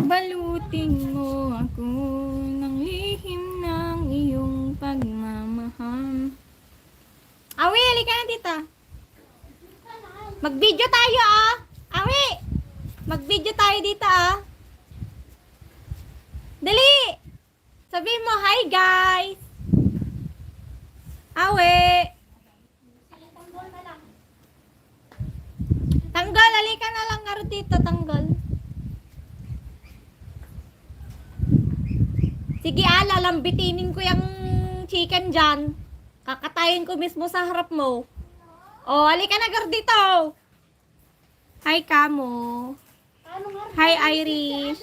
Balutin mo ako ng lihim ng iyong pagmamahal. Awi, halika na tita. Mag-video tayo ah. Awi, mag-video tayo dito ah. Dali. Sabihin mo, hi guys. Awi. Tanggol, halika na lang karo dito, tanggol. Sige lalambitinin ko yung chicken dyan. Kakatayin ko mismo sa harap mo. Oh, halika na gar dito. Hi Kamo. Hi Irish.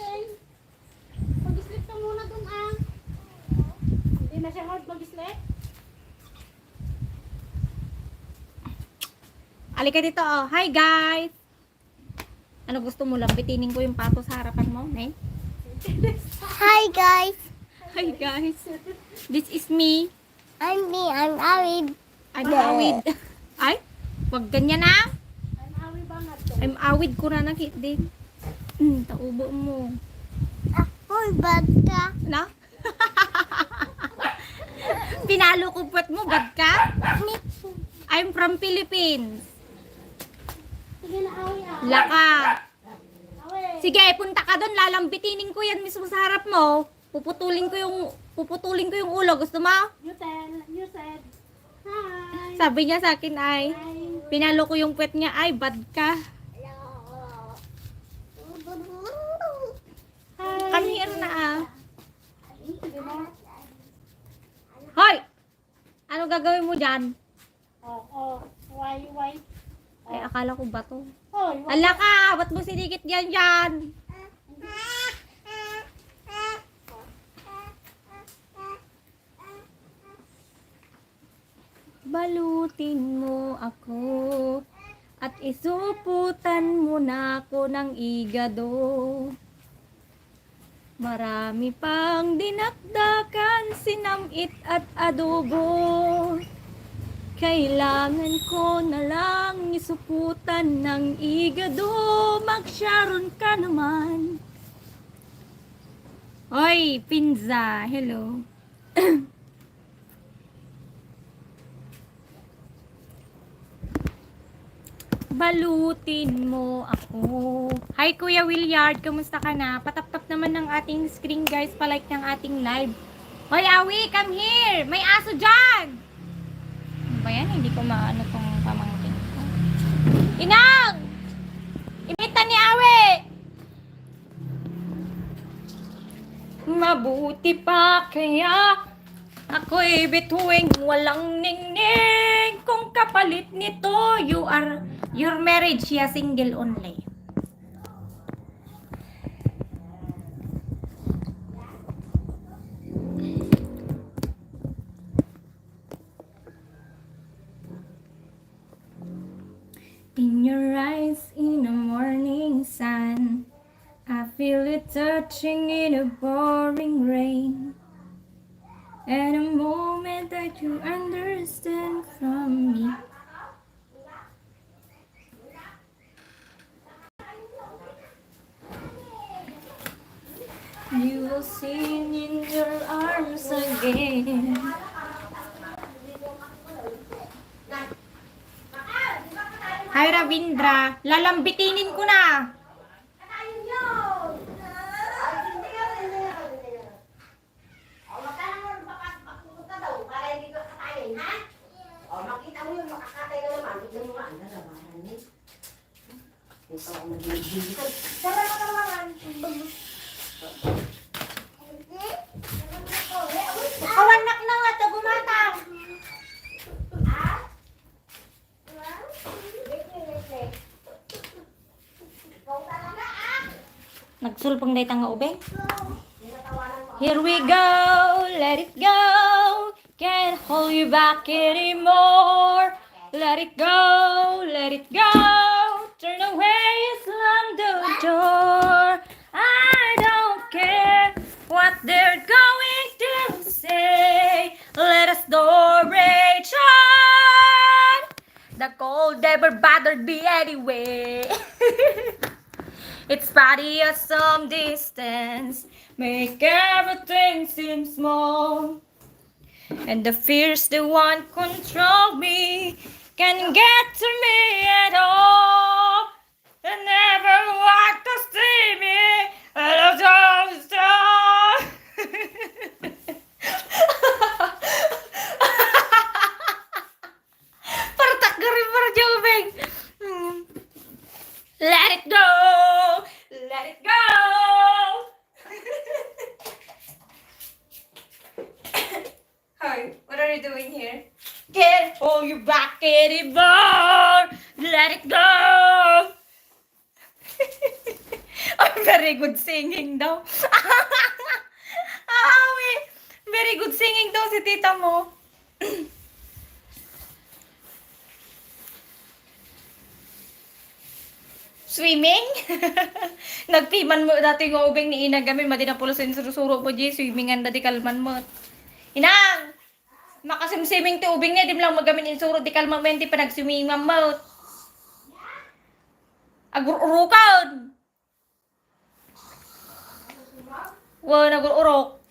Mag-sleep ka muna dun ah. Hindi na siya hard mag-sleep. Halika dito oh. Hi guys. Ano gusto mo, lambitinin ko yung pato sa harapan mo, ne? Hi guys, Hi guys. This is me. I'm Arid. I'm awid. Ay, wag ganyan na. Ang awi ba nga to? I'm awid ko na nakit din. Taubo mo. Ako'y bad ka. Na? Pinalo ko puwet mo, bad ka? I'm from Philippines. Sige na awi ah. Laka. Awi. Sige, punta ka doon, lalambitinin ko yan mismo sa harap mo. Puputulin ko yung ulo. Gusto mo? You said, hi. Sabi niya sa akin ay, Hi. pinalo ko yung puwet niya, ay, bad ka. Hi. Come here na ah. Hoy! Ano gagawin mo dyan? Oh. Why? Ay, akala ko ba to? Hoy, Hala ka! Ba't mo sinikit yan dyan? Balutin mo ako at isuputan mo na ako ng igado. Marami pang dinakdakan, sinamit at adobo. Kailangan ko na lang isuputan ng igado. Mag-sharon ka naman. Oy, Pinza, hello. Balutin mo ako. Hi Kuya Williard, kamusta ka na? Patap-tap naman ng ating screen guys, palike ng ating live. Hoy Awi, come here! May aso dyan! Ano ba yan? Hindi ko maano tong pamangkin ko. Inang! Imita ni Awi! Mabuti pa kaya ako'y bituing walang ningning. Kung kapalit nito, your marriage, siya single only. In your eyes, in the morning sun, I feel it touching in a pouring rain. And a moment that you understand from me. You will sing in your arms again. Hi Ravindra, lalambitinin ko na. Kawanak na nga, tagumatang. Nagsulpang day tanga ube. Here we go, let it go. Can't hold you back anymore. Let it go, let it go. Turn away, slam the door. I don't care what they're going to say. Let us door rage on. The cold never bothered me anyway. It's probably at some distance, make everything seem small. And the fears that won't control me can get to me at all. They never want to see me at a time. Para takgarin para Jobeng. Let it go. Let it go. Hi, what are you doing here? Can't hold you back anymore. Let it go. Oh, very good singing daw. Very good singing daw si tita mo. Swimming? Nagtiman mo dati nga ubeng ni ina gamin madi na pulo sa surusuro po di swimmingan dati kalman mo. Inang! Makasimsiming ti ubing niya, di mo lang magamin insuro, di kalma mo, hindi pa nagswimming mo. Agur-urukad! Wow, nagur-urok.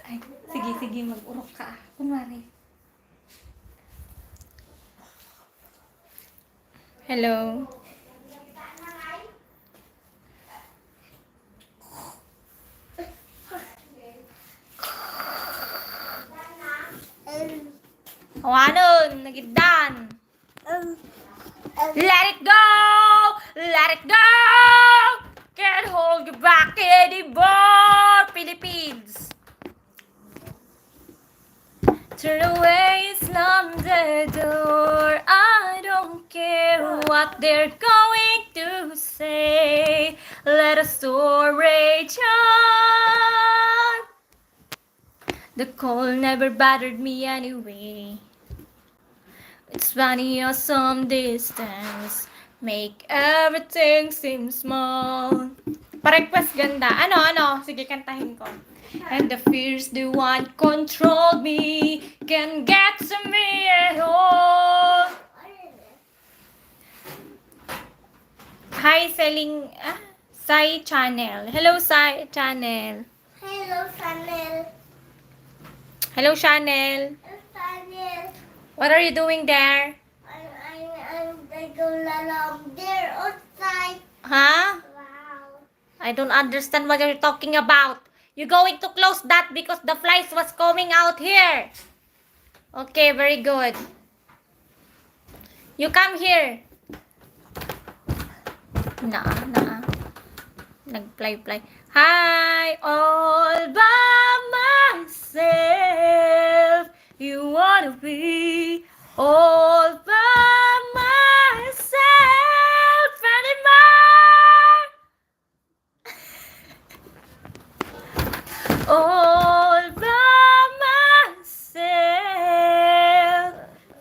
Ay, sige, mag-urok ka. Kunwari. Hello. Hawanon, nagiddan. Let it go! Let it go! Can't hold you back anymore, Philippines. Turn away, slam the door. I don't care what they're going to say. Let us soar rage on. The cold never bothered me anyway. It's funny how some distance make everything seem small. Pa-request ganda. Ano? Sige, kantahin ko. And the fears they want control me can get to me at all. Hi, Sai Channel. Hello, Sai Channel. Hello, Chanel. Hello, Channel. Chanel. What are you doing there? I'm going along there outside. Huh? Wow. I don't understand what you're talking about. You're going to close that because the flies was coming out here. Okay, very good. You come here. Naa. Nag-fly. Hi, all by myself. You wanna be all by myself anymore. All by myself.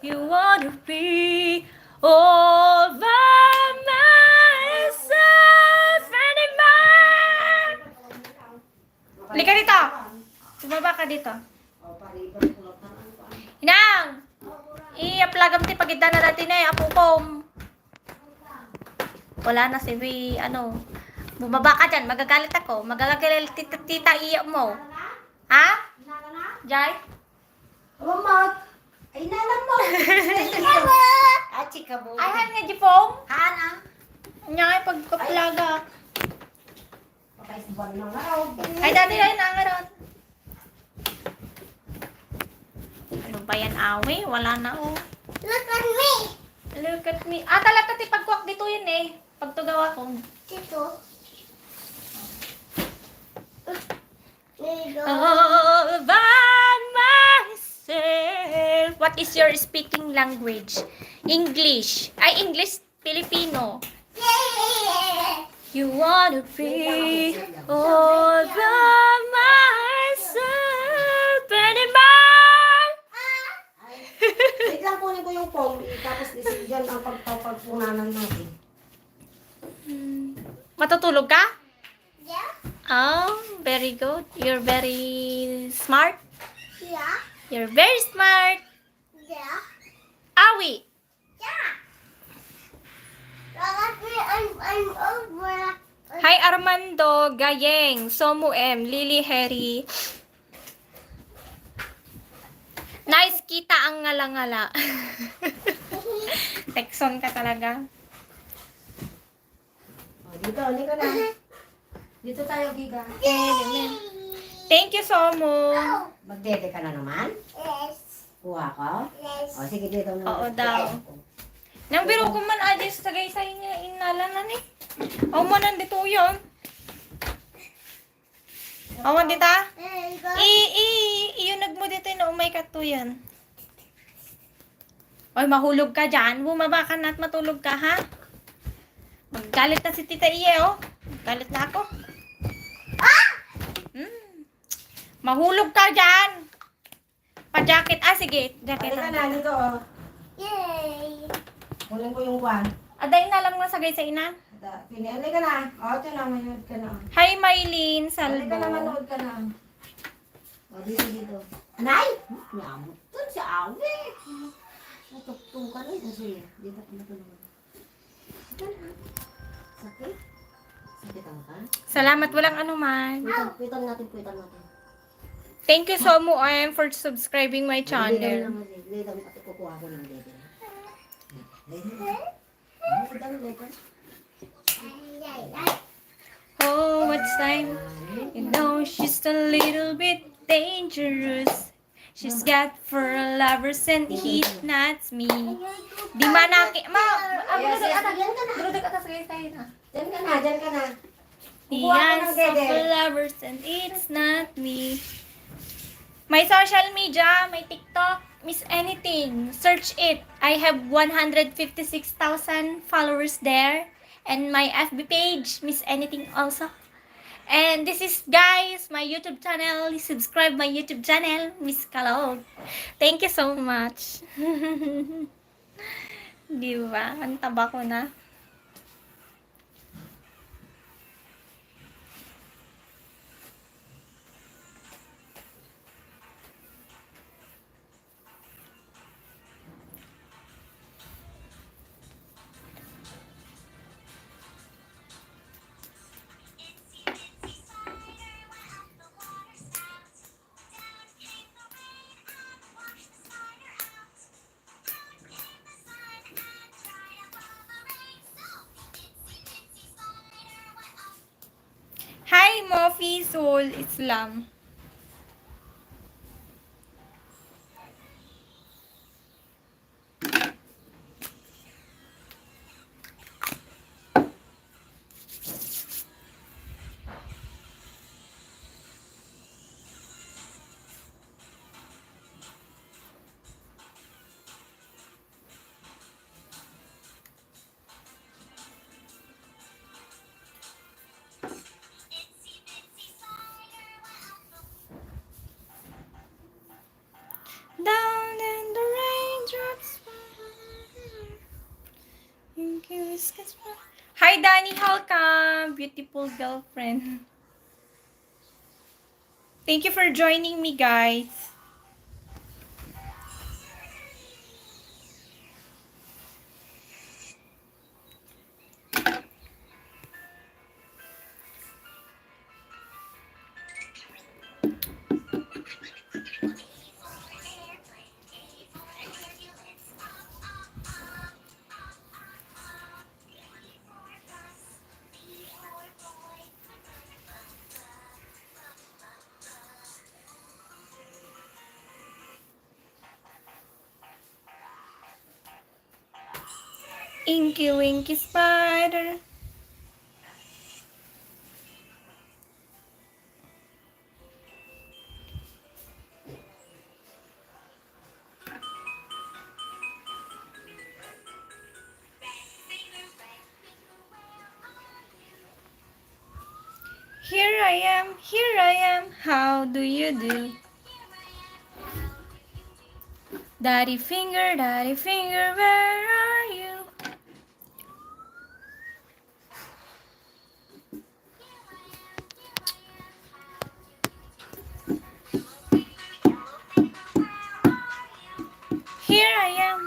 You wanna be all by myself anymore. Halika dito. Sumaba ka dito. Inang! I-plagam ti pagida na natin apukom. Wala na si bumaba ka dyan, magagalit ako. Magagalit tita iya mo. Ha? Jai? Mamot. Ay, nalang mo. Ah, chika mo. Ay, han nga jipong? Hana. Nya, pagkaplaga. Pakaisban na nga. Ay, dati na nangaron. Ano ba yan, awi? Wala na, oh. Look at me. Look at me. Talata ti pagkuwak dito yun eh. Pagtugaw ako. Dito. There you go. All by myself. What is your speaking language? English. Ay, English, Filipino. Yeah. You wanna be all by myself anymore. lang kunin ko yung foam. Tapos dyan ang pagpunanan natin. Matutulog ka? Yeah. Oh, very good. You're very smart. Yeah. You're very smart. Yeah. Awi! Yeah. I'm over. Hi Armando, Gayeng, Somu M, Lily Harry. Nice kita ang ngala-ngala. Texon ka talaga. Dito, hindi ka na. Dito tayo, Giga. Thank you, Somu. Magdede ka na naman? Yes. Kuha ka? Yes. O, sige dito na. Oo daw. Nang biro ko man adis sagay sa inyo inalanan eh. Aw mo nandito yun. Awan dita? Iyunag mo dito na umay ka to yan. Oy, mahulog ka dyan. Bumaba ka na at matulog ka, ha? Maggalit na si Tita Iye, oh. Galit na ako. Mahulog ka dyan. Pa-jacket. Ah, sige. Jacket Halika na. na, dito, o. Yay. Kunin ko yung kwan. Aday na lang nasagay sa ina. Halika na. O, ito na, manood ka na. Hi, Mylene. Halika na, Salvo. manood ka na. O, dito. Nay! Yamot. Doon si Awe. Natuktukan na ito siya. Dito, dito naman. Sakit? Sakit ang ka? Salamat. Walang anuman. Puwitan natin. Thank you so much for subscribing my Dito channel. naman. Dito, pati kukuha ko ng dito. Dito. Oh, what's time? You know she's a little bit dangerous. She's got for lovers and he's not me. Di manaki. Yes, yes, diyan ka na. Drudek atas guys tayo na. Diyan ka na, diyan ka na. He Kukuha ko has ng dede. for lovers and it's not me. My social media, my TikTok, Miss Anything. Search it. I have 156,000 followers there. And my FB page, Miss Anything also. And this is, guys, my YouTube channel. Subscribe my YouTube channel, Miss Kalog. Thank you so much. Di ba? Ang taba ko na. Hi, Mofi Soul Islam. Down in the raindrops. Hi, Danny Halka, beautiful girlfriend. Thank you for joining me, guys. Inky Winky Spider. Here I am, how do you do? Daddy finger, where are you? Here I am.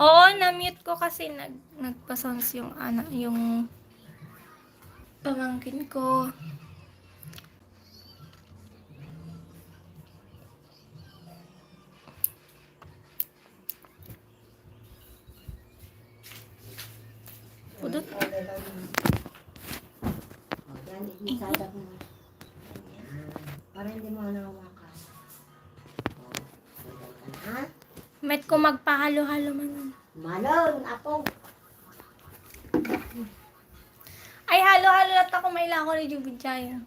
Oo, na-mute ko kasi nagpa-sounds yung yung pamangkin ko. Pudot. O, yan, inisada mo. Para hindi mo nawakan. O, ha? Met ko magpahalo-halo man. Malon, apong. Ay, halo-halo lahat ako may lako ni Jubidjaya.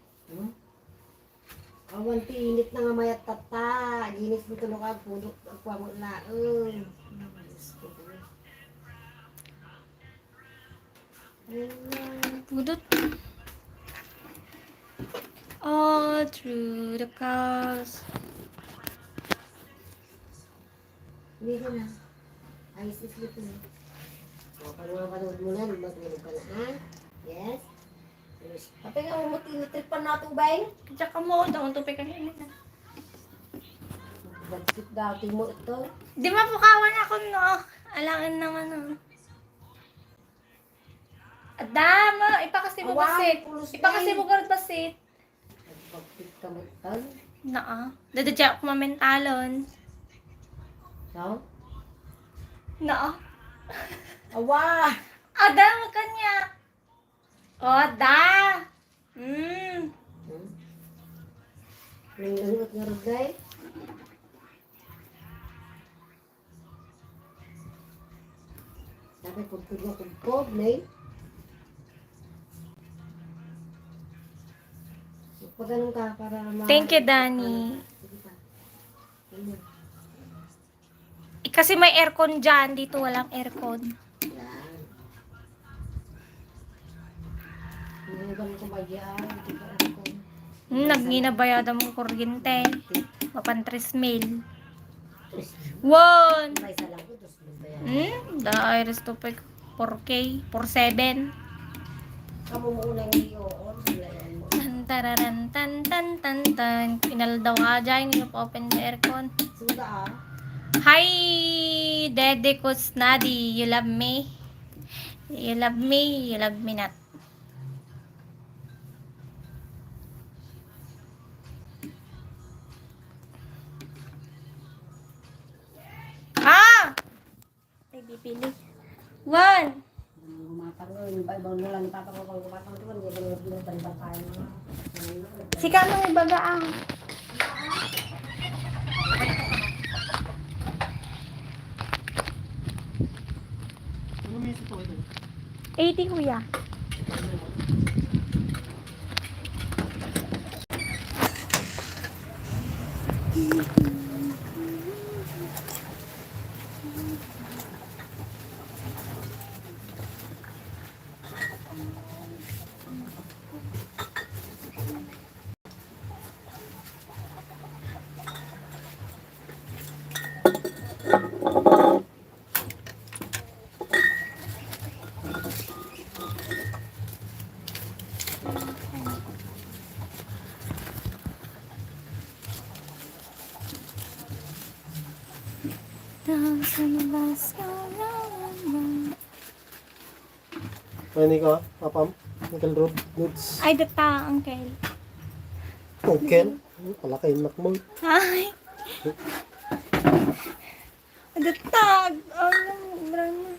Awan pinit na nga mayat tata. Ginis mo tulog ang pudok. Agwa mo laon. Pudot. All through the cars. Hindi ka na. Ayos na sleep na. O, pag mapanood mo na, matulog ka na, ha? Yes? Kapag nga mo tinitripan natin, bay? Kaya ka mo, daw ang tupay kanina. Bagsit dati mo ito. Di mapukawan ako, no? Alangan naman, no? Adama, ipakasi mo basit. Ipakasi mo garot basit. Bagsit ka mo ito. Naa. Dadadya ako mamentalon. So? Naa. Awa! Ada, kanya. O, da. Nangyagot nga rugay. Sabi, pagpud na kumpod, nay. Pag ganun ka, para Thank you, Danny. Sige pa. Ganyan. Kasi may aircon dyan. Dito walang aircon. Yan. Hinihigan ko ba yan? Hindi ba ako? Nagnginabayada mong kuryente. Mapantres mail. One. May isa lang ko, tapos magbayan. The iris to pick 4K. 47. Kamu mo unang i-on, sulayan mo. Tararan tan tan tan tan. Pinal daw nga dyan. Hindi pa open the aircon. Suda ah. Hi, Dede Kusnadi. You love me? You love me? You love me not? Ah! Ay, bibili. One. Matang ibang mo lang ipapagawa ko patang tuwan, hindi ba nagbalba tayo. Sika nang ibagaang. Ano may ito ito? 80 kuya. Ini ka, papam. Uncle Rob, Nudes. Ay, data, uncle. Uncle. Pala kayo nakmo. Ay. Data. Ano, marami.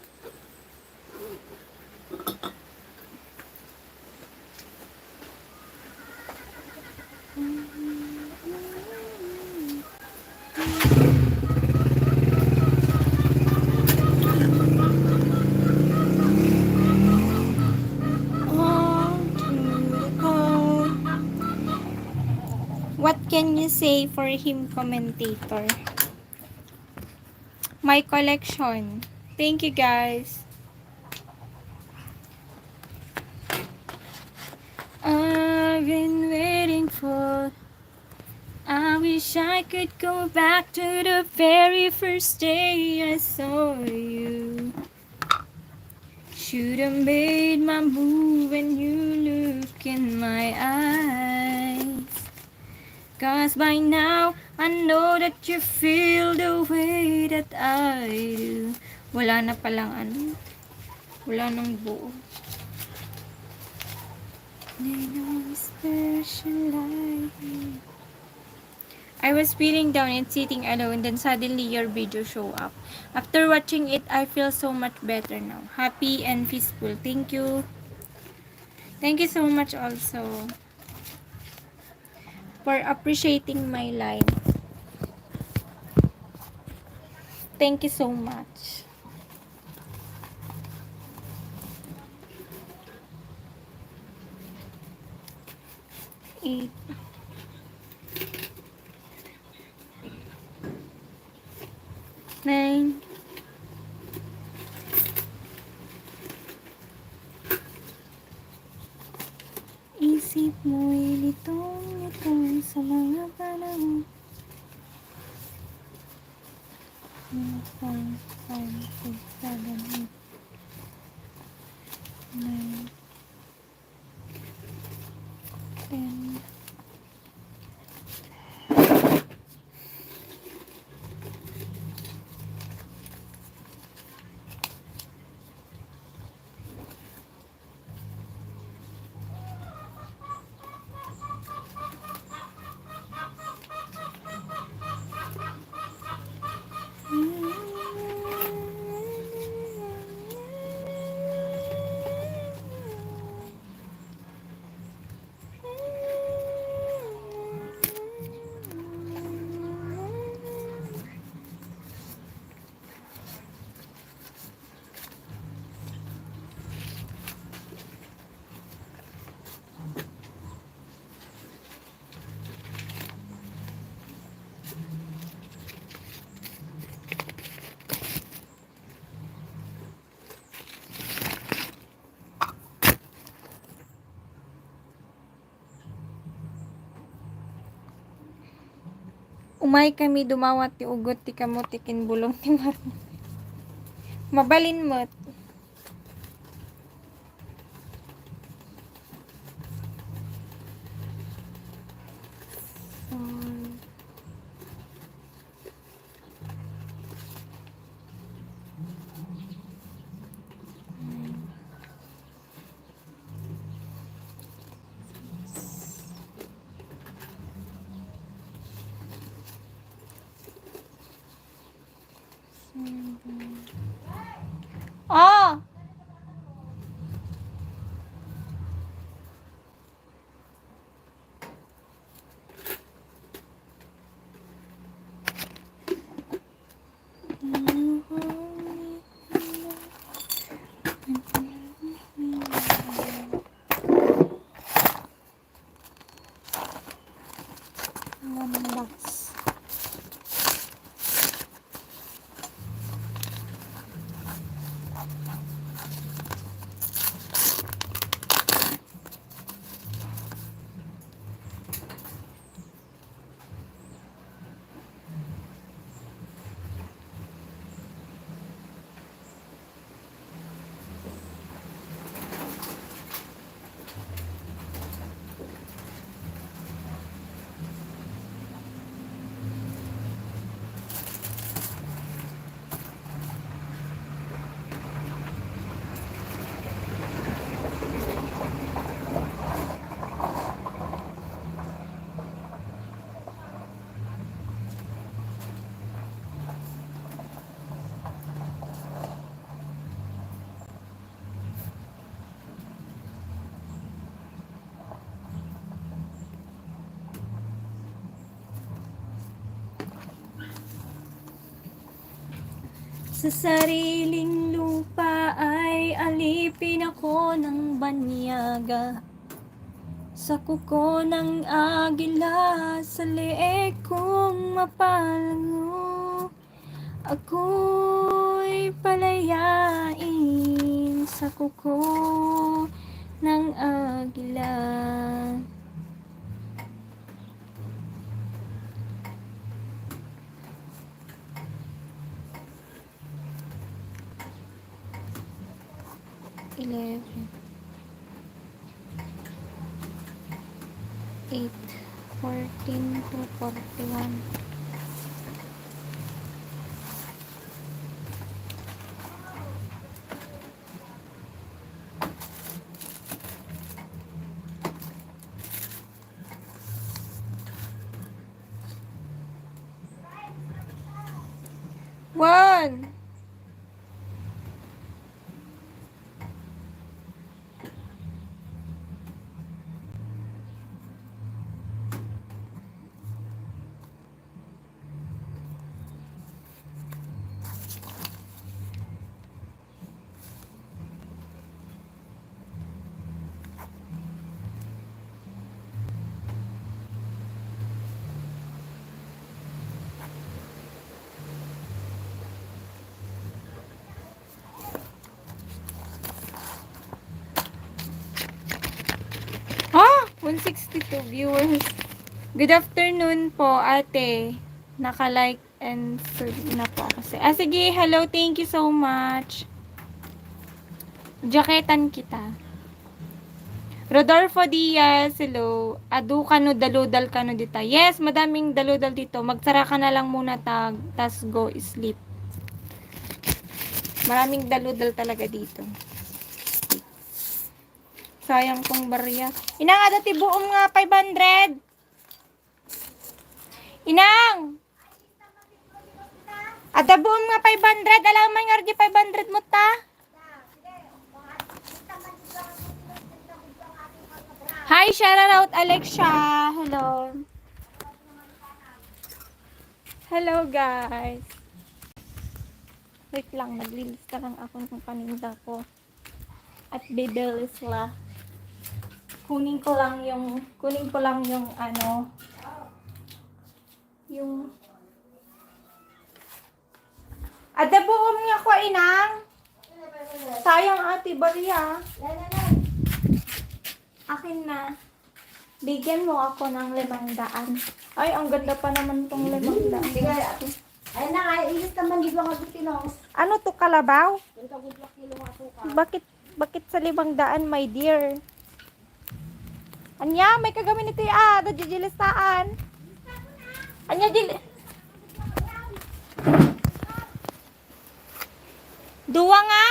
What can you say for him, commentator? My collection. Thank you, guys. I've been waiting for. I wish I could go back to the very first day I saw you. Should have made my move when you look in my eyes. 'Cause by now, I know that you feel the way that I do. Wala na palang ano. Wala nang buo. They know special life. I was feeling down and sitting alone, then suddenly your video show up. After watching it, I feel so much better now. Happy and peaceful. Thank you. Thank you so much also for appreciating my life. Thank you so much. Eight. Nine. Isip mo'y litong sa mga panahon. 4, 5, 6, 7, 8, 9, 10. Umay kami dumawat ti ugot ti kamot ti kinbulong ti Marmo. Mabalin mo't. Sa sariling lupa ay alipin ako ng banyaga. Sa kuko ng agila, sa leeg kong mapalango. Ako'y palayain sa kuko ng agila. Eleven. 8, 14 to 41. One. Ah! 162 viewers. Good afternoon po, ate. Naka-like and sub na po kasi. Ah, sige. Hello. Thank you so much. Jaketan kita. Rodolfo Diaz. Hello. Adu kano daludal kano dita. Yes, madaming daludal dito. Magsara ka na lang muna tas go sleep. Maraming daludal talaga dito. Sayang kong barya. Inang, ada ti buom nga 500. Inang! Ada buom nga 500. Alam mo nga di 500 mo ta? Hi, shout out Alexia. Hello. Hello guys. Wait lang, naglilista lang ako ng paninda ko. At bibilis la. Kunin ko lang yung ano, yung ada buom nga ko inang. Sayang ate Baria. Akin na. Bigyan mo ako ng 500. Ay, ang ganda pa naman tong 500. Ay na, ay ilis naman di ba nga butinos? Ano to, kalabaw? Yung kagudlak kilo nga suka. Bakit sa 500, my dear? Anya, may kagamin ito dajijilistaan. Anya, Dua nga?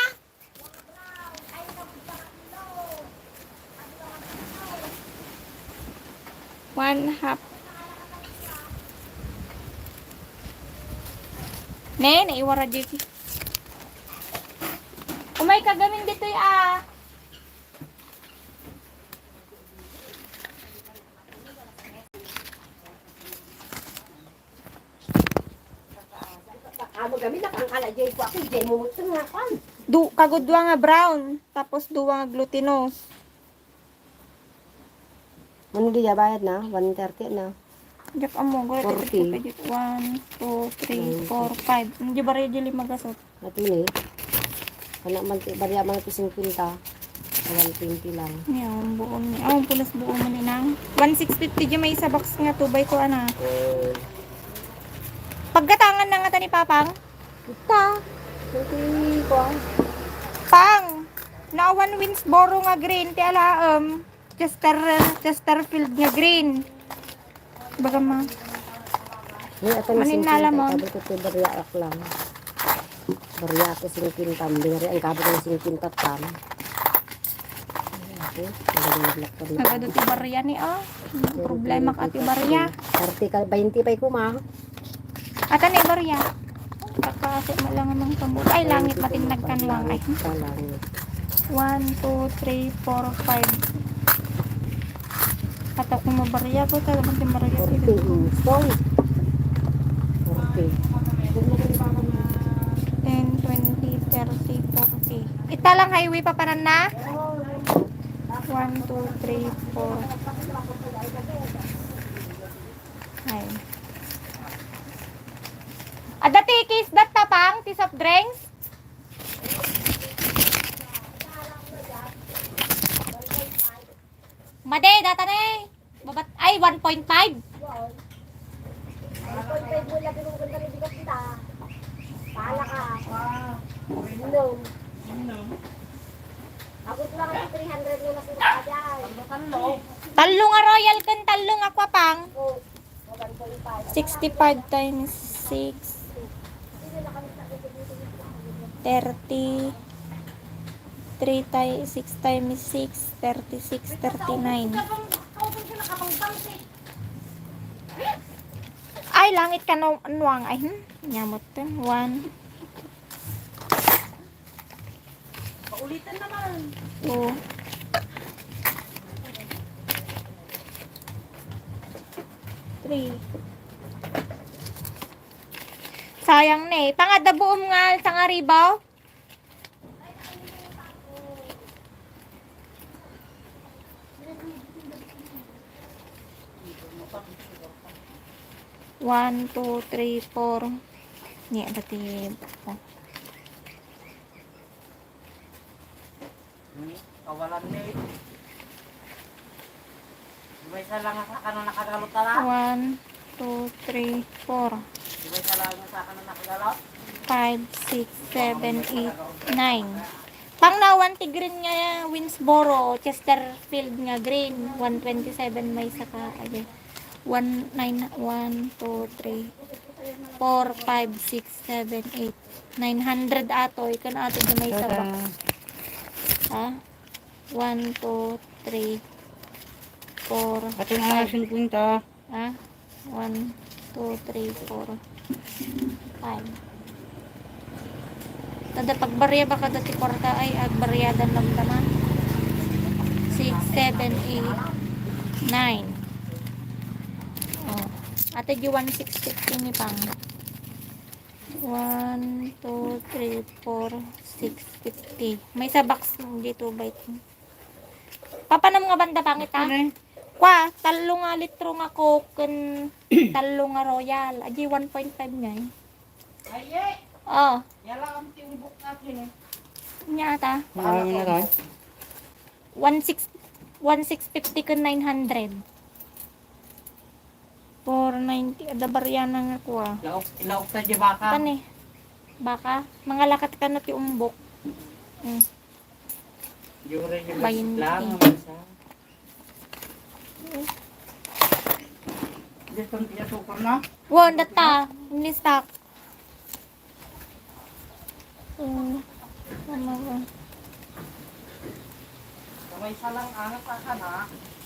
One half. Ne, naiwara dito. Umay kagamin dito Amo kami nakangkala jay ko ako jay mo mutong nga kan. Kagudwa nga brown, tapos duwa nga glutinous. Ano diya bayad na? 130 na. Diyak amo, gawin 40. 1, 2, 3, 4, 5. Hindi ba rin dili magasot? Ato ni. Kana man ti bariya man ti 50. 120 lang. Yan, buo ni. Pulas buo mo ni nang. 1,650 di may isa box nga tubay ko ana. Pagkatangan na nga ta ni Papang. Ita. Hindi ko. Pang! Na one wins boro nga green ti alaam. Chesterfield nga green. Baga ma. Ni ato Manin na lamon. Sabi ko ti bariya ak lang. Bariya ko 50 tam. Bingari ang kabo ng 50 tam. Nagado ti barya ni problema ka ti barya. 20 pa ko ma. Ata ni barya. Kakasi mo lang ng pamut. Ay langit matinag kanwang ay. 1, 2, 3, 4, 5. Kata kung mabarya ko talagang ti barya. 40. Strong. 40. 10, 20, 30, 40. Ita lang highway pa paran na? 1, 2, 3, 4. Ay. Ada tikis dat tapang ti soft drinks? Made, data na eh. Babat, ay, 1.5. Pahala ka. Inom. Abot lang ang 300 na nasira ka dyan. Talong nga royal kan talong aquapang. Oh, 1.5. 65 times 6. 30. 3 times 6 times 6. 36, 39. Ay, langit ka no, nuang. Ay, nyamot to. 1. Paulitan naman. 2. 3. Sayang na eh. Pangadabuom nga sa nga ribaw. One, two, three, four. Nya dati. Kawalan ni. Ibay sa lang sa kanan nakagalot tala. 1, 2, 3, 4. Ibay sa lang sa kanan nakagalot. 5, 6, 7, 8, 9. Pang nawan ti green nga Winsboro, Chesterfield nga green, 127 may saka ay 1 9 1 2 3 4 5 6 7 8 900 ato ikan ato na may saka. Ha? 1 2 3 4 Ating arasin punta. ha? 1 2 3 4 5. Tada pagbarya baka dati kwarta ay agbaryadan lang naman. 6, 7, 8, 9. Oh. Ate di 1650 ni pang. 1, 2, 3, 4, 6, 50. May sa box dito bite. Papanam nga banda pangit ha? Kwa, talo nga litro nga coke kan talo nga royal. Aji 1.5 nga eh. Ay, Oh, yala ang tiubok natin eh. nya ata. Marami na tayo. 1650 kan 900. 490 ada baryana nga kuha. Ilaok ta di baka. Tani. Baka mga lakat ka na ti umbok. Jure yung Bayin lang eh. naman sa. Dito ang tiyasukar na. Wow, data. Ini stock. Ano ba? Kamay sa lang angat ka na.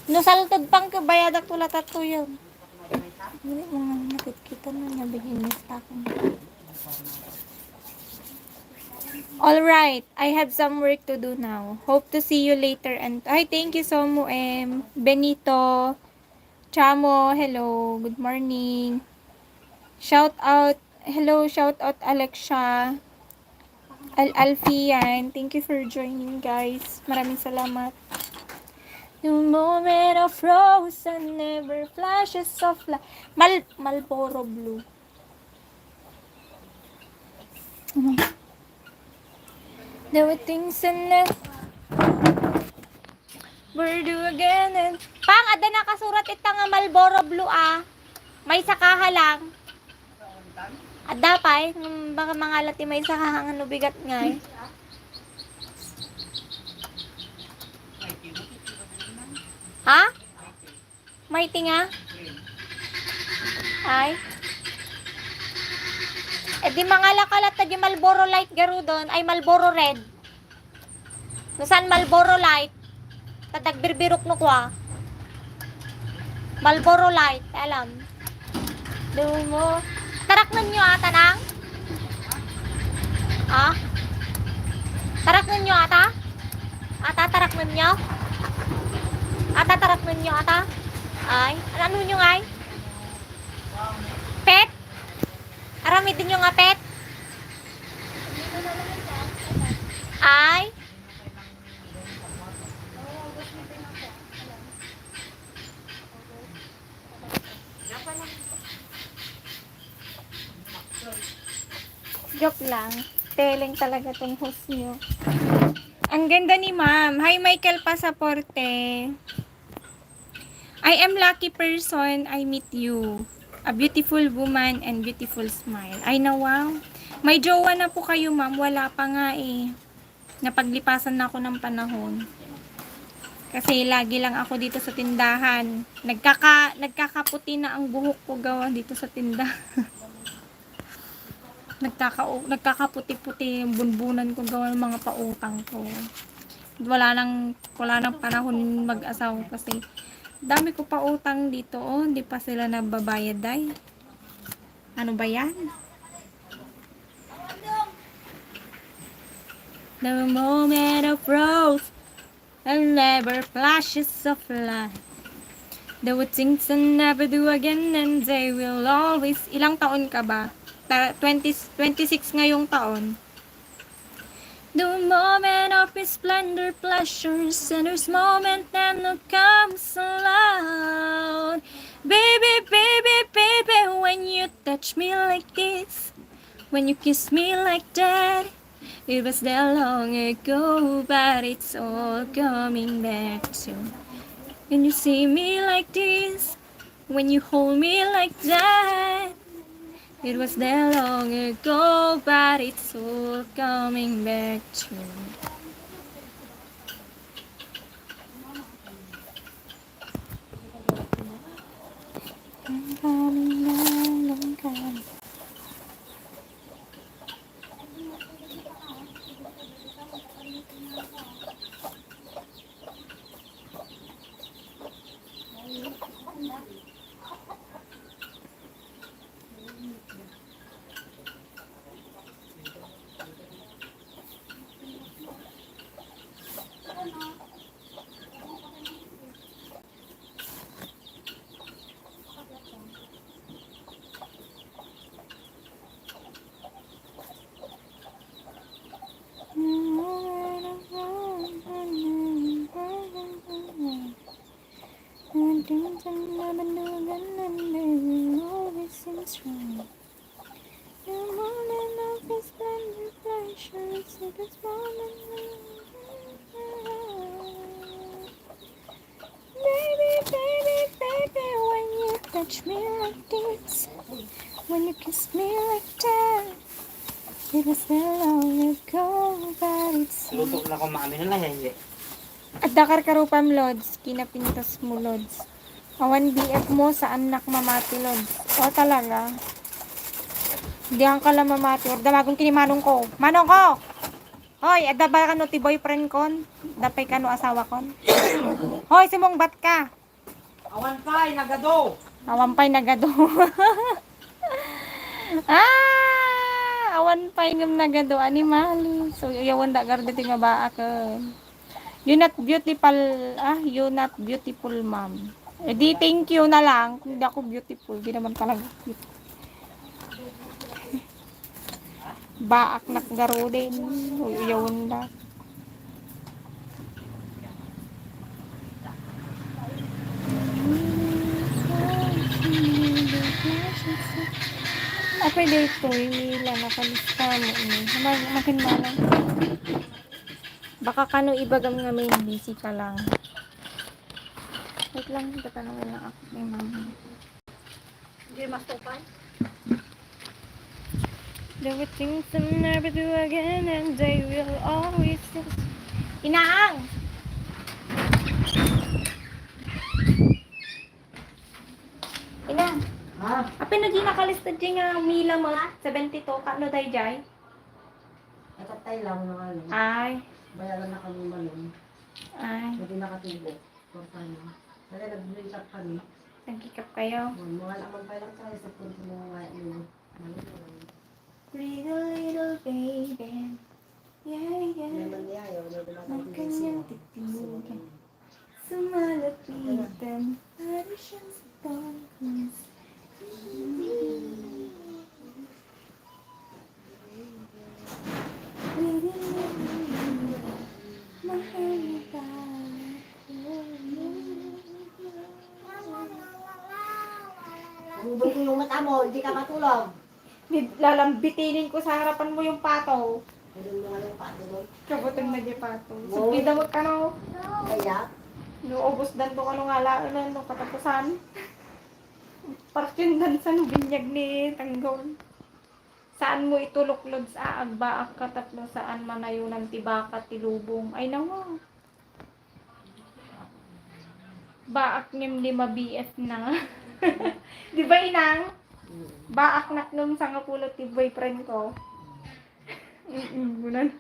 No saltod pang kabayadak tula tato yun. Hindi mo nga nakikita na niya bigyan ni stock. Alright, I have some work to do now. Hope to see you later. And ay, thank you so much, Benito, Chamo, hello, good morning. Shout out, hello, shout out Alexia, Alfian. Thank you for joining, guys. Maraming salamat. The moment of frozen never flashes of light. Malboro Blue. There were things in it. Where do again and... Pang, ada nakasurat ita nga Malboro Blue ah. May sakaha lang. Ada pa eh. Baka mga lati may sakaha nga bigat nga eh. Ha? May tinga? Ay. Eh di mga lakalat na di Malboro Light garudon ay Malboro Red. Nusan Malboro Light? Tadagbirbirok no kwa. Malboro Light, alam. Dumo. Tarak ninyo ata nang? Ah? Tarak ninyo ata? Ata tarak ninyo? Ata tarak ninyo ata? Ay, ano nyo ngay? Pet? Aramitin nyo nga pet? ay joke lang. Telling talaga tong host nyo. Ang ganda ni ma'am. Hi, Michael Pasaporte. I am lucky person. I meet you. A beautiful woman and beautiful smile. Ay na wow. May jowa na po kayo ma'am. Wala pa nga eh. Napaglipasan na ako ng panahon. Kasi lagi lang ako dito sa tindahan. Nagkakaputi na ang buhok ko gawa dito sa tindahan. Nagkakaputi-puti yung bunbunan ko gawa ng mga pautang ko. Wala nang panahon mag-asawa kasi dami ko pa utang dito, oh, hindi pa sila nababayad ay. Ano ba yan? The moment of rose and never flashes of light. There were things I never do again and they will always. Ilang taon ka ba? 26 ngayong taon. The moment of his splendor, pleasures, and his moment then comes aloud. Baby, baby, baby, when you touch me like this, when you kiss me like that, it was that long ago, but it's all coming back to. When you see me like this, when you hold me like that, it was that long ago, but it's all coming back to. Touch me like this, when you kiss me like that, it was so long ago, but it's Luto na ko mami na lang hindi. at dakar karupam lods, kinapintas mo lods. Awan BF mo sa anak mamati lods. O talaga. Hindi ang kala mamati. Or damagong kinimanong ko. Manong ko! Hoy, adda ba ka no ti boyfriend kon? Dapay ka no asawa kon? Hoy, simong bat ka? Awan kay nagado. Awan pay nagado. Awan pay ngam nagado animali. So yawan da garde ti nga baa ka. You not beautiful, you not beautiful mom. Eh di thank you na lang kung di ako beautiful. Di naman talaga beautiful. Baak nakgaro din. Yawan da. Ako dito, hila nakalista mo. Makin malang. Baka kano ibagam nga may busy ka lang. Wait lang, tatanungin lang ako kay mama. Hindi mastupan. There were things I never do again and they will always. Inaang! Inang! Ha? Apin na di nakalista dyan nga mila mo 72 kano day jay? Natatay lang ng ano. Ay, Bayaran na kami malong. ay, Hindi nakatulog. Portano. Kasi nag-drink up kami. nagkikap kayo. Mga lamang pa lang tayo sa punto mo nga yun. Little baby. Yeah, yeah. Naman niya ayaw. Ang kanyang titigan. Sumalapitan. Para siyang sa darkness. Hubog ko yung mata mo, hindi ka matulog. Lalambitinin ko sa harapan mo yung pato. Ano mo nga yung pato doon? Kabutang na di pato. Wow. Sugida mo ka no. Kaya, Nuubos dan to kanong alaan no katapusan. Partindan sa binyag ni Tanggol. Saan mo itulok lods aag baak katatlo saan manayo ng tibaka tilubong. Ay nawa. Baak niyem di mabies na. Di ba inang? Baak nak nung sa nga pulot ti boyfriend ko. Gunan.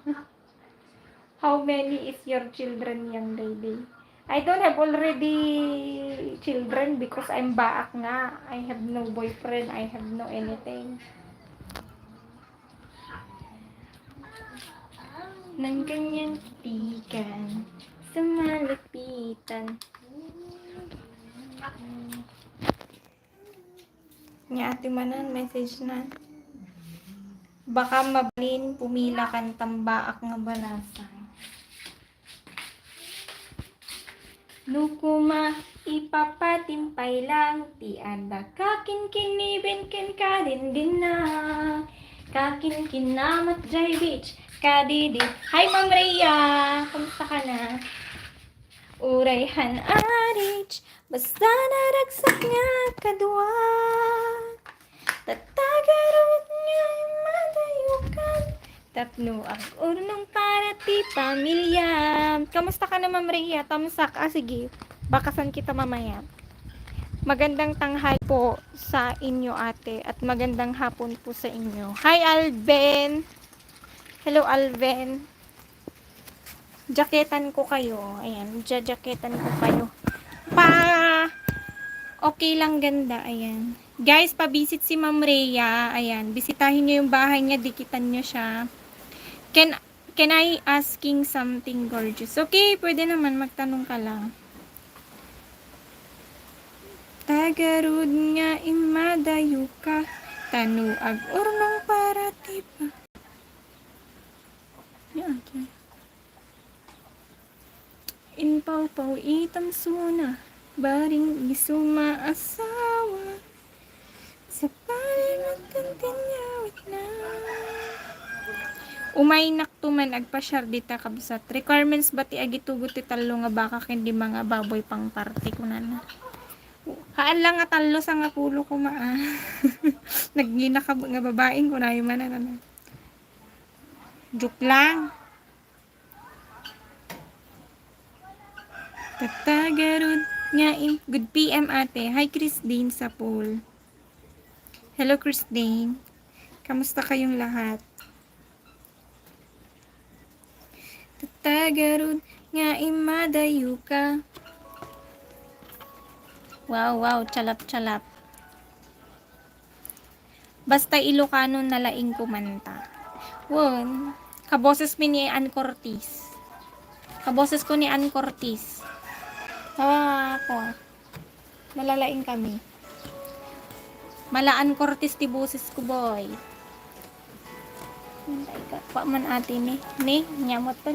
How many is your children, young lady? I don't have already children because I'm baak nga. I have no boyfriend. I have no anything. Nang kanyang tikan sa malapitan. Nga ate manan, message na. Baka mabalin, pumila kan tambaak nga balasan. Nukuma, ipapatimpay lang, ti anda kakin kinibin kin kadin din na. Kakin kinamat jay beach, kadidi. Hi Ma'am Rhea! Kamusta ka na? Urayhan arich, basta naragsak nga kadwa. Tatagarot nga madayukan. Tatlo ang urnong para ti pamilya. Kamusta ka na Ma'am Rhea? Tamsak. Sige. Bakasan kita mamaya. Magandang tanghal po sa inyo ate. At magandang hapon po sa inyo. Hi Alben! Hello Alben! Jaketan ko kayo. Ayan. Jaketan ko kayo. Okay lang ganda. Ayan. Guys, pa-visit si Ma'am Rhea. Ayan. Bisitahin nyo yung bahay niya. Dikitan nyo siya. Can I asking something gorgeous? Okay, pwede naman. Magtanong ka lang. Tagarud nga imadayo ka. Tanuag urnong para tipa. Yan. Inpaw-paw itam suna. Baring isuma asawa. Sa palingat kantinyawit na. Umay naktuman agpasyar dita kabsat. Requirements ba ti agitugot ti talo nga baka kendi mga baboy pang party kunan. Haan lang nga talo sa nga pulo ko maa. Nagina ka nga babaeng ko na yung manan. Joke lang. Tatagarod nga good PM ate. Hi Christine sa pool. Hello Christine. Kamusta kayong lahat? Tatagarod nga imadayo ka. Wow, chalap. Basta Ilocano na laing kumanta. Won, kaboses mi ni Ann Cortez. Kaboses ko ni Ann Cortez. Tawa ako. Nalalaing kami. Malaan Cortez ti boses ko boy. Nantay ka. Pa man ate ni. Ni, nyamot pa.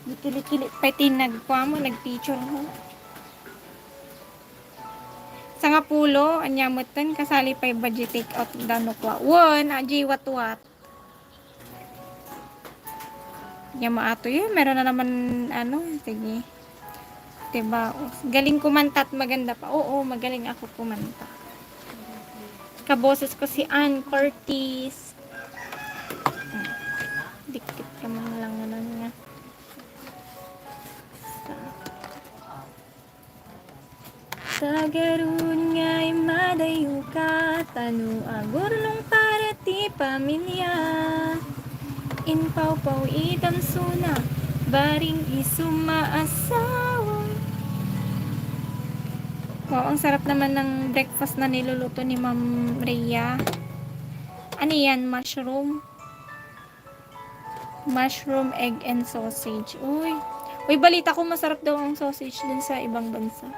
Gikilit-kilit pa tinagpa mo. Nag-picture mo. Sa nga pulo, anyamot tan. Kasali pa budget take out danokwa. Won, aji wat-wat. Yama ato yun. Meron na naman ano. Sige. Diba? Galing kumanta at maganda pa. Oo, magaling ako kumanta. Kaboses ko si Ann Cortez. Dikit ka man lang na nga. Tagarun nga'y madayo ka. Tanu agurnong para ti pamilya. Inpaw-paw itam suna. Baring isuma asawa. Wow, ang sarap naman ng breakfast na niluluto ni Ma'am Rhea. Ano yan? Mushroom? Mushroom, egg, and sausage. Uy, balita ko masarap daw ang sausage dun sa ibang bansa.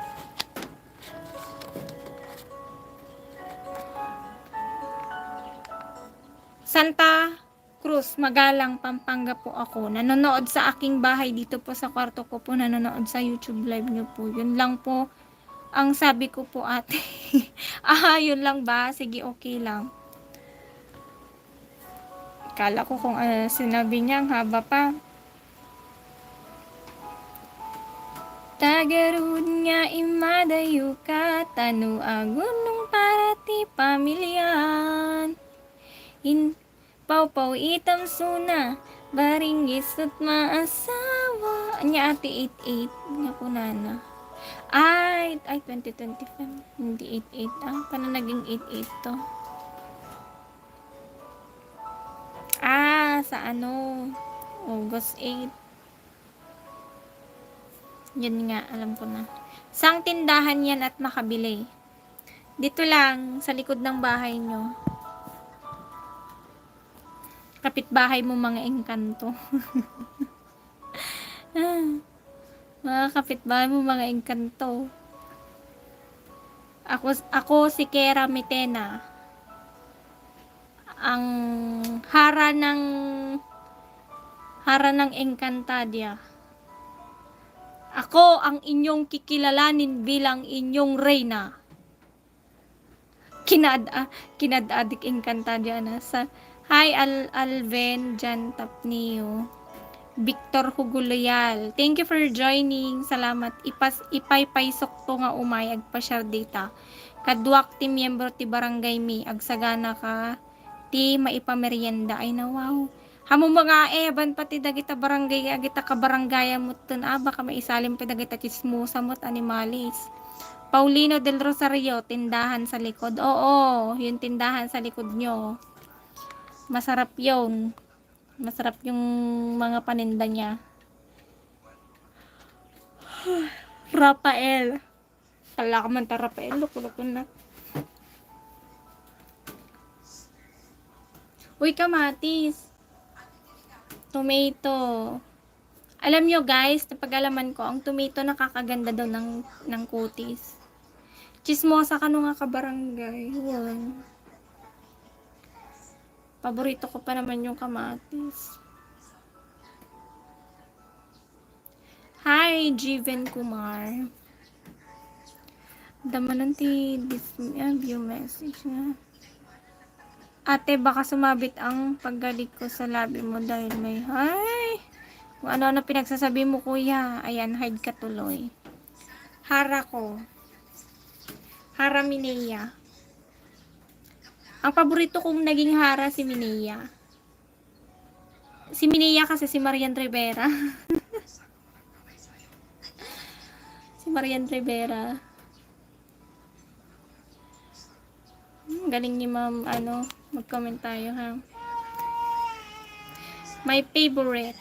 Santa Cruz, Magalang, Pampanga po ako. Nanonood sa aking bahay dito po sa kwarto ko po. Nanonood sa YouTube live nyo po. Yun lang po. Ang sabi ko po ate. Yun lang ba? Sige, okay lang. Kala ko kung sinabi niya, ang haba pa. Tagarud nga imadayo ka, tanu agunong para ti pamilyan. Pau-pau itam suna, baringgis at maasawa. Anya ate 88, nga po nana. Ay, 2025. Hindi 88. Paano naging 88 to? Sa ano? August 8. Yan nga, alam ko na. Sang tindahan yan at makabili? Dito lang, sa likod ng bahay nyo. Kapitbahay mo mga engkanto. Mga kapitbahay mo mga engkanto. Ako si Kera Mitena. Ang hara ng Encantadia. Ako ang inyong kikilalanin bilang inyong reyna. Kinadadik Encantadia na sa Hi Alven Jan Tapnio. Victor Huguluyal. Thank you for joining. Salamat. Ipaypaysok to nga umayag pa share data. Kadwak ti miyembro ti barangay mi. Agsagana ka ti maipamerienda. Ay na wow. Hamo mga ban pati dagita barangay agita ka barangaya mo tun baka maisalim pa dagita chismosa mo't animalis. Paulino del Rosario, tindahan sa likod. Oo, yung tindahan sa likod nyo. Masarap yun. Masarap yung mga paninda niya. Rafael. Kala ka man ta Rafael. Loko-loko na. Uy, kamatis. Tomato. Alam nyo guys, napag-alaman ko, ang tomato nakakaganda daw ng kutis. Chismosa ka nung nga kabarangay. Yan. Paborito ko pa naman yung kamatis. Hi, Jiven Kumar. Damanan ti view message na. Ate, baka sumabit ang paggalig ko sa labi mo dahil may hay. Kung ano-ano pinagsasabi mo, kuya. Ayan, hide ka tuloy. Hara ko. Hara Minea. Ang paborito kong naging hara si Minea. Si Minea kasi si Marian Rivera. Si Marian Rivera. Galing ni ma'am, mag-comment tayo ha. My favorite.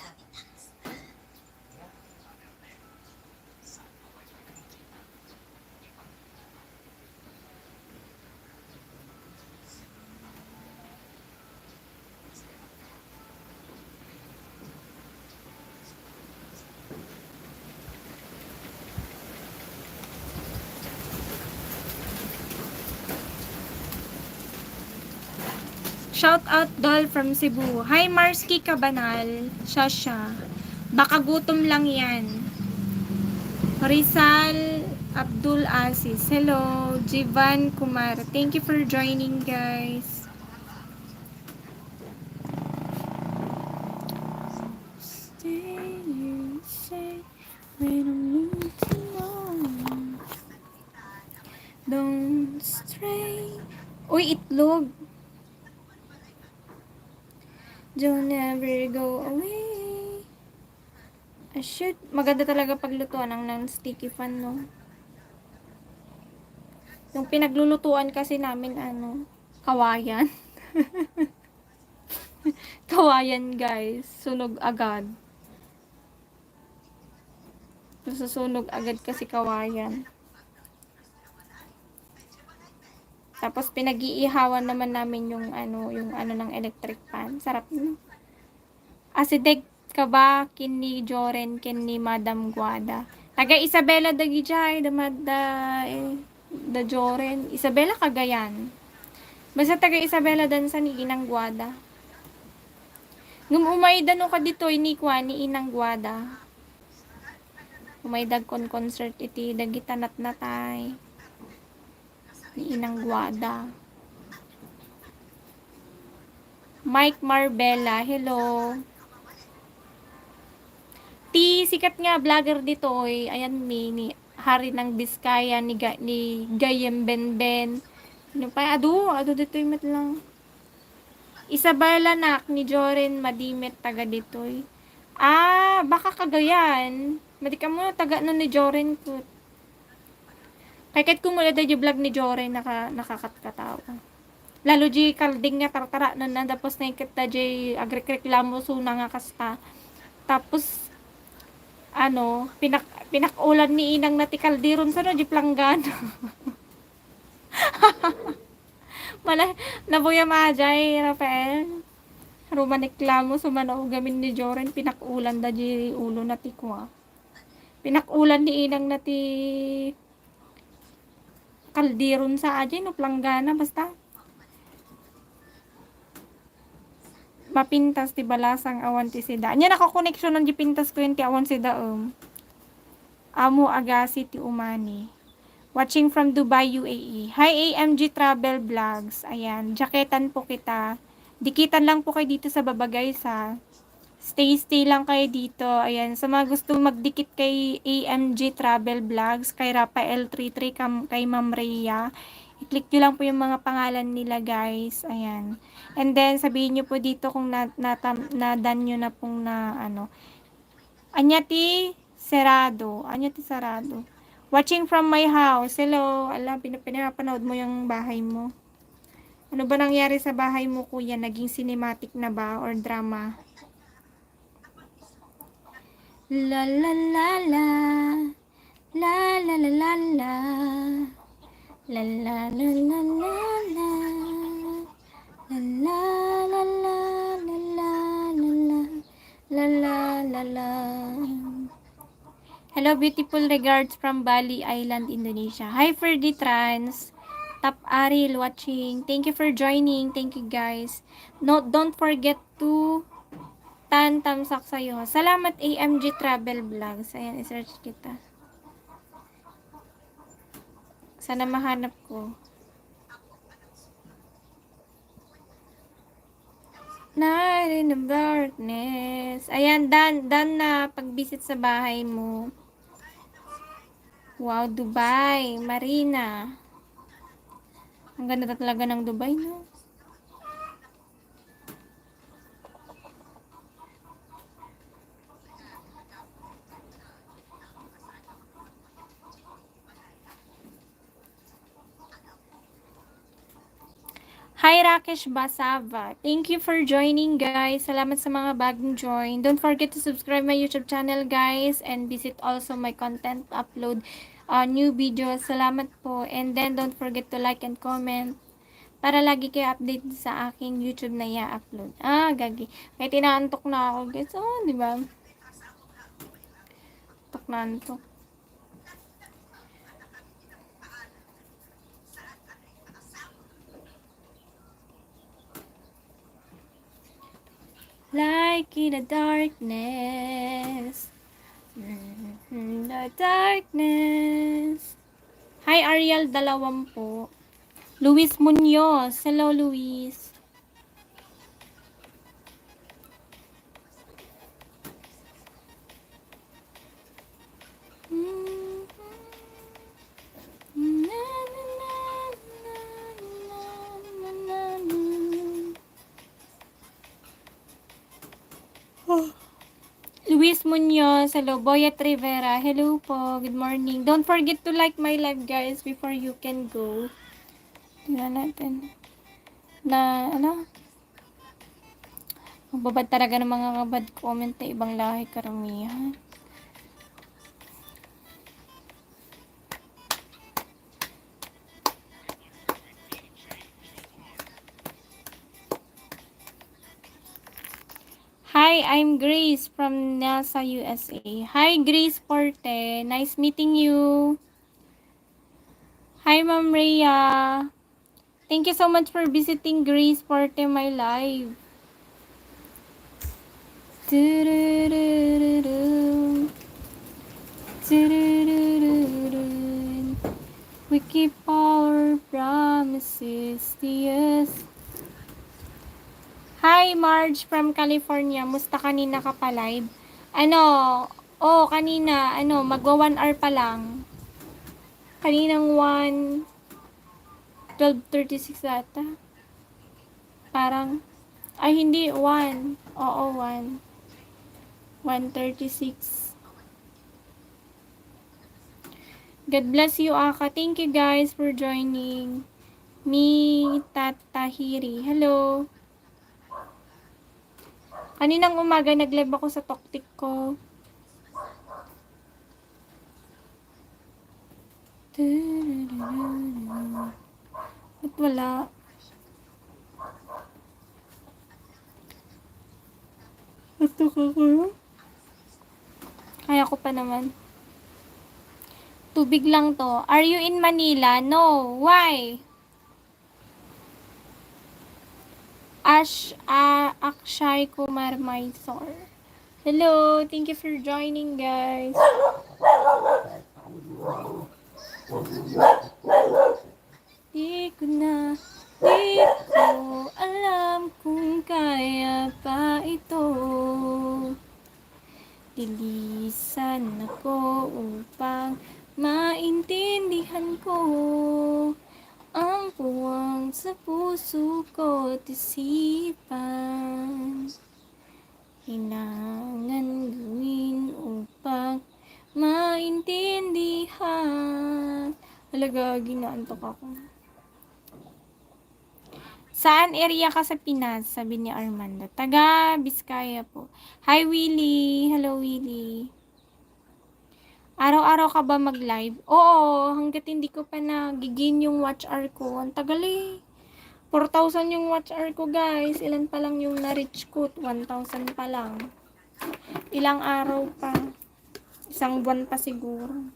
Shout out doll from Cebu. Hi Marsky Cabanal. Shasha. Baka gutom lang yan. Rizal Abdul Aziz. Hello. Jivan Kumar. Thank you for joining guys. Stay you say when I'm looking on. Don't stray. Uy, itlog. Don't ever go away. Maganda talaga paglutuan ng non-sticky pan, no? Yung pinaglulutuan kasi namin, kawayan. Kawayan, guys. Sunog agad. Susunog agad kasi kawayan. Tapos pinag-iihawan naman namin yung ng electric pan. Sarap no. Asideg ka ba kin ni Joren kin ni Madam Guada. Taga Isabela dagijay da Joren. Isabela Cagayan. Basta taga Isabela dan sa ni Inang Guada. Ngum umay dano ka dito ni kwa ni Inang Guada. Kumaydag kon concert iti dagitanat natay. Ni Inang Guada. Mike Marbella, hello. Sikat nga vlogger dito oy. Ayan ni Hari ng Biskaya ni Gayem Benben. Ano pa ado dito yung lang. Isabela nak ni Joren Madimet taga dito oy. Baka Cagayan. Madi ka mo taga no ni Joren ko. Kahit kung wala daw yung vlog ni Joren nakakatkatawa. Lalo di kalding nga tartara na tapos na ikita di agreklamo suna nga kasta. Tapos pinakulan ni Inang nati kaldiron sa no di planggana. Nabuya majay Rafael. Rumaniklamo sumano gamin ni Joren pinakulan da di ulo nati ko. Pinakulan ni Inang nati kaldiron sa ajay no planggana basta. Mapintas ti balasang awan ti sida. Anya nakakoneksyon ng di pintas ko yun ti awan sida Amo Agassi ti Umani. Watching from Dubai, UAE. Hi AMG Travel Vlogs. Ayan, jaketan po kita. Dikitan lang po kayo dito sa babagay sa. Stay lang kayo dito. Ayan, sa mga gusto magdikit kay AMG Travel Vlogs, kay Rafael 33, kay Ma'am Rhea. I-click nyo lang po yung mga pangalan nila guys. Ayan. And then, sabihin nyo po dito kung na-done nyo na pong Anyati Serrado. Watching from my house. Hello. Alam, pinapanood mo yung bahay mo. Ano ba nangyari sa bahay mo, kuya? Naging cinematic na ba? Or drama? La la la la. La la la la la. La la la la la la. La la la la la la la. La la la la. Hello, beautiful regards from Bali Island, Indonesia. Hi, Ferdy Trans. Tap Aril watching. Thank you for joining. Thank you, guys. Don't forget to tamsak sa'yo. Salamat, AMG Travel Vlogs. Ayan, isearch kita. Sana mahanap ko. Night in the darkness. Ayan, done na pag-visit sa bahay mo. Wow, Dubai. Marina. Ang ganda talaga ng Dubai, no? Hi Rakesh Basava. Thank you for joining, guys. Salamat sa mga bagong join. Don't forget to subscribe my YouTube channel, guys, and visit also my content upload new videos. Salamat po. And then don't forget to like and comment para lagi kayo update sa aking YouTube na i-upload. Gagi. May tinaantok na ako, guys. Di ba? Antok na antok. Like in the darkness. The darkness. Hi Ariel 20. Luis Munoz. Hello Luis. Luis Munoz, hello. Boyet Rivera, hello po. Good morning. Don't forget to like my live, guys, before you can go. Tingnan natin. Magbabad talaga ng mga kabad comment na ibang lahi karamihan. Hi, I'm Grace from NASA, USA. Hi, Grace Porte. Nice meeting you. Hi, Ma'am Rhea. Thank you so much for visiting Grace Porte, my live. Tururururun. We keep our promises to yes. Hi, Marge from California. Musta kanina ka pa live? Kanina, magwa 1 hour pa lang. Kaninang 12:36 ata. Parang, ay hindi, 1. Oo, 1. 1:36. God bless you, Aka. Thank you guys for joining. Mi Tatahiri. Hello. Kaninang umaga, nag-live ako sa Toktik ko. Ba't wala? Ito ka ko? Kaya ko pa naman. Tubig lang to. Are you in Manila? No. Why? Akshay Kumar Mysore. Hello. Thank you for joining, guys. Di ko alam kung kaya pa ito. Tilisan ako upang maintindihan ko ang puwang sa puso ko at isipan. Kailangan gawin upang maintindihan. Talaga, ginaantok ako. Saan area ka sa Pinas? Sabi ni Armando. Taga Biskaya po. Hi, Willie. Hello, Willie. Araw-araw ka ba mag-live? Oo, hanggat hindi ko pa nagigin yung watch hour ko. Ang tagal eh. 4,000 yung watch hour ko, guys. Ilan pa lang yung na-reach ko? 1,000 pa lang. Ilang araw pa. Isang buwan pa siguro.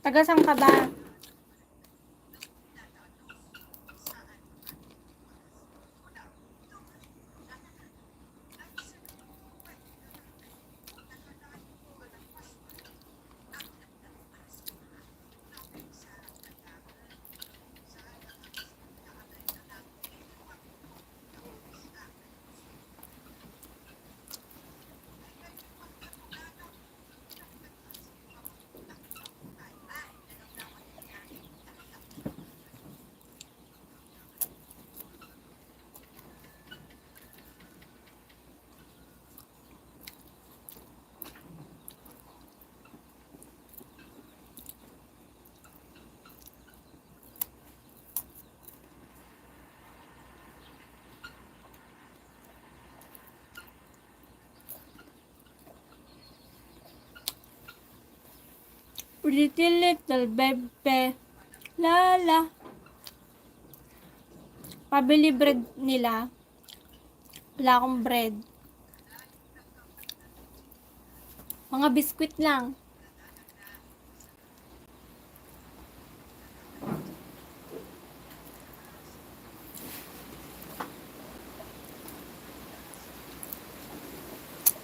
Taga saan ka ba? Pretty little baby. Lala. Pabili bread nila. Wala akong bread. Mga biskwit lang.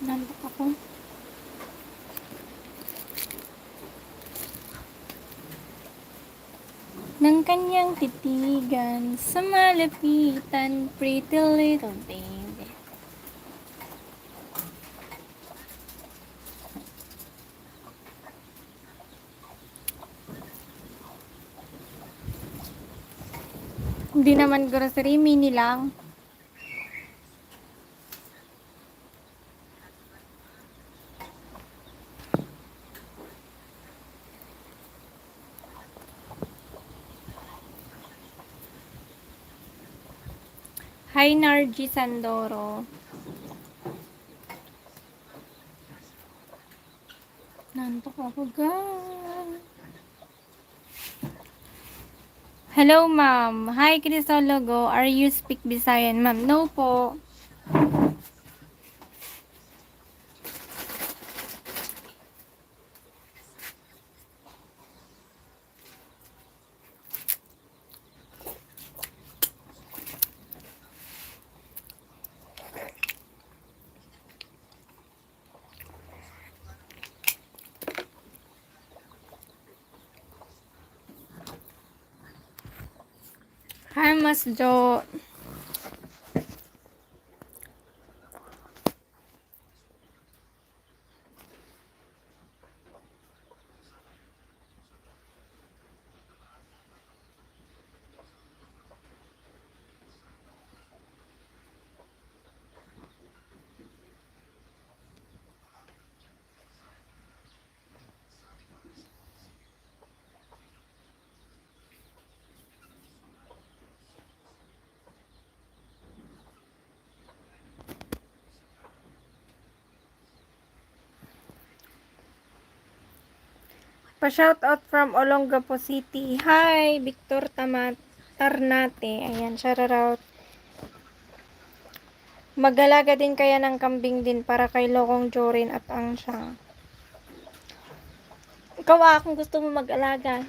Nantok ako. Ng kanyang titigan sa malapitan, pretty little baby. Hindi naman grocery, mini lang. Hi, Narji Sandoro. Nantok ako, guys. Hello, ma'am. Hi, Crisologo. Are you speak Bisayan, ma'am? No po. Mas Jo. Pa-shoutout from Olongapo City. Hi, Victor Tarnate. Ayan, shoutout. Mag-alaga din kaya ng kambing din para kay Lokong Jorin at Angshang. Ikaw kung gusto mo mag-alaga.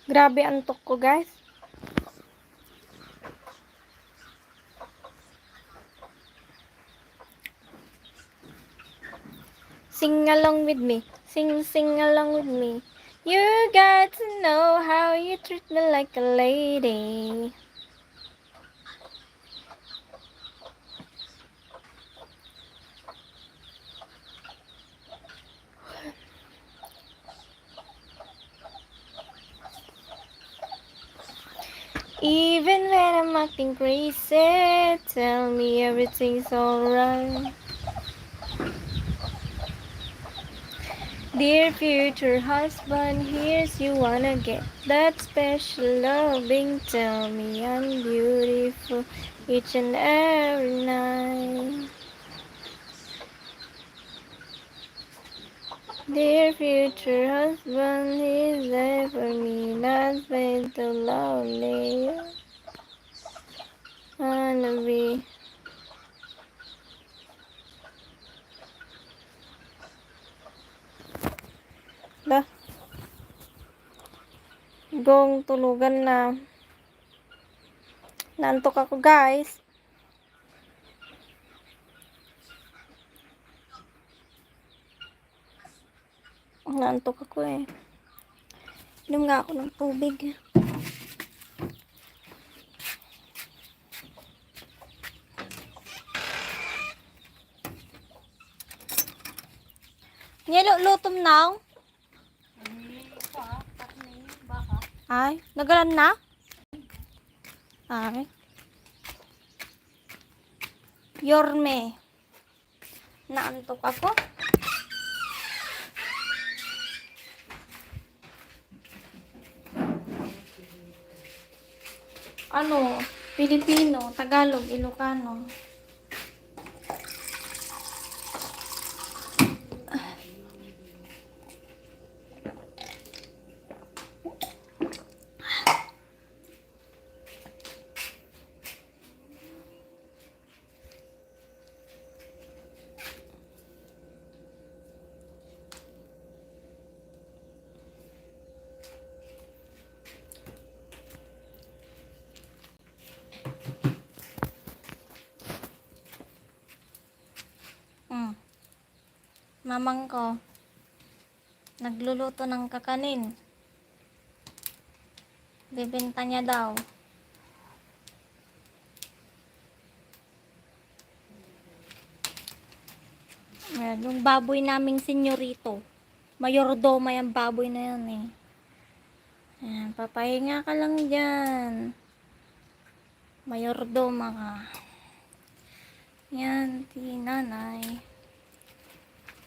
Grabe antok ko, guys. Sing along with me. Sing along with me. You got to know how you treat me like a lady. Even when I'm acting crazy, tell me everything's alright. Dear future husband, here's you wanna get that special loving. Tell me I'm beautiful each and every night. Dear future husband, he's there for me, not been too lonely. Wanna be. Ba? Gong tulugan na. Naantok ako, guys. Naantok ako eh. Inom nga ako ng tubig. Lutom na. Ay, nagalan na? Ay. Yorme. Naantok ako. Ano? Pilipino, Tagalog, Ilocano. Mamang ko nagluluto ng kakanin. Bibenta niya daw. Ayan, yung baboy naming senyorito. Mayordoma yung baboy na yan eh. Ayan, papahinga ka lang dyan. Mayordoma ka. Yan, tinanay.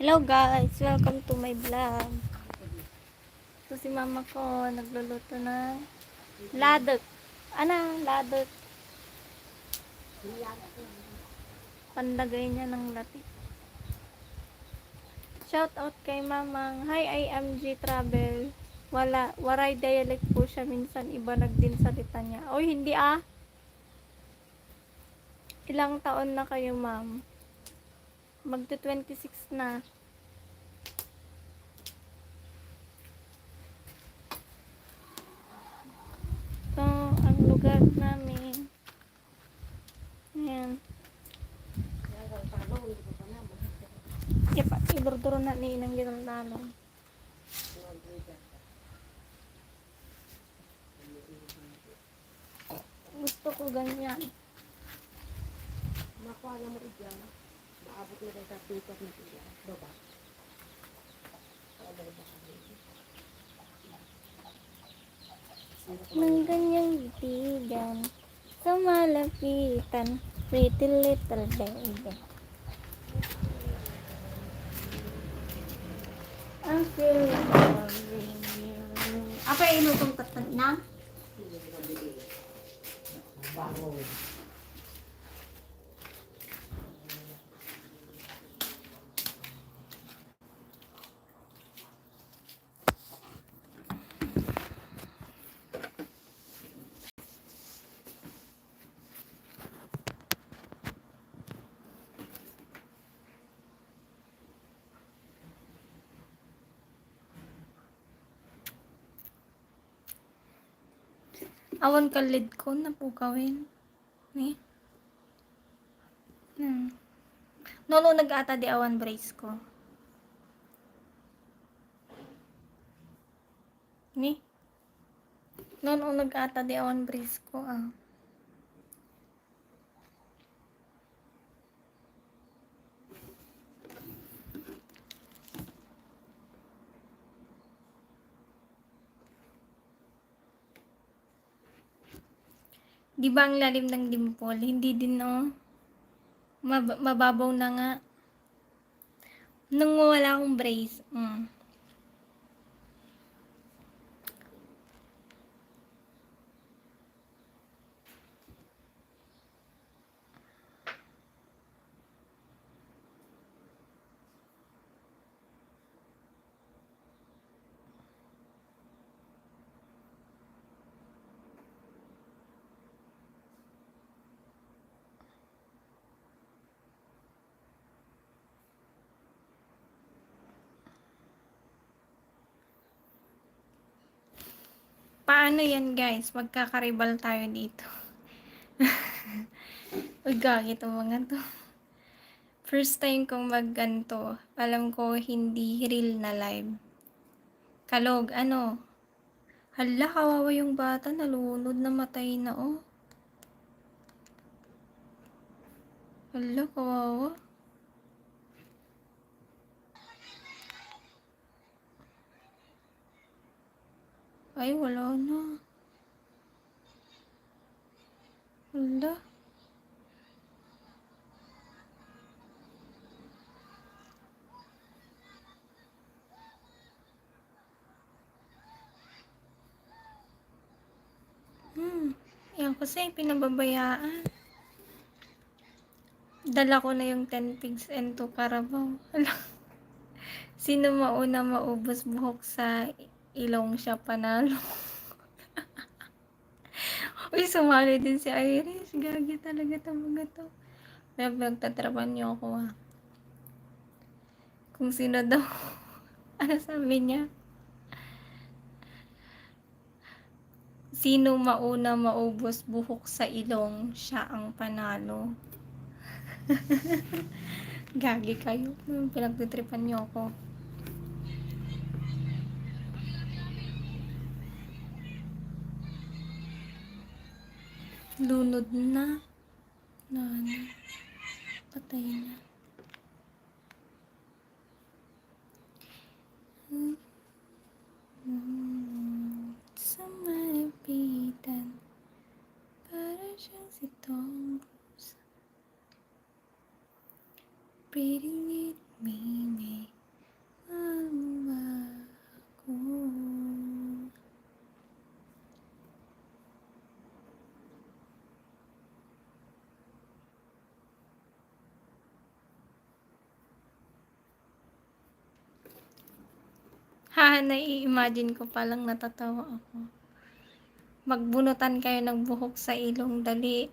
Hello guys, welcome to my vlog. So si mama ko nagluluto ng ladot. Ano? Ladot. Panlagay niya ng latik. Shout out kay mamang. Hi, I am G Travel. Waray dialect po siya minsan. Iba nagdin salita niya. Oy, hindi ah. Ilang taon na kayo, ma'am? Magto 26 na. Ito ang lugar namin. Ayan. Ipa, idurduro na ni inang ginang talong. Gusto ko ganyan. Makuha na mo dyan. Maabot na tayo sa pikas na siya. Baba. Baba kami. Ng ganyang bitigan sa malapitan, pretty little baby. I feel loving you. Apa inutong tatag na? Bangon. Awan ka lid ko na po gawin. Ni? Nono nag-ata di awan brace ko. Ni? Nono nag-ata di awan brace ko ah. Di ba ang lalim ng dimple? Hindi din, oh. Mababaw na nga. Nung wala akong brace. Paano yan, guys? Magkakaribal tayo dito. Uy, gagi itong mga to. First time kong magganto. Alam ko, hindi real na live. Kalog, ano? Hala, kawawa yung bata. Nalunod na matay na, oh. Hala, kawawa. Ay, wala na. Hala. Yan kasi, pinababayaan. Dala ko na yung 10 pigs and 2 carabao. Hala. Sino mauna maubos buhok sa ilong siya panalo? Uy, sumali din si Iris. Gagi talaga itong mga to. May magtatrapan niyo ako ah. Kung sino daw. Ano sabi niya? Sino mauna maubos buhok sa ilong, siya ang panalo. Gagi kayo. Pinagtitripan niyo ako. Lunod na. Patay na. Sa malapitan, para siyang si Tom Cruise. Pretty little baby, mahal mo ba ako? Nai-imagine ko palang natatawa ako. Magbunutan kayo ng buhok sa ilong, dali.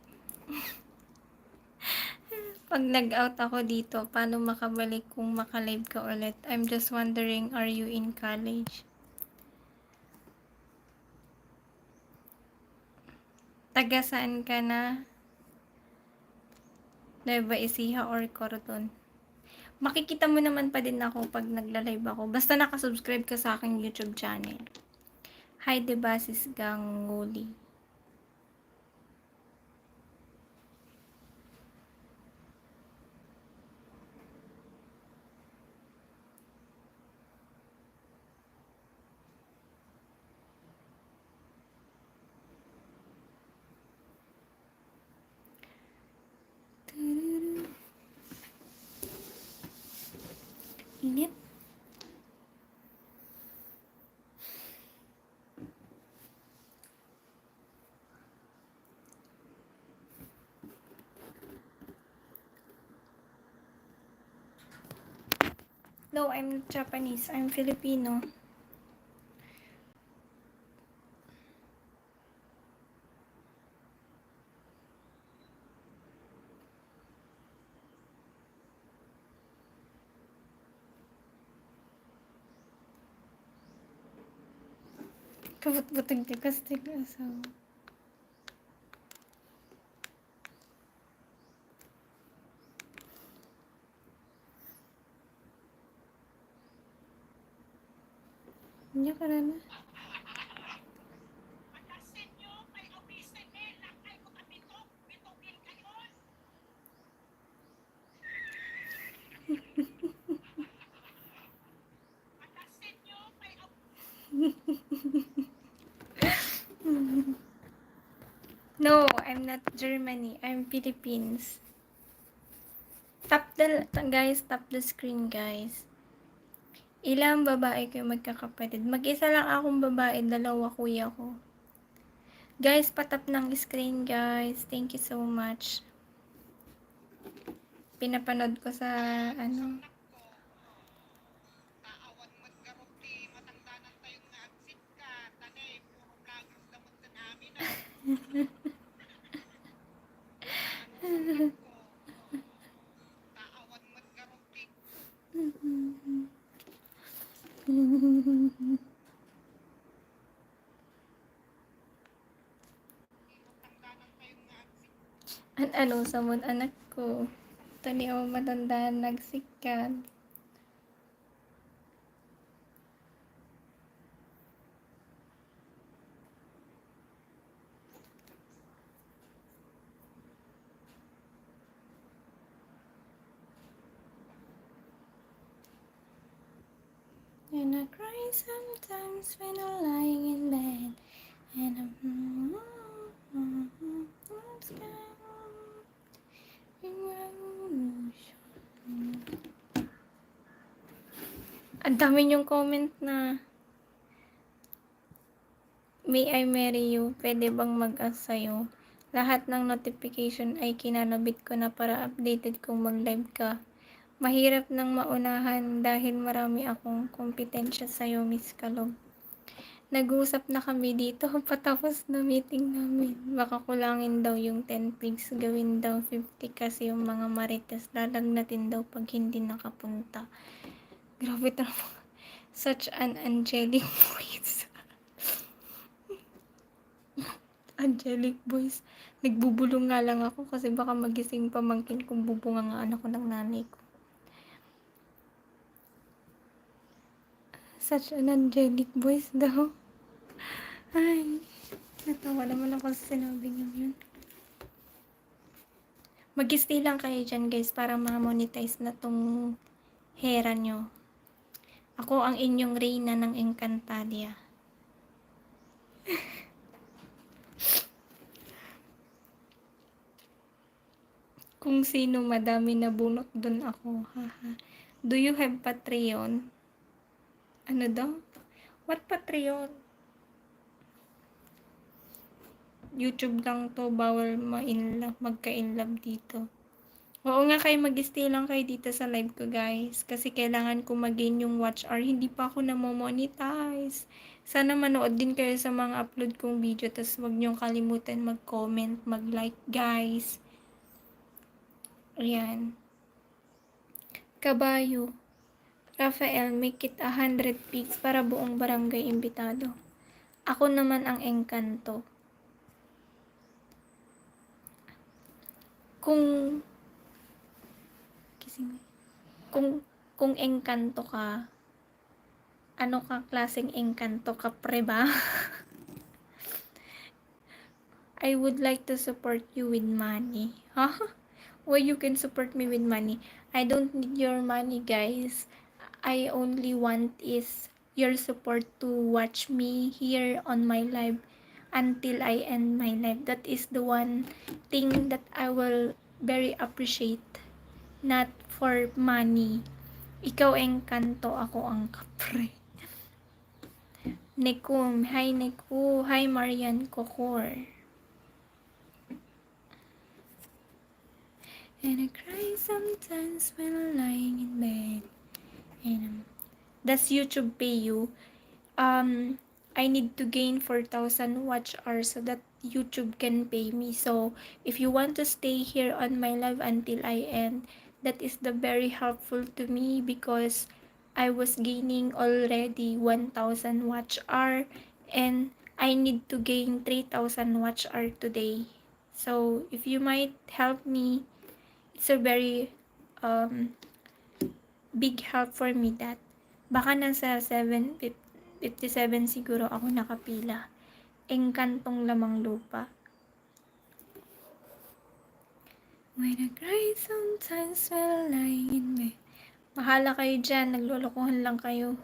Pag nag-out ako dito, paano makabalik kung makalive ka ulit? I'm just wondering, are you in college? Taga saan ka na? Nueva Ecija or Corodon? Makikita mo naman pa din ako pag nagla-live ako. Basta nakasubscribe ka sa aking YouTube channel. Hi, Debasis Ganguli. Init. No, I'm not Japanese. I'm Filipino. Kabut-butang tikas-tik asawa. Hindi ka na na. No, I'm not Germany. I'm Philippines. Tap the screen, guys. Ilang babae kayo magkakapatid? Mag-isa lang akong babae, 2 kuya ko. Guys, patap ng screen, guys. Thank you so much. Pinapanood ko sa, ano. Ano, samod anak ko. Tani ako matandaan nagsikat. And I cry sometimes when I'm lying in bed. And ang dami yung comment na May I marry you? Pwede bang mag-ask sa'yo? Lahat ng notification ay kinanabit ko na para updated kung mag-live ka. Mahirap nang maunahan dahil marami akong kompetensya sa'yo, Miss Kalog. Nag-uusap na kami dito patapos na meeting namin. Baka kulangin daw yung 10 pigs, gawin daw 50 kasi yung mga marites lalagnatin daw pag hindi nakapunta. Grabe talaga. Such an angelic voice. Angelic voice. Nagbubulong nga lang ako kasi baka magising pamangkin kung bubunga nga anak ko ng nanay ko. Such an angelic voice daw. Ay, natawa naman ako sa sinabi niyo yun. Mag-stay lang kayo dyan, guys, para ma-monetize na tong hera nyo. Ako ang inyong reyna ng Encantadia. Kung sino madami na bunot dun ako. Haha. Do you have Patreon? Ano daw? What Patreon? YouTube lang to, bawal magka-inlove dito. Oo nga, kayo mag-stay lang kayo dito sa live ko, guys. Kasi kailangan ko mag-gain yung watch hour. Hindi pa ako na-monetize. Sana manood din kayo sa mga upload kong video. Tapos wag niyong kalimutan mag-comment, mag-like, guys. Ayan. Kabayo. Rafael, make it 100 pics para buong barangay imbitado. Ako naman ang engkanto. Kung kising kung engkanto ka, ano ka klaseng engkanto ka, pre ba? I would like to support you with money. Huh? Why you can support me with money? I don't need your money, guys. I only want is your support to watch me here on my live until I end my life. That is the one thing that I will very appreciate. Not for money. Ikaw engkanto, ako ang kapre. Nekum, hi Neku, hi Marian Kokor. And I cry sometimes when I'm lying in bed. And does YouTube pay you? I need to gain 4,000 watch hours so that YouTube can pay me. So if you want to stay here on my live until I end, that is the very helpful to me because I was gaining already 1,000 watch hour and I need to gain 3,000 watch hour today. So if you might help me, it's a very big help for me that baka nasa 757 siguro ako nakapila. Engkantong lamang lupa. When I cry sometimes while lying in bed. Mahala kayo dyan, naglolokohan lang kayo.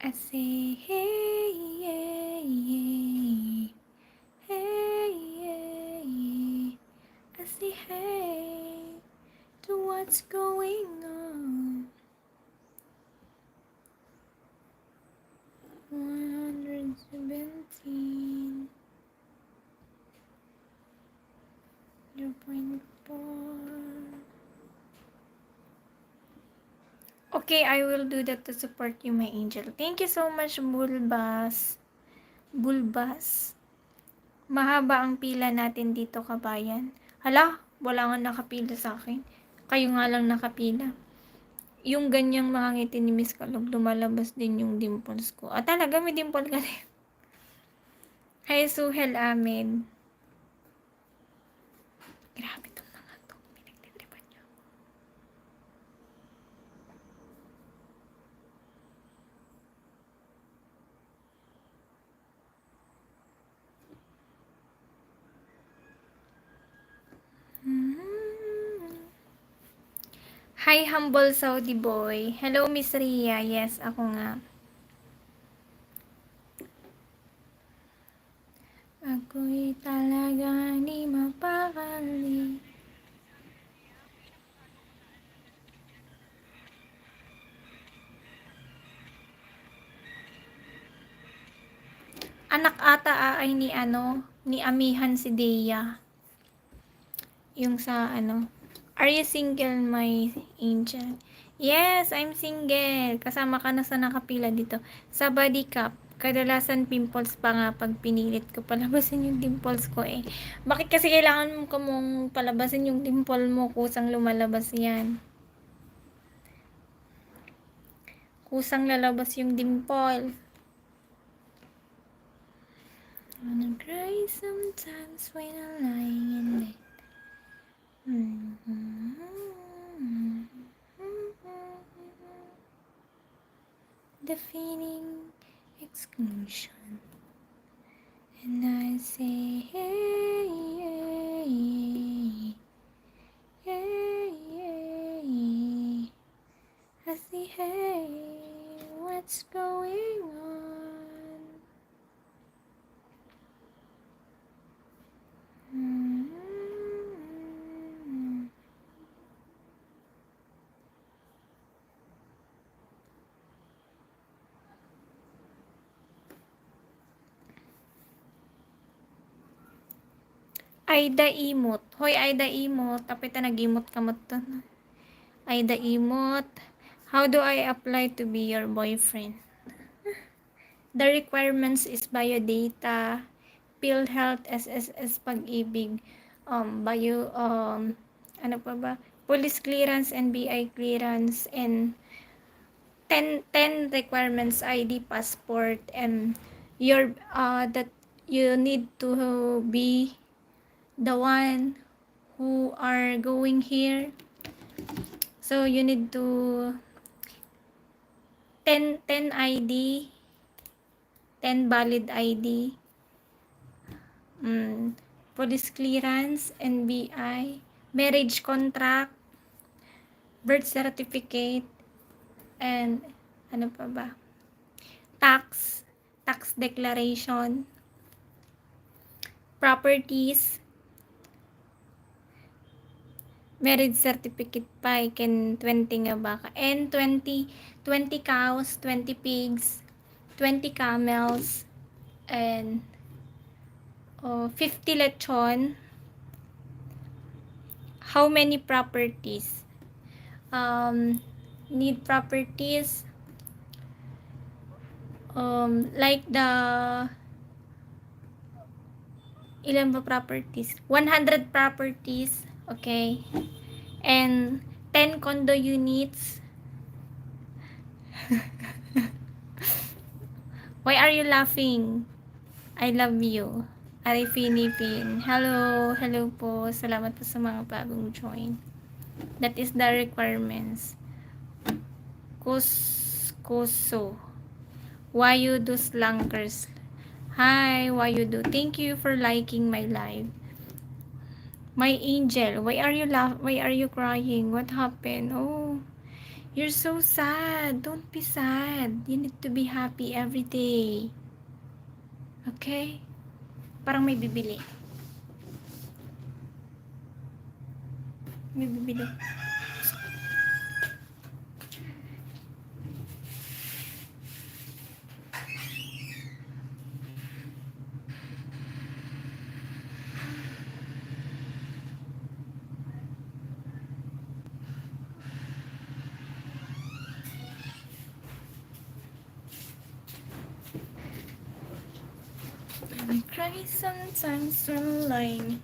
I say, hey, hey, hey, hey, hey. I say, hey, to what's going on. 117, 0.4. Okay, I will do that to support you, my angel. Thank you so much, Bulbas. Bulbas. Mahaba ang pila natin dito, kabayan. Hala, wala nga nakapila sa akin. Kayo nga lang nakapila. Yung ganyang mga ngiti ni Miss Kalog, lumalabas din yung dimples ko. Ah, talaga? May dimple ka rin. Hi, Suhel Ahmed. Grabe itong mga to. Pinagtitripan niyo. Hi, humble Saudi boy. Hello, Miss Ria. Yes, ako nga. Ako'y talaga di mapakali. Anak ata ay ni amihan si Deya. Yung sa are you single, my angel? Yes, I'm single. Kasama ka na sa nakapila dito. Sa body cup, kadalasan pimples pa nga pag pinilit ko palabasin yung dimples ko eh. Bakit kasi kailangan mo mong palabasin yung dimple mo? Kusang lumalabas yan. Kusang lalabas yung dimple. I wanna cry sometimes when I'm lying in bed. The feeling exclusion, and I say, hey, hey, hey, hey. I say, hey, what's going on? Aida Imot. Hoy, Aida Imot. Tapos nag-imot kamot to. Aida Imot. How do I apply to be your boyfriend? The requirements is biodata, PhilHealth, SSS Pag-ibig, ano pa ba? Police clearance, NBI clearance, and 10 requirements, ID, passport, and that you need to be the one who are going here. So you need to 10 ID, 10 valid ID, police clearance, NBI, marriage contract, birth certificate, and ano pa ba? Tax declaration, properties, marriage certificate pa, ken 20 nga baka, and 20 cows, 20 pigs, 20 camels, and 50 lechon. How many properties? Need properties like the ilan ba properties? 100 properties, okay? And 10 condo units. Why are you laughing? I love you. Arifinipin. Hello po. Salamat po sa mga bagong join. That is the requirements. Kuso. Why you do slankers? Hi, why you do? Thank you for liking my live. My angel, why are you crying? What happened? Oh, you're so sad. Don't be sad. You need to be happy every day. Okay? Parang may bibili. May bibili. I cry sometimes online.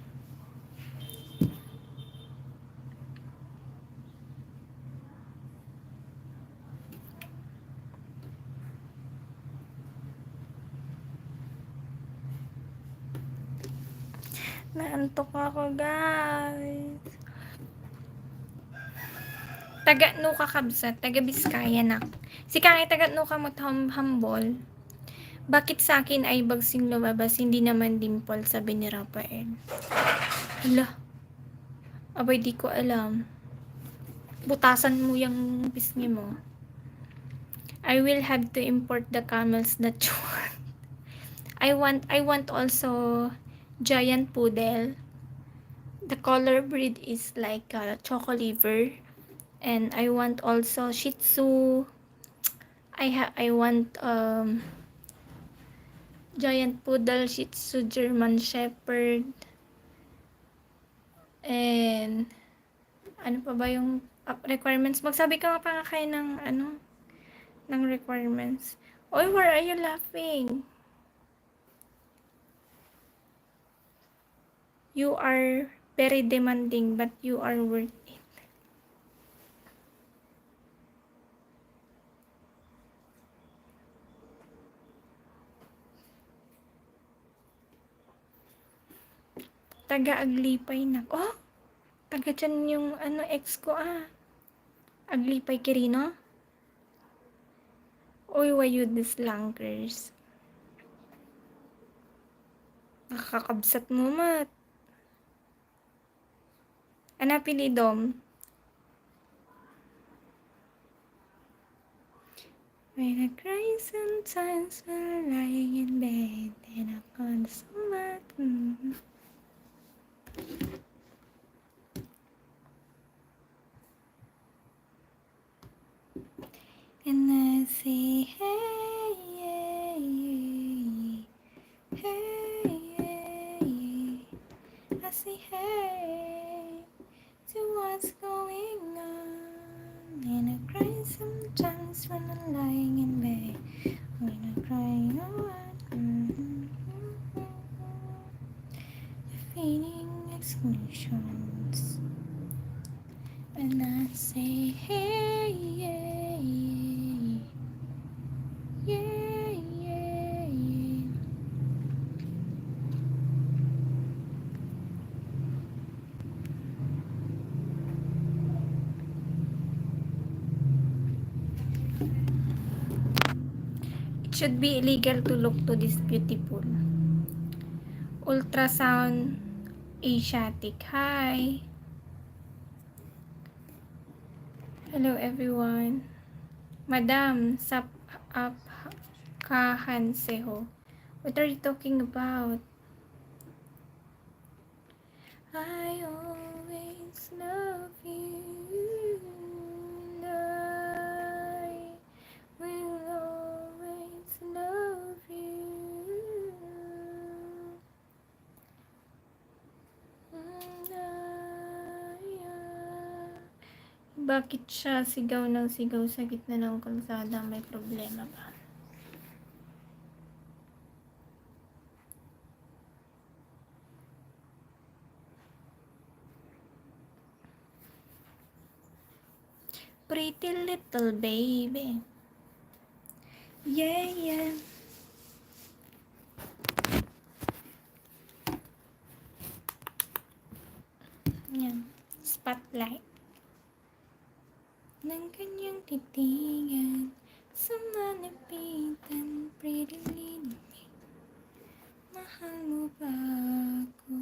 Naantok ako, guys. Taga Nuka Kabsat, taga Biskaya na. Si Kangay taga Nuka mo hambol. Bakit sa akin ay bagsing lumabas, hindi naman dimple, sabi ni Rafael. Hala. Abay, di ko alam. Butasan mo yung pisngi mo. I will have to import the camels that you want. I want also giant poodle. The color breed is like choco liver. And I want also Shih Tzu. I want giant poodle, Shih Tzu, German Shepherd, and ano pa ba yung requirements? Magsabi ka nga pa nga kayo ng requirements. Oy, why are you laughing? You are very demanding, but you are worth it. Taga-Aglipay na. Oh! Taga dyan yung ex ko Aglipay Quirino. Oy, why you slankers? Nakakabsat mo, mat. Ano apelidom? When I cry sometimes when I'm lying in bed and I can't so much. And I say, hey, yeah, yeah, hey, yeah, yeah. I say, hey, to what's going on, and I cry sometimes. when I'm lying in bed, when I'm crying out, defeating exclusions, and I say, hey, yeah, yeah, yeah, yeah. It should be illegal to look to this beautiful. Ultrasound Asiatic. Hi. Hello everyone. Madam, sap up kahanseho. What are you talking about? I always love you. And I will always love you. And bakit siya sigaw ng sigaw sa gitna ng kalsada? May problema ba? Pretty little baby. Yeah, yeah. Yan. Spotlight. Ng kanyang titigan, sumalapitan, pretty little baby. Mahal mo ba ako?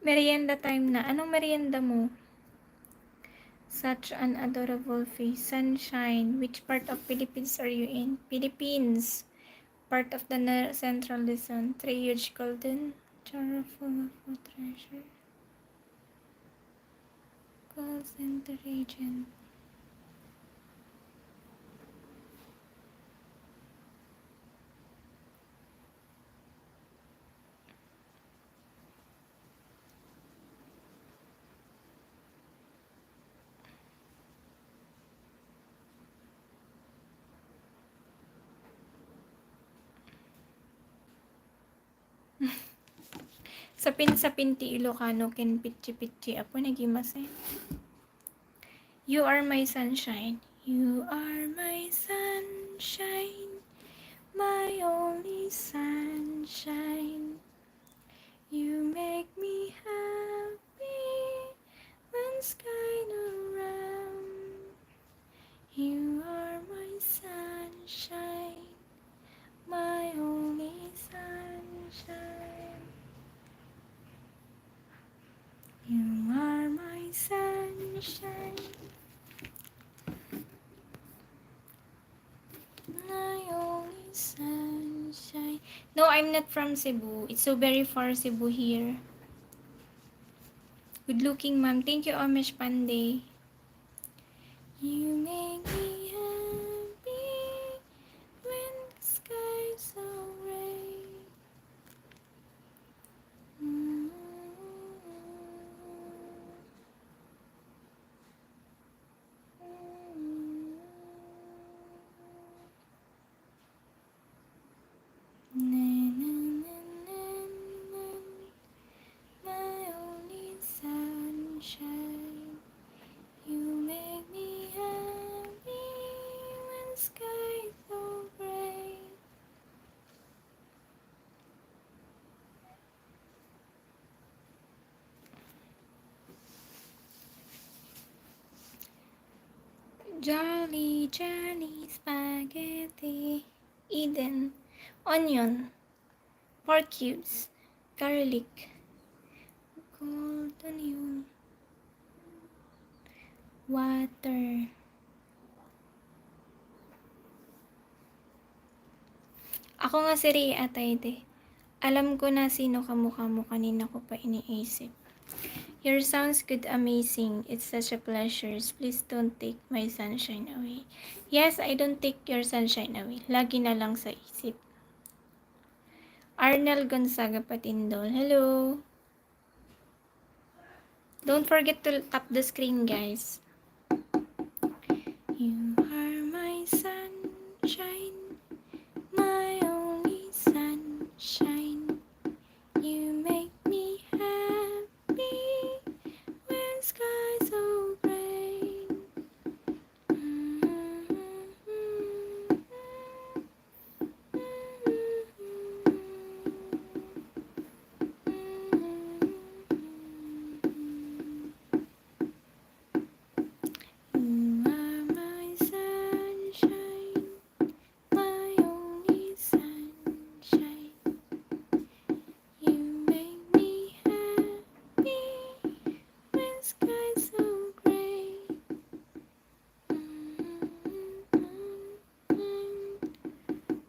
Merienda time na. Anong merienda mo? Such an adorable face. Sunshine. Which part of Philippines are you in? Philippines. Part of the Central Luzon. 3 huge golden jar full of treasure. Call center agent. Sapin ti Ilocano ken pitchi apo nagimase. You are my sunshine. You are my sunshine. My only sunshine. You make me happy when sky around. You are my sunshine. My only sunshine. You are my sunshine. My only sunshine. No, I'm not from Cebu. It's so very far Cebu here. Good looking ma'am. Thank you, Omesh Pandey. You make me happy when the sky's so gray. My only sunshine. You make me happy when skies so gray. Jolly, jolly spaghetti. Eden. Onion. Pork cubes. Garlic. Gold onion. Water. Ako nga si Rhea Atayde. Alam ko na sino kamukha mo, kanina ko pa iniisip. Your sounds good, amazing. It's such a pleasure. Please don't take my sunshine away. Yes, I don't take your sunshine away. Lagi na lang sa isip. Arnel Gonzaga Patindol. Hello. Don't forget to tap the screen, guys. You are my sunshine, my only sunshine. You make me happy when skies so gray. You are my sunshine, my only sunshine. You make me happy when skies so gray.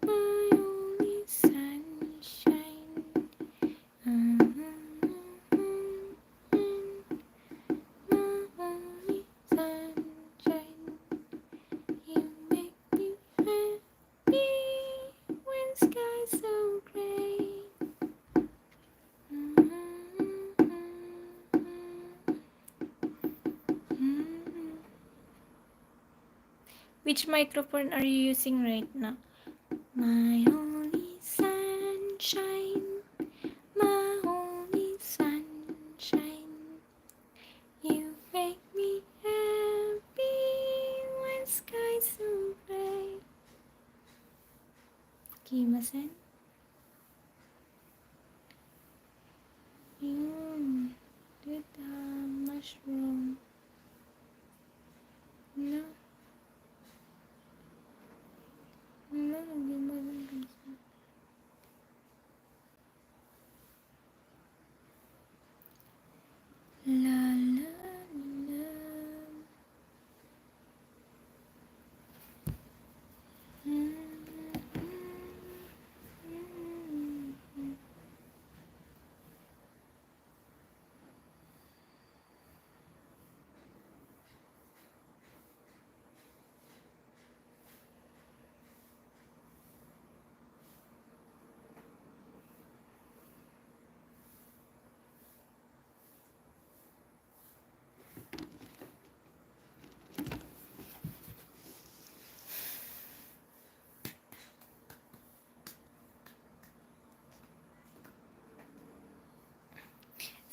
My only sunshine. My only sunshine. You make me happy when skies so gray. Which microphone are you using right now? My only sunshine, my only sunshine. You make me happy when skies so gray. Kimasen? Did the mushroom? No. No, la la la.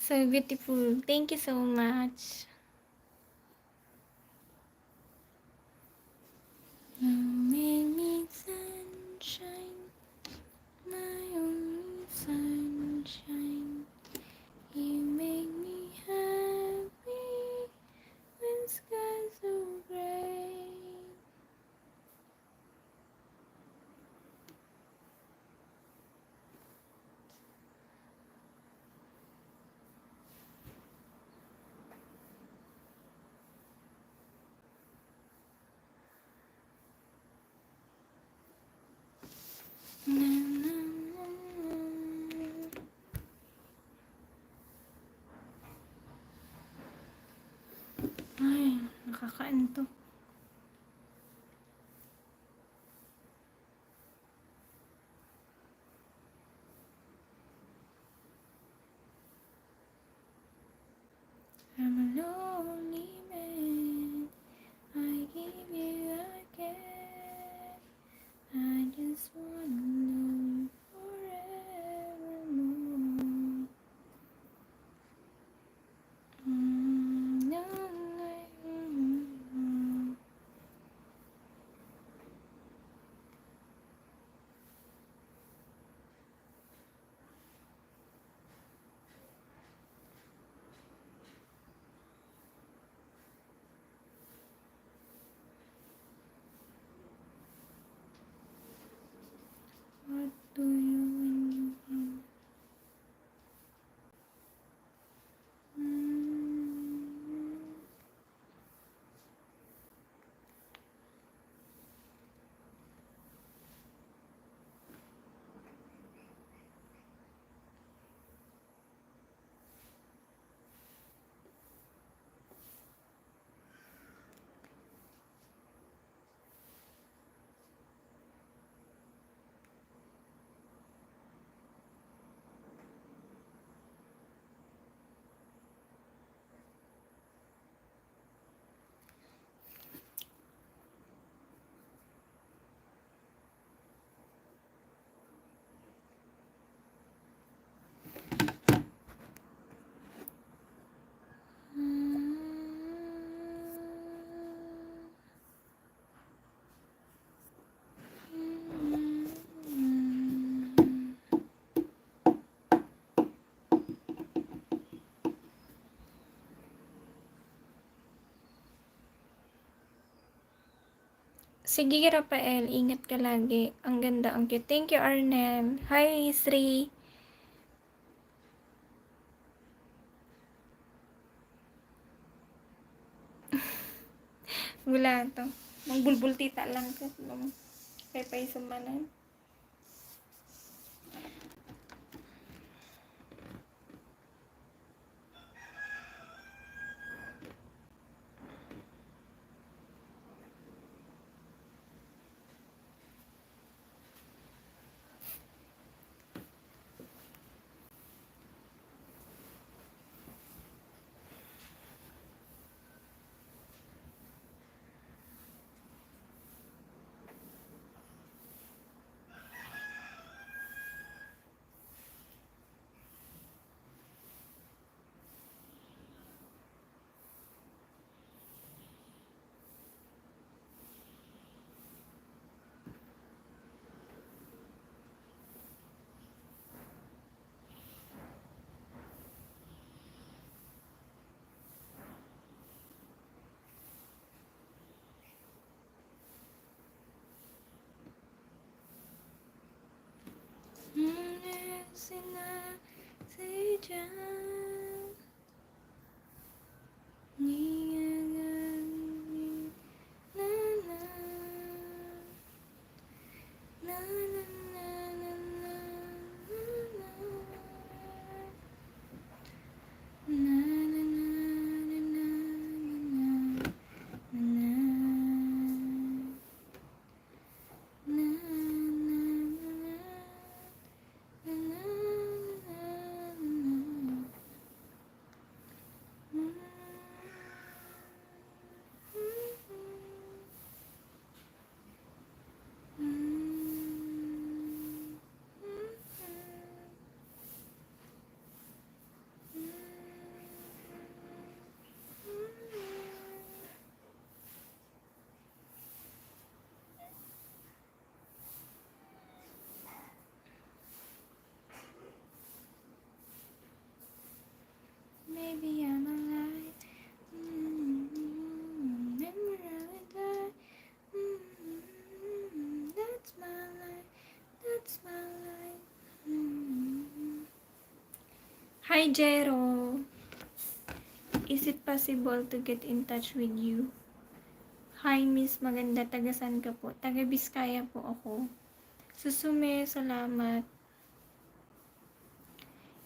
So beautiful. Thank you so much. You make me sunshine, my only sunshine. You make me happy when skies so gray. Na, na, na, na. Ay, nakakaantok. I'm a lonely man. I give you again. I just wanna know you forevermore. No, no, no. Sige, Rafael. Ingat ka lagi. Ang ganda, ang cute. Thank you, Arnel. Hi, Sri. Wala to. Mang bulbul tita lang ko. Kaya pa isamanan. Maybe I'm alive. Memorabilia. That's my life. That's my life. Hi, Jero. Is it possible to get in touch with you? Hi, Miss Maganda. Tagasan ka po? Taga Biskaya po ako. Susume, salamat.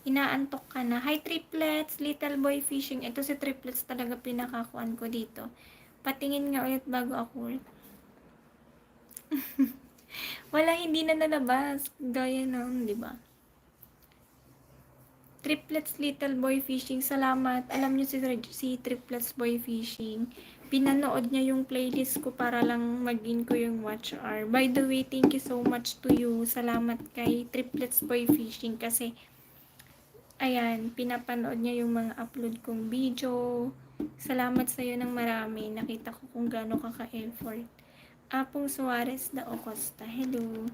Inaantok ka na. Hi, triplets! Little boy fishing. Ito si triplets talaga pinakakuan ko dito. Patingin nga ulit bago ako. Wala, hindi na nalabas. Gaya nun, di ba? Triplets Little Boy Fishing. Salamat. Alam niyo si Triplets Boy Fishing. Pinanood niya yung playlist ko para lang mag-in ko yung watch hour. By the way, thank you so much to you. Salamat kay Triplets Boy Fishing kasi ayan, pinapanood niya yung mga upload kong video. Salamat sa iyo ng marami. Nakita ko kung gaano ka ka-effort. Apong Suarez da Acosta. Hello.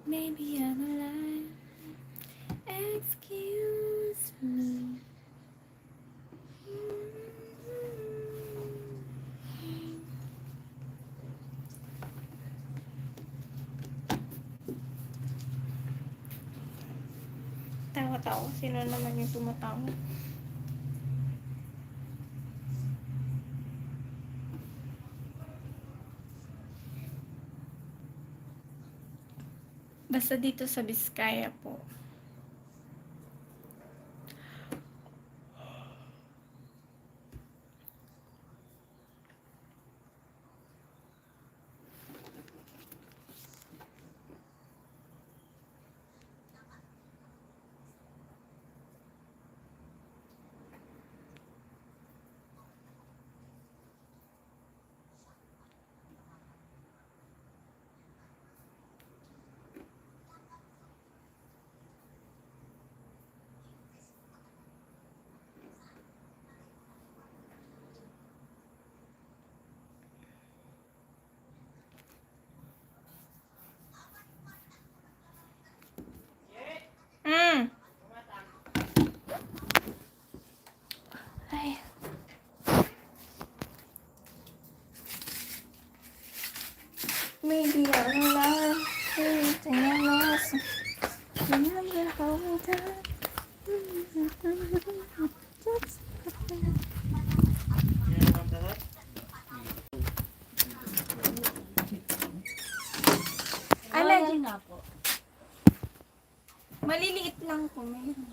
Maybe I'm alive. Excuse me. Tawa-tawa. Sino naman yung tumatawa? Basta dito sa Biskaya po.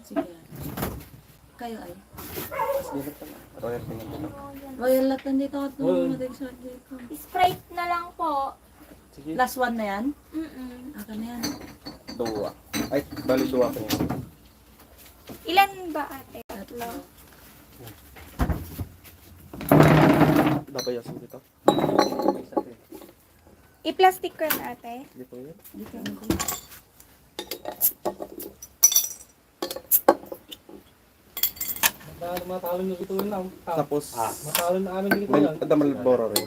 Sige. Kayo ay. Royal tingin. Royal lot nandito at nung dito. Sprite na lang po. Sige. Last one na yan? Mm-mm. Aka na yan. Dua. Ay, bali dua ko niya. Ilan ba ate? Tatlo. Dabayasin dito. Isa din. I-plastic ko na ate. Hindi po yun. Dito ano ko. Matalo nyo ito lang. Tapos, Matalo na amin dito may lang. Malboro rin.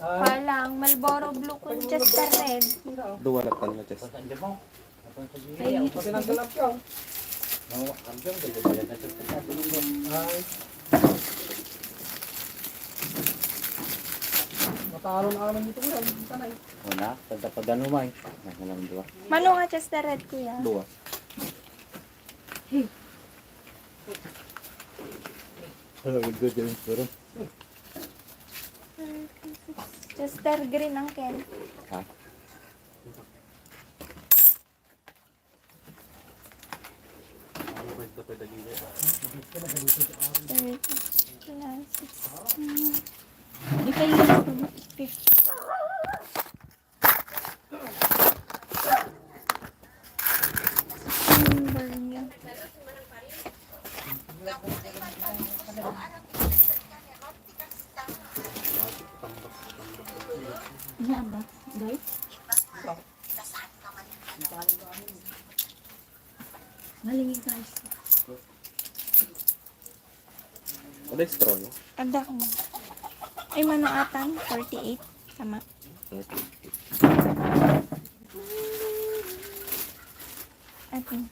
Palang Marlboro Blue Conchester Red. Dua na tan na chest. Ay, Pinanggalap ka. Ay. Matalo na amin dito lang. Tanay. Wala, pagdapag ano may. Nakulang dua. Mano nga Chester Red kuya? Dua. Good yun, pero. Chester Green ang Ken. Ha? Di pa yung 50. Yan ba? Guys? Malingin guys. Ano yung straw niya? Ada ko mo. Ay, mano atan? 48. Sama. Atin.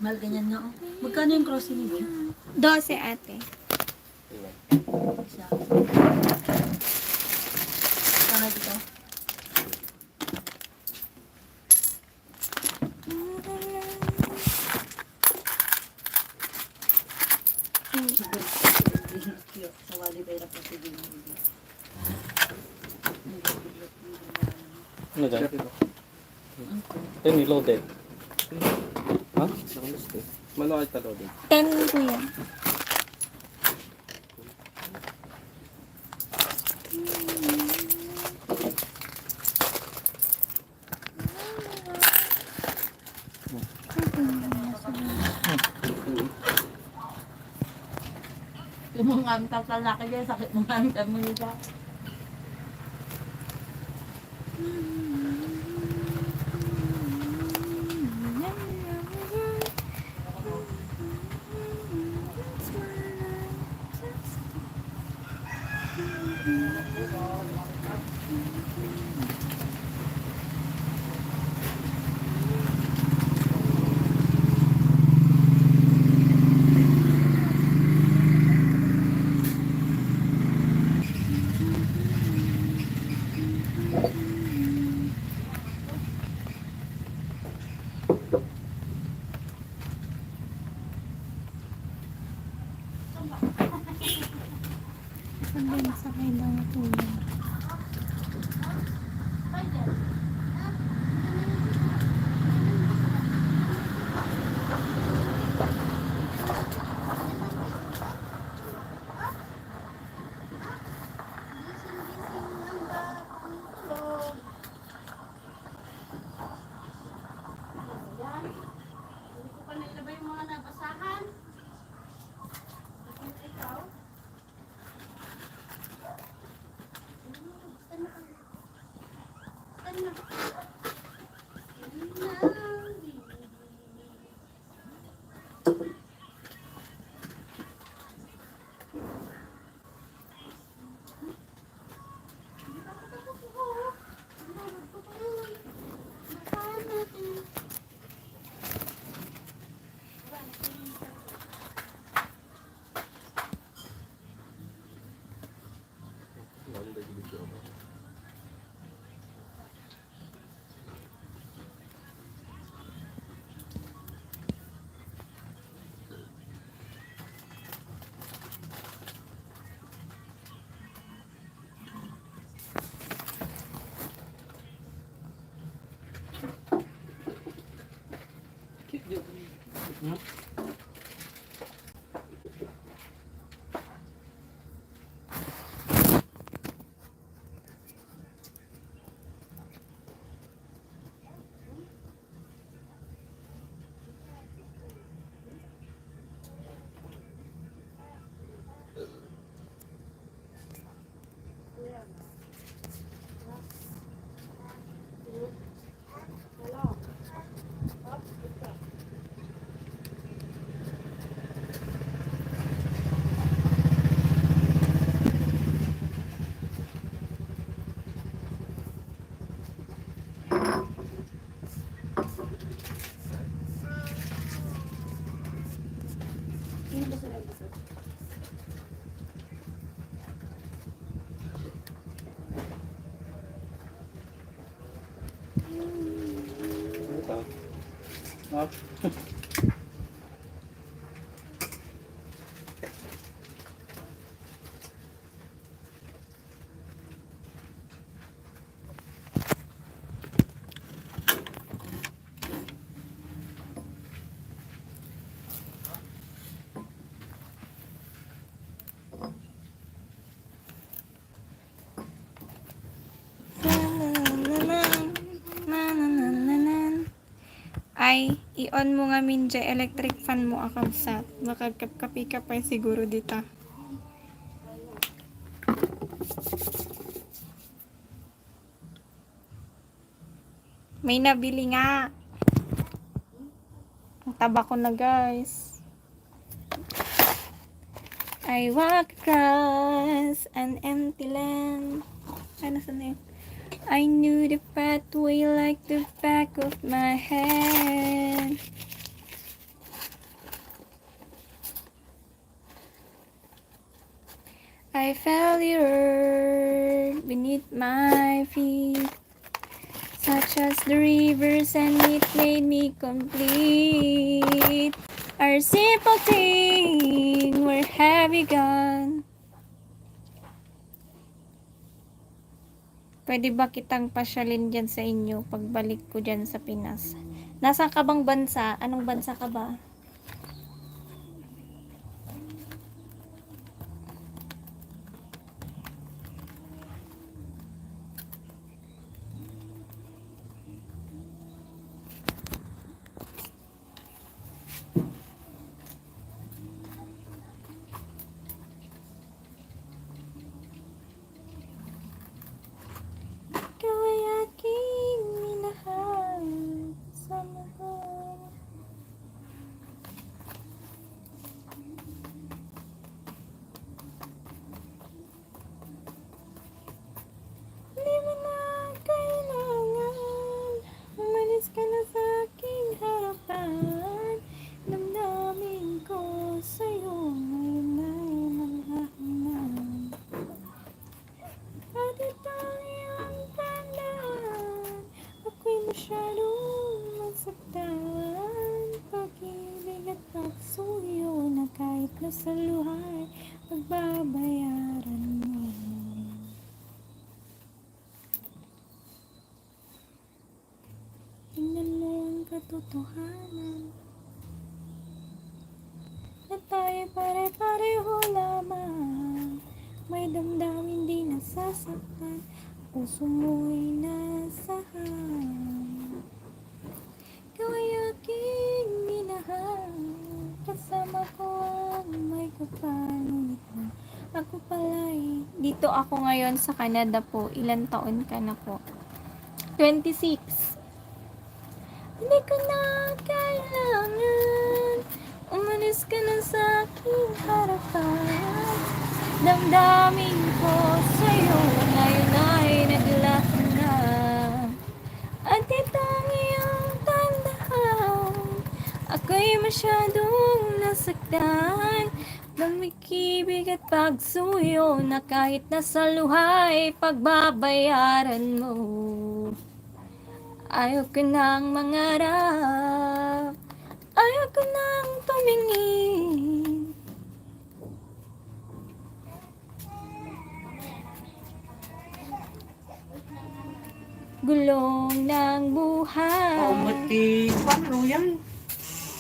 Mahal ganyan na oh. Magkano yung crossing niyo? 12 ate. Isa. Saka dito. Sa wali ba yung napasagin mo? Ano dyan? Ito ni loaded. Ha? Nakalist eh. Manual ka loaded. 10 kuya. Yung mga amtang talaki dyan, sakit mga amtang mo nito. Ito. Ah. Ay, i-on mo nga minja electric fan mo akong sa makagkapi ka pa siguro dito. May nabili nga. Ang taba ko na guys. I walk across an empty land. Ano sa na yun? I knew the pathway like the back of my hand. I felt the earth beneath my feet, such as the rivers, and it made me complete. Our simple thing, where have you gone? Pwede ba kitang pasyalin dyan sa inyo pagbalik ko dyan sa Pinas? Nasaan ka bang bansa? Anong bansa ka ba? Ikaw ay aking minahal sa mga di mo na kailangan umalis ka na sa aking harapan. Damdamin ko sa'yo ngayon ay manghahanan. At itong iyong tandaan, ako'y masyadong masaktan. Pag-ibig at pagsuyo na kahit nasa luhay, pagbabayaran mo. Tingnan mo ang katotohanan, na tayo pare-pareho lamang. May damdamin di nasasaktan, puso mo'y nasahan. Ikaw ay aking minahal, kasama ko ang may kapal. Ngunit na ako pala'y dito ako ngayon sa Canada po. Ilan taon ka na po? 26. Hindi ko na kailangan umalis ka na sa aking harapan. Damdamin ko sa'yo ngayon ay naglaho na. At itong iyong tandaan, ako'y masyadong nasaktan. Pag-ibig at pagsuyo na kahit nasa luhay, pagbabayaran mo. Ayaw ko nang mangarap, ayaw ko nang tumingin. Gulong ng buhay. Mati. Paano yan?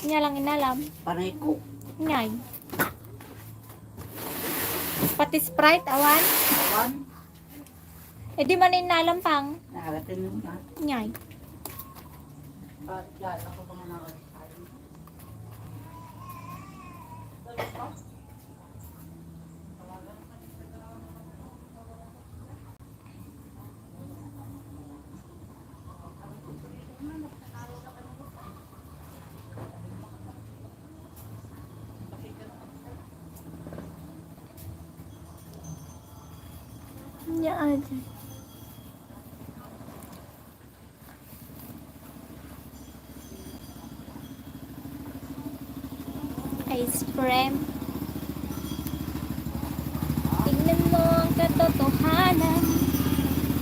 Nya lang inalam. Panay ko. Nyay. Pati Sprite, awan. Awan. Eh di man inalam pang. Nakalatin mo na. Nyay. Dahil ako mga nakalatin. Nyay. Ice cream. Tingnan mo ang katotohanan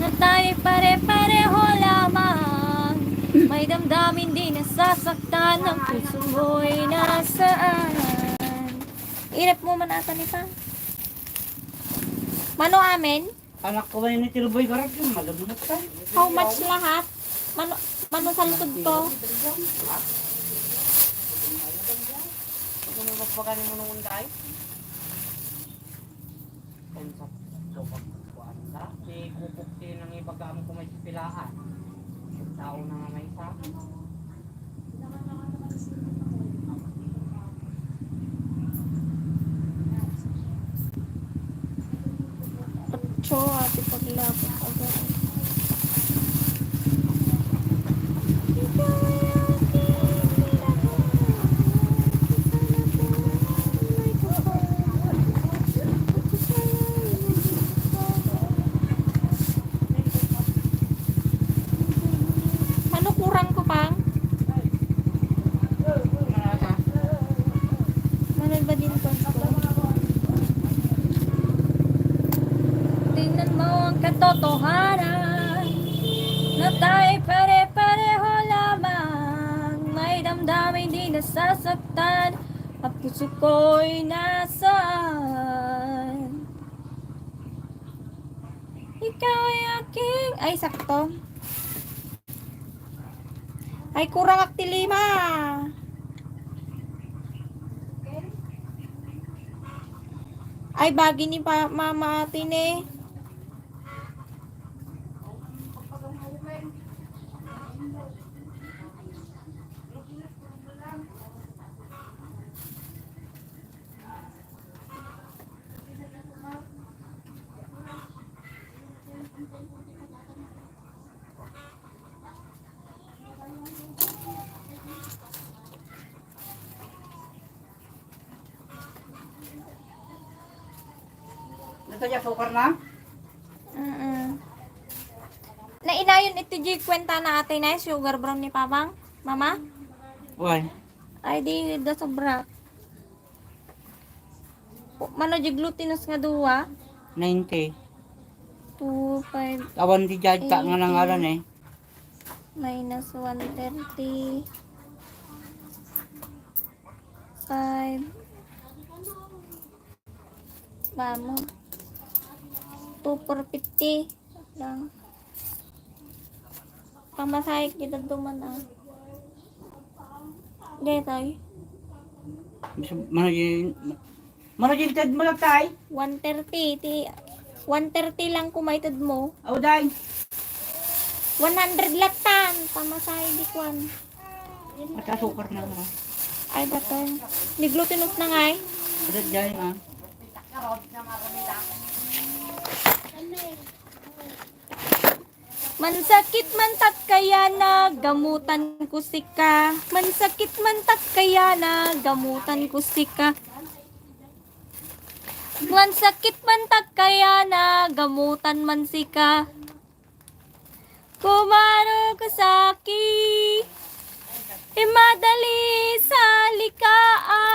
na tayo pare-pareho lamang. May damdamin di nasasaktan ng puso mo'y nasaan. Irap mo man ata ni pa. Mano amin? Anak ko ba ni Tilboy Garak yung malabunot ka? How much lahat? Mano sa likod ko? Kung magpagaling mo nung unday? Kung sa kapagkuhan ka, si Kupukti nang ipagkaam ko may pilahan. Tao na nga may isa. Atso, ati paglapot agad. Ano kurang ko pang? Manal ba din to? Tingnan mo ang katotohanan na tayo pare-pareho lamang. May damdamin di nasasaktan at puso ko'y nasaan. Ikaw ay aking... Ay, sakto. Ay, kurang akti lima. Ay, bagi ni mama atin eh. Ito niya, sukar na? Nainayon ito di kwenta na ate na sugar brown ni Papang? Mama? Why? Ay, di da sobra. Mano di glutinous nga duwa? 90. 2, 5, Awan di dyan ta nga nangalan eh. minus 130. 5. Vamos. 2 for 50. Lang. Pamasahik kita duman ah. Dito ay. Mano dyan tad mo lang tay? 130. 130 lang kumaitad mo. Aw day. 100 latan. Pamasahik di kwan. Matasukar na mo. Ay, bato. Di glutinous na nga eh. Ada dyan ah. Mansakit man tak kaya na gamutan ko sika. Mansakit man tak kaya na gamutan ko sika. Mansakit man tak kaya na gamutan man sika. Kumaro ka saki. Imadali sa likaa.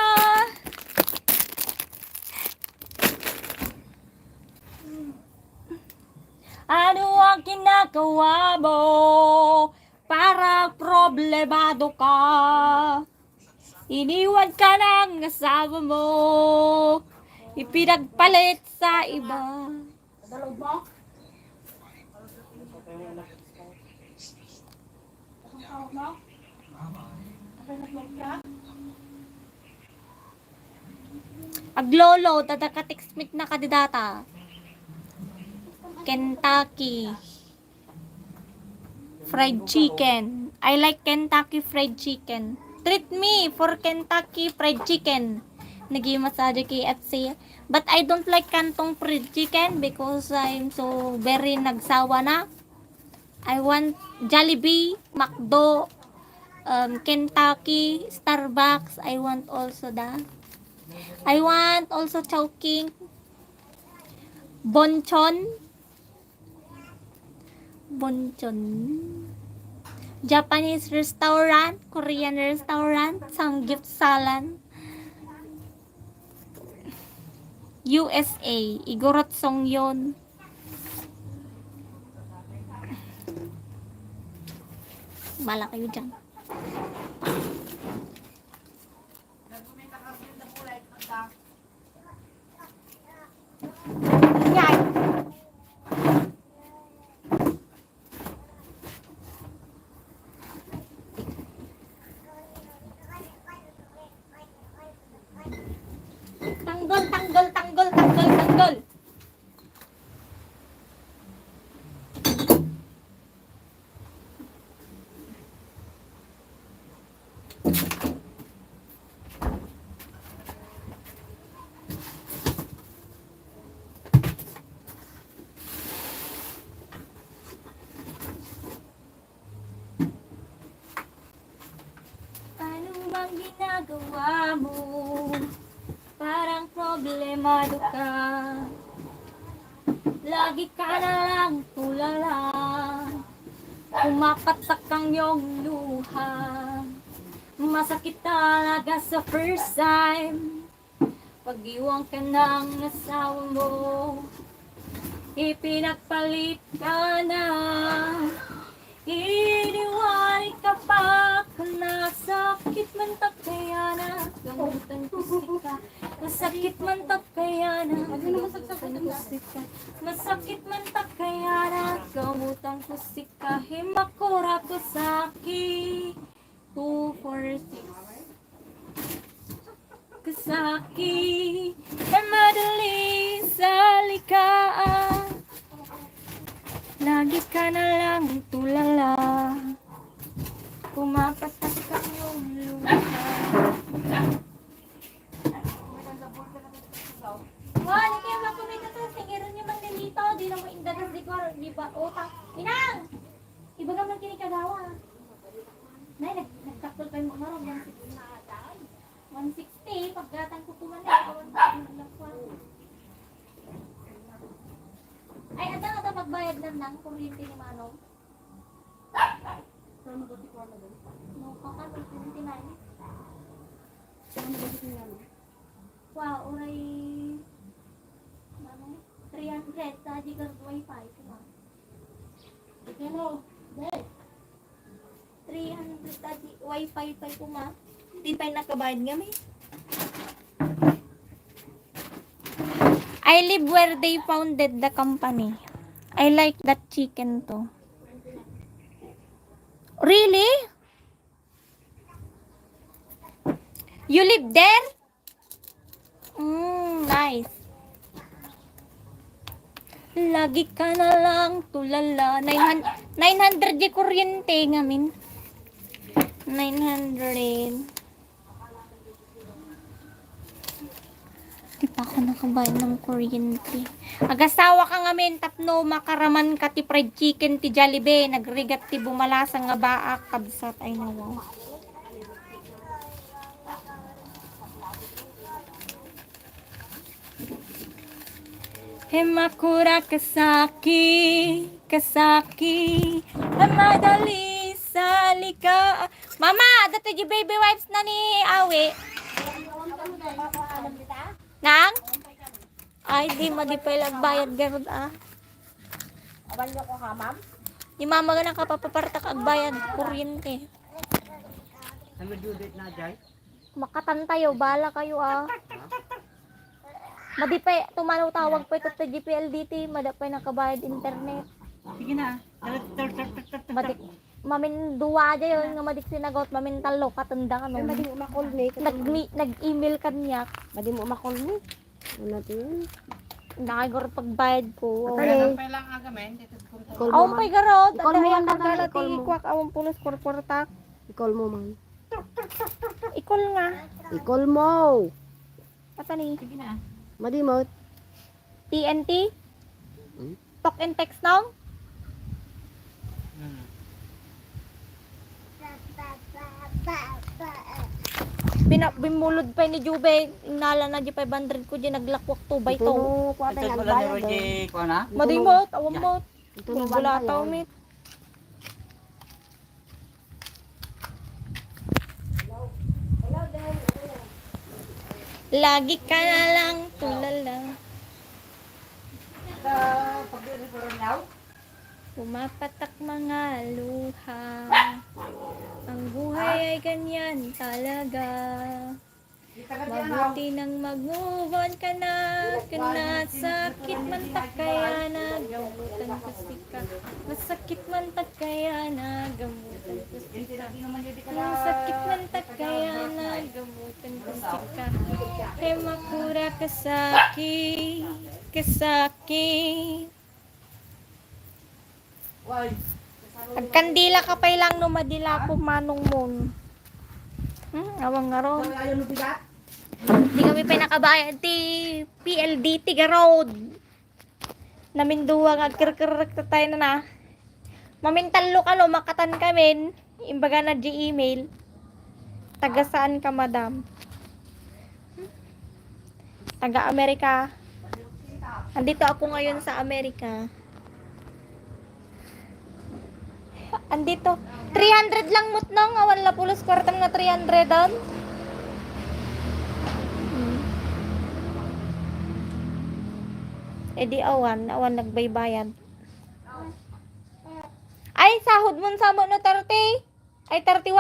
Ano ang ginagawa mo para problemado ka? Iniwan ka ng asawa mo, ipinagpalit sa iba. Aglolo, dadakatikmik na kadidata. Kentucky. Fried chicken. I like Kentucky fried chicken. Treat me for Kentucky fried chicken. Nagi-massage KFC. But I don't like Kantong fried chicken because I'm so very nagsawa na. I want Jollibee, McDo, Kentucky, Starbucks. I want also Chowking, Bonchon, Japanese restaurant, Korean restaurant, Samgyeopsal, USA, Igorot Songyeon. Bala kayo dyan. Yan. Tanggol. Ano bang ginagawa mo? Parang problemado ka. Lagi ka na lang tulala. Pumapatak ang iyong luha. Masakit talaga sa first time. Pag-iwan ka ng asawa mo, ipinagpalit ka na. Iniwari ka pa kung nasakit man kaya na. Gamutan ko sika. Masakit man kaya na. Masakit man kaya na. Gamutan ko sika. Himakura ko saki. 246 Kasaki. Ay madali sa likaan. Lagi ka na lang tulala. Pumapatak ka yung luha. Wah, hindi kayo makumita to. Singiran niyo man din dito. Di na mo indanas di ko. Di ba? Utang. Inang! Iba ka man kinikagawa. Nay, nagkaktol kayo mo marong. 160. Pagkatan ko kumanin. Ay, ata pagbayad lang ng kuryente ni Manong. No, kakano, 29. Wow, oray... Manong, 300 sa Jigar Wi-Fi. Hello, Dad. 300 sa Wi-Fi pa ko ma. Hindi pa yung nakabayad kami. I live where they founded the company. I like that chicken too. Really? You live there? Nice. Lagi ka na lang tulala. 900 di kuryente ngamin. 900. Di pa ako nakabayad ng kuryente. Agasawa ka ngamin tapno makaraman ka ti fried chicken ti Jollibee. Nagrigat ti bumalasa nga baak kabsat ay nawaw. Himakura kasaki, madali sa lika. Mama, dati yung baby wipes na ni Awi. Nang? Ay, di pa ilang bayad garod ah. Awan niyo ko ha, ma'am? Di mama ka nakapapapartak ag bayad kuryente. Ano due date na, Jai? Makatantayo, bala kayo ah. Madipay, tumanaw tawag pa ito sa GPLDT, madapay nakabayad internet. Sige na. maminduwa dya yun, nga madik sinagot, mamintalo, katanda ka Ay, nung. madi mo makol ni. Nag-email kanyak. Madi mo makol ni. Ano to? Nakagor pagbayad ko. Atali. Pa lang agamen, dito sa punta. Ikol mo Awang man. pay garot. Ikol mo Dahil man, ang Dada, kagala ikol mo. kwak awang pulos kurkurtak. Ikol mo man. Ikol nga. Ikol mo. Ata ni? Sige na. Madi mo. TNT? Hmm? Talk and text now? Bimulod pa ni Jube. Inala na di 500 ko di naglakwak to by to. Ito ko atay Ito ang pala ni bayad. Roger, ko na? Madimot, awang mo. Ito na Wala bayad. tao mit. Lagi ka na lang tulala. Pumapatak mga luha. Ang buhay ay ganyan talaga. Mabuti nang mag-move on ka na. Sakit man tak kaya na gamutan ko sika. Masakit man tak kaya na gamutan ko sika. Masakit man tak kaya na gamutan ko sika. Makura kasaki, kasaki. Agkandila ka pa lang no madila ko manong mon. Awang nga ron. Di kami pa nakabayad ti PLDT ga road. Naminduwa nga kirkirik tayo na na. Mamintalo ka lo, makatan kami. Imbaga na email. Taga saan ka, madam? Taga Amerika. Andito ako ngayon sa Amerika. Andito. 300 lang mutnong. Awan la pulos kwartam na 300 doon. Eh di awan nagbaybayan. Ay, sahod mo sa mo no 30? Ay, 31?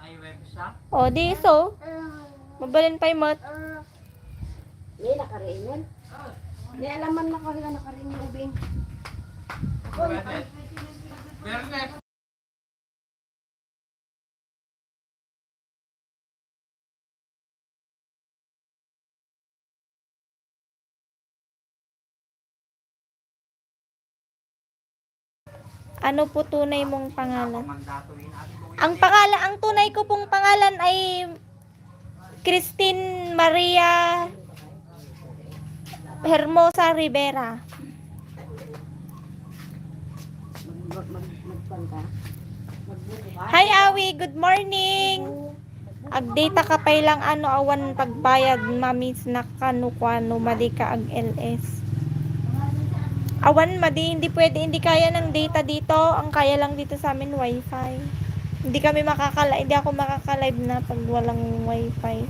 Ay, websa. O, di so. Mabalin pa yung mat. May nakariingan. May alaman na ko nila nakariingan ubing. Bernet. Ano po tunay mong pangalan? Mandatoin natin. Ang tunay ko pong pangalan ay Christine Maria Hermosa Rivera. Magpan ka. Hi Awi, good morning. Agdata ka pa lang ano awan pagbayad mamis na kanukwano madi ka ag LS. Awan madi hindi pwede, hindi kaya ng data dito. Ang kaya lang dito sa amin wifi. Hindi ako makaka-live na pag walang wifi.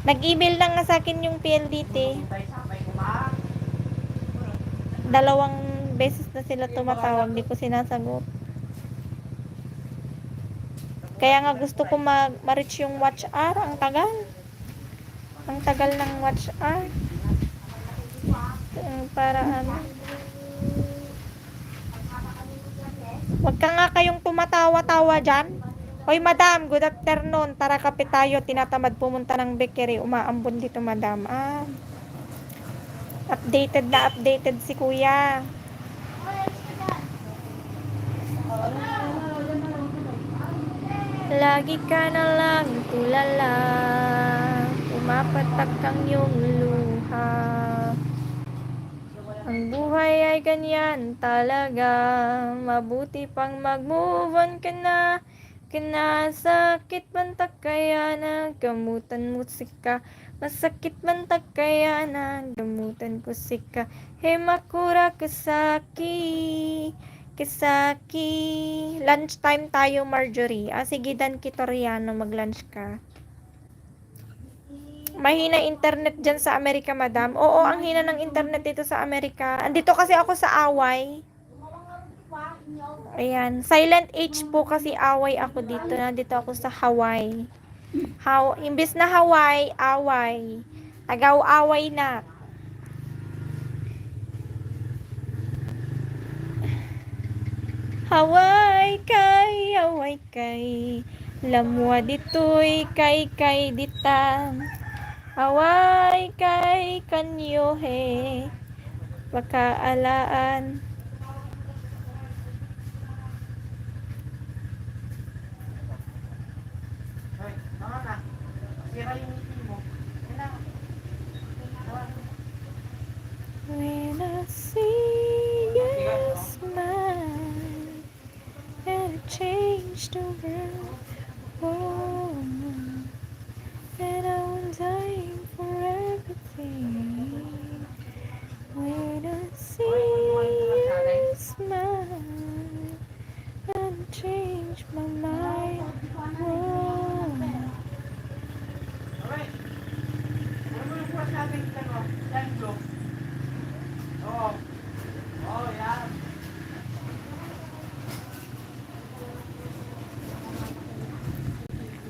Nag-email lang nga sa akin yung PLDT. 2 beses na sila tumatawag, di ko sinasagot. Kaya nga gusto ko ma-reach yung watch hour. Ang tagal. Ang tagal ng watch hour. Para ano. Huwag ka nga kayong tumatawa-tawa dyan. Hoy madam, good afternoon. Tara kape tayo. Tinatamad pumunta ng bakery. Umaambon dito madam. Updated na updated si kuya. Lagi ka na lang tulala. Pumapatak ang iyong luha. Ang buhay ay ganyan talaga. Mabuti pang mag-move on ka na. Kinasakit man tak kaya na gamutan mo sika. Masakit man tak kaya na gamutan ko sika. Makura kasaki, kasaki. Lunchtime tayo, Marjorie. Sige, Dan Kitoriano, mag-lunch ka. Mahina internet dyan sa Amerika, madam. Oo, ang hina ng internet dito sa Amerika. Andito kasi ako sa Away. Ayan. Silent H po kasi Away ako dito. Nandito ako sa Hawaii. Imbis na Hawaii, Away. Tagaw-away na. Haway kay, lamwa ditoy kay ditam. Haway kay kanyo he, pakaalaan. Hoy, tama na. Sira yung ngiti mo. Yan na. When I see you smile and it changed the world, oh, and I'm dying for everything. When I see you smile and it changed my mind, oh. Alright. Ano mo yung bukas natin dito, no? Time block. Oo. Oo, yan.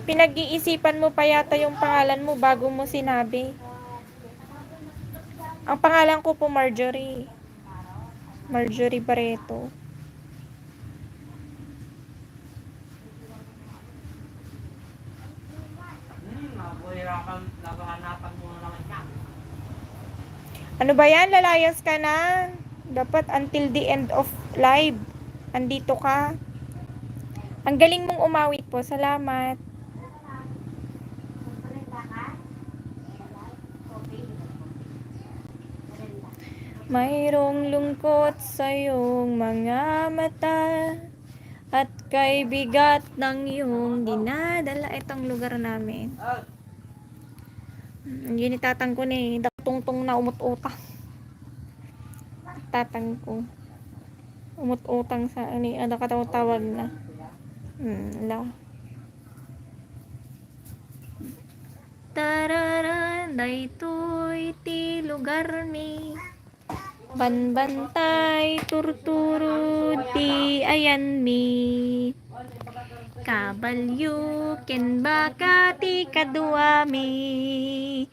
Pinag-iisipan mo pa yata yung pangalan mo bago mo sinabi. Ang pangalan ko po Marjorie. Marjorie Barreto. Nabahanapan mo na naman yan. Ano ba yan? Lalayas ka na. Dapat until the end of live. Andito ka. Ang galing mong umawit po. Salamat. Mayroong lungkot sa iyong mga mata at kay bigat ng iyong dinadala. Itong lugar namin. Yun itatang ko ni tungtong na umut-utang. Tatang ko. Umut-utang sa ano katawag na. La. Tararan, daytoy ti lugar ni banbantay turturod ti ayan mi. Kabalyo ken baka ti kadua mi.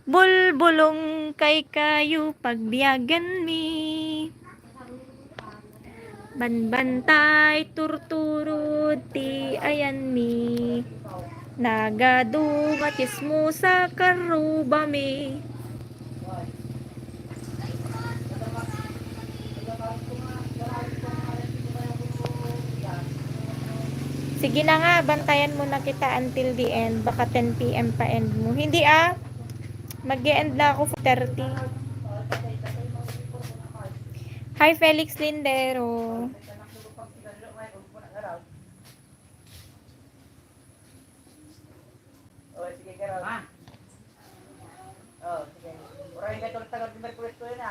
Bulbulong kay kayo pagbiyagan mi. Banbantay turturod ti ayan mi. Nagadugat mo sa karuba mi. Sige na nga, bantayan mo na kita until the end. Baka 10 PM pa end mo. Hindi mag-e-end na ako 4:30. Hi Felix Lindero. Oh, sige, Carol. Ha? Oh, sige. Uray ka tulad tagal timber ko ito yun,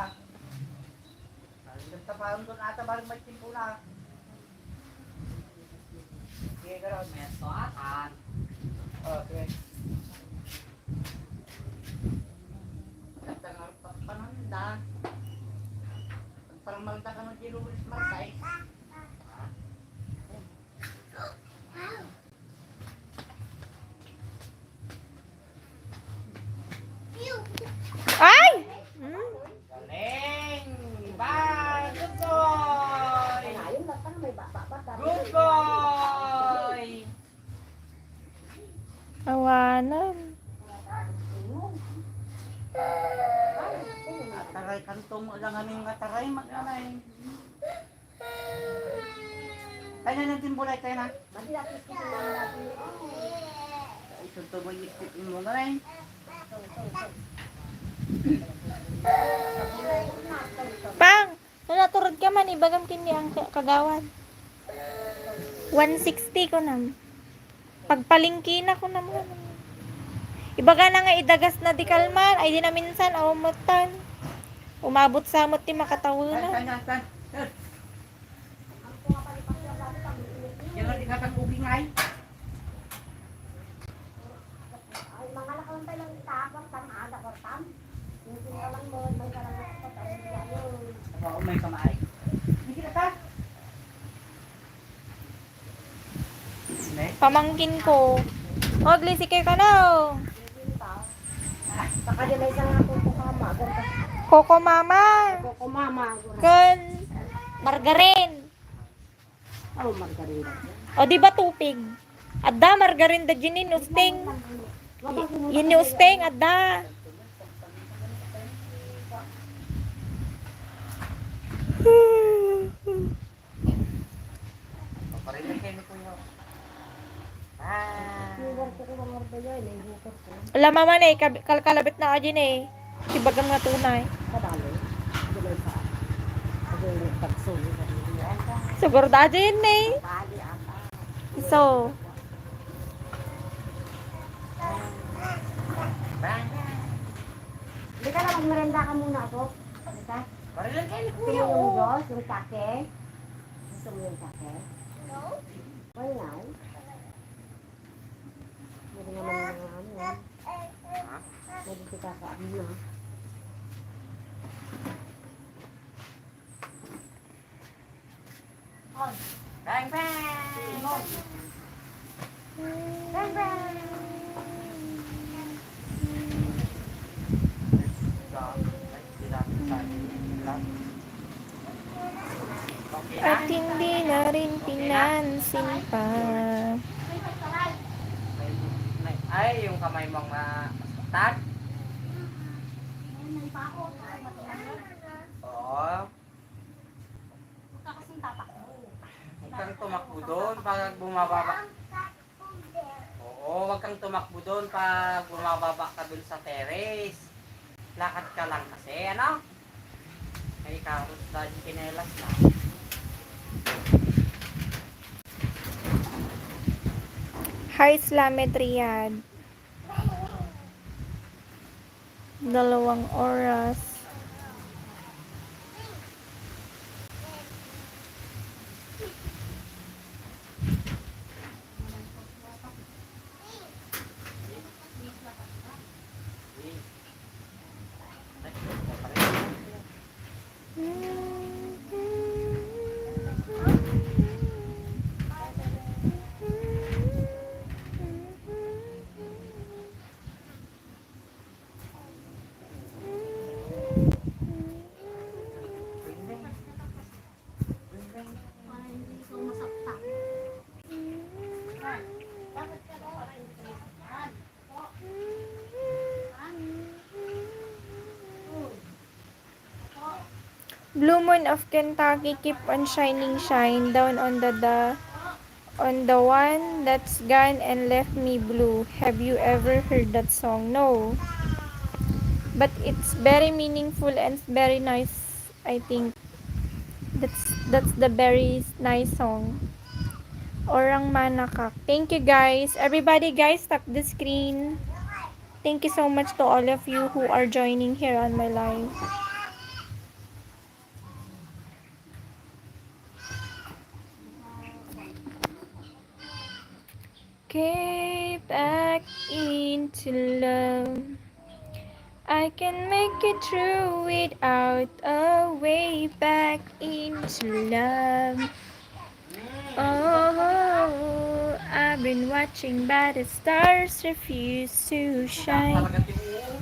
Tapahan doon ata balang may timpo na. Sige, Carol. Meso atan. Oh, sige. Tangar pananda. Parang malta ka ng gilulis marsay. Ay! Galing! Bye! Good boy! Good boy! Awanan. Ataray kanto mo lang aming ataray mag-anay. Kaya na timbulay tayo na. Ito mo yung mo ganay. Pang, nanaturod ka man, ibagam kini ang kagawan. 160 ko nam. Pagpalingki na ko naman. Ibaga na nga idagas na di kalman, ay di na minsan aumutan. Umabot sa amot ti makatawunan. Tan. Yan ang ikatang ubing ay. Ako may kamay. Hindi kita ta. Pamangkin ko. Ogli, sige ka na. Pakadilay sa nga po mama. Coco Mama. Koko mama. Kun Margarin. Oh, margarina. O, di ba tupig? Adda, margarin da dyan ni Usteng. Yun ni Usteng, adda. Paparinig kayo ni Kuya. Ah. Wala mama na eh, kalkalabit na ka dyan eh. Sibagam nga tunay. Kadalo. Dulay sa pag-uwi pagsulo sa dito. Siguro da dyan eh. Bali ata. So, Hindi ka na magmerenda ka muna ako. Halika. Paparinig kayo ni Gusto Kuya. mo yung Diyos, yung kake? Gusto mo yung kake? No. Why not? Hindi naman yung ano yan. Hindi ka kakain na. Bang, bang! Bang, bang! at hindi na rin pinansin pa. Ay, yung kamay mong masaktan? Oo. Huwag kang tumakbo doon pag bumababa. Oo, huwag kang tumakbo doon pag bumababa ka doon sa terrace. Lakad ka lang kasi, ano? May karos dahil kinelas na. Hi, Slamet Riyadh. 2 oras. Blue moon of Kentucky, keep on shining, shine down on the one that's gone and left me blue. Have you ever heard that song? No. But it's very meaningful and very nice, I think. That's the very nice song. Orang Manakak. Thank you guys. Everybody guys, tap the screen. Thank you so much to all of you who are joining here on my live. Okay, back into love. I can make it through without a way back into love. Oh, I've been watching, but the stars refuse to shine.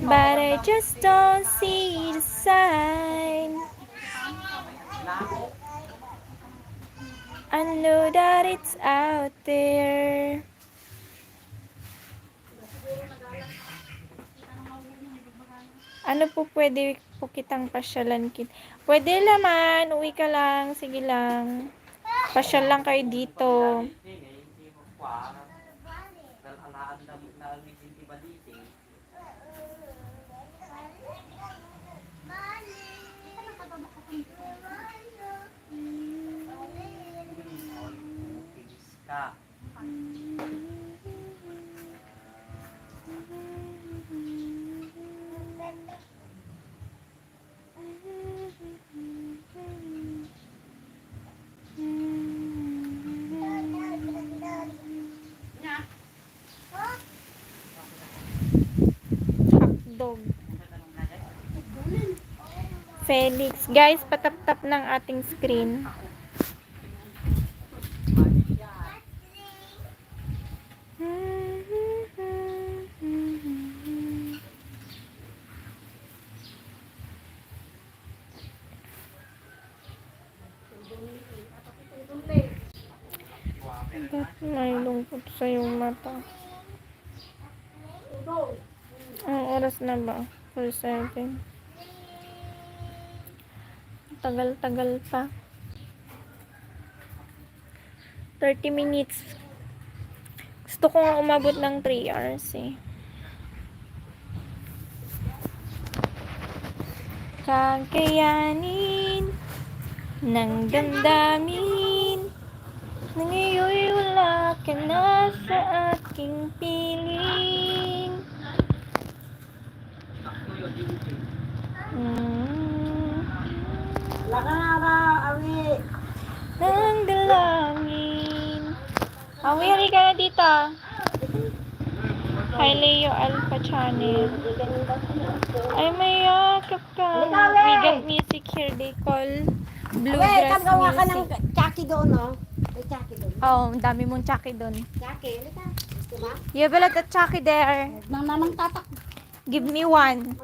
But I just don't see the sign. I know that it's out there. Ano po pwede po kitang pasyalan kit? Pwede naman, uwi ka lang, sige lang. Pasyal lang kayo dito. Hotdog. Felix. Guys, patap-tap ng ating screen. sa yung mata. Ang oras na ba? 4:07. Tagal-tagal pa. 30 minutes. Gusto ko nga umabot ng 3 hours eh. Kakayanin ng damdamin na ngayon wala ka na sa aking piling. Ng dalangin. Awi, halika na dito. Hi, Leo Alpha Channel. Ay, may yakap ka. We got music here they call bluegrass Gawa ka ng music. Chucky doon, no? May Chucky doon. Oh, ang dami mong tsaki doon. Chucky, halika. Gusto ba? You have a lot of tsaki there. Nang namang tatak. Give me one.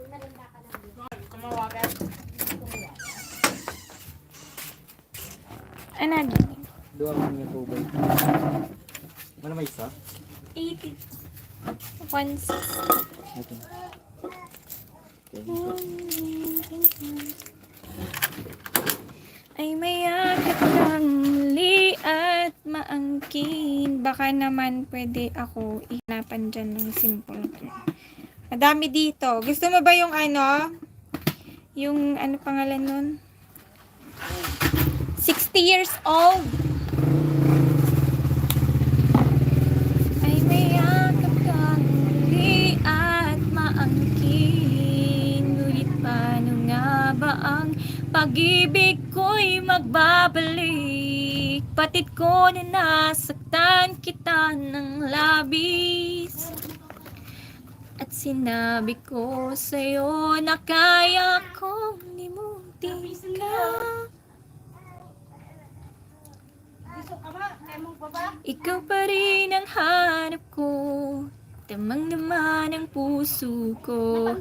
Ano? Dua man yung tubig. Ano may isa? 80. 160. Okay. Ay mayakap kang muli at maangkin. Baka naman pwede ako ihanapan dyan ng simple. Madami dito. Gusto mo ba yung ano? Yung ano pangalan nun? 60 years old. Ay mayakap kang muli at maangkin. Ngunit paano nga ba ang pag-ibig ko'y magbabalik? Patid ko na nasaktan kita ng labis. At sinabi ko sa'yo na kaya kong limutin ka. Ikaw pa rin ang hanap ko, damang-dama ng puso ko.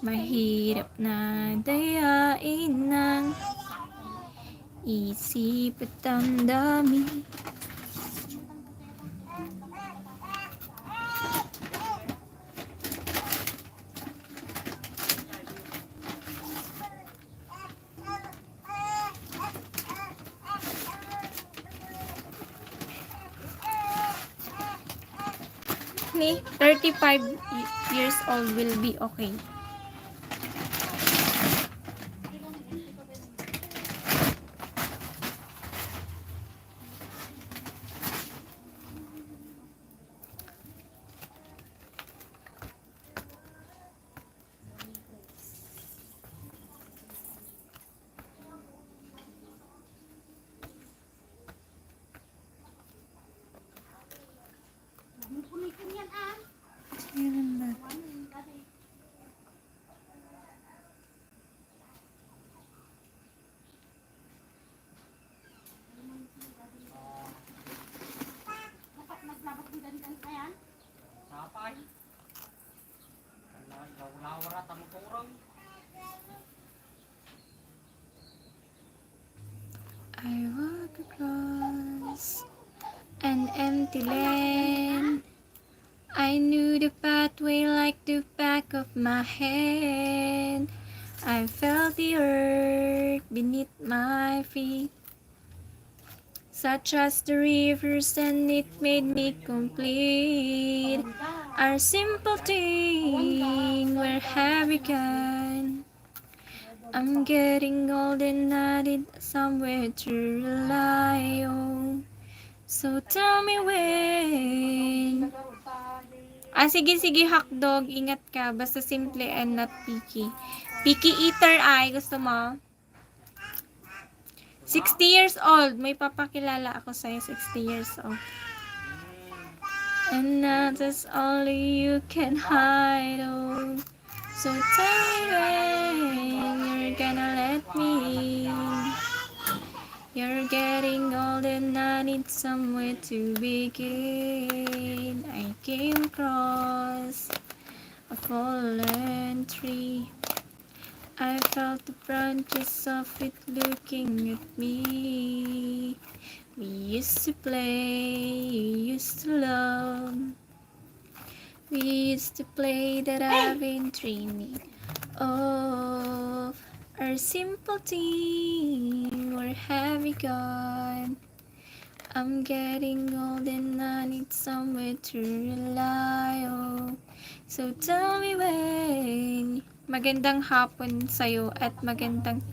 Mahirap na dayain ng isip at damdamin. Me, 35 years old will be okay. Sapay. Lawara tamkurang. I walk across an empty land. I knew the pathway like the back of my hand. I felt the earth beneath my feet, such as the rivers, and it made me complete. Our simple thing, where have we gone? I'm getting old and I need somewhere to rely on. So tell me when. Sige, hotdog. Ingat ka. Basta simple and not picky. Picky eater ay. Gusto mo? 60 years old. May papakilala ako sa'yo. 60 years old. And that is only you can hide on. So tell me when you're gonna let me in. You're getting old and I need somewhere to begin. I came across a fallen tree. I felt the branches of it looking at me. We used to play, you used to love. We used to play that I've been dreaming of. Our simple thing, where have you gone? I'm getting old and I need somewhere to rely on. So tell me when. Magandang hapon sa'yo at magandang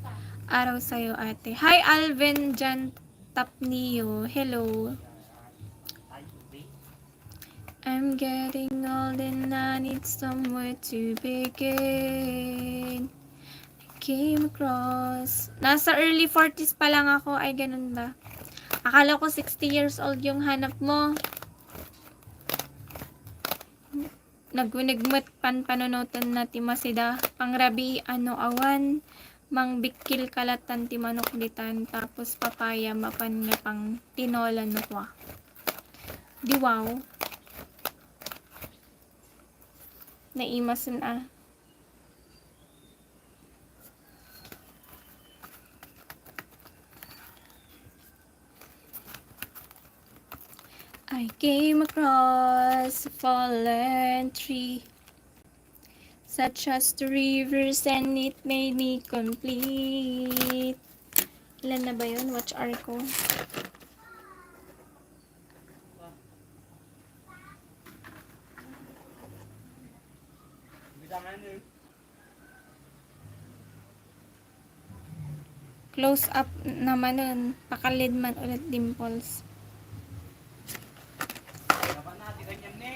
araw sa'yo, ate. Hi, Alvin Jan Tapnio. Hello. I'm getting old and I need somewhere to begin. I came across. Nasa early 40s pa lang ako. Ay, ganun ba? Akala ko 60 years old yung hanap mo. Nagwinigmat panunutan na timasida. Pangrabi ano awan. Mang bikil kalatan ti manok ditan. Tapos papaya mapan nga pang tinola no kwa. Di wow. Naimasan ah. I came across a fallen tree, such as the rivers, and it made me complete. Ilan na ba yun? Watch Arco. Close up naman nun. Pakalid man ulit dimples. Dapat natin ganyan ne.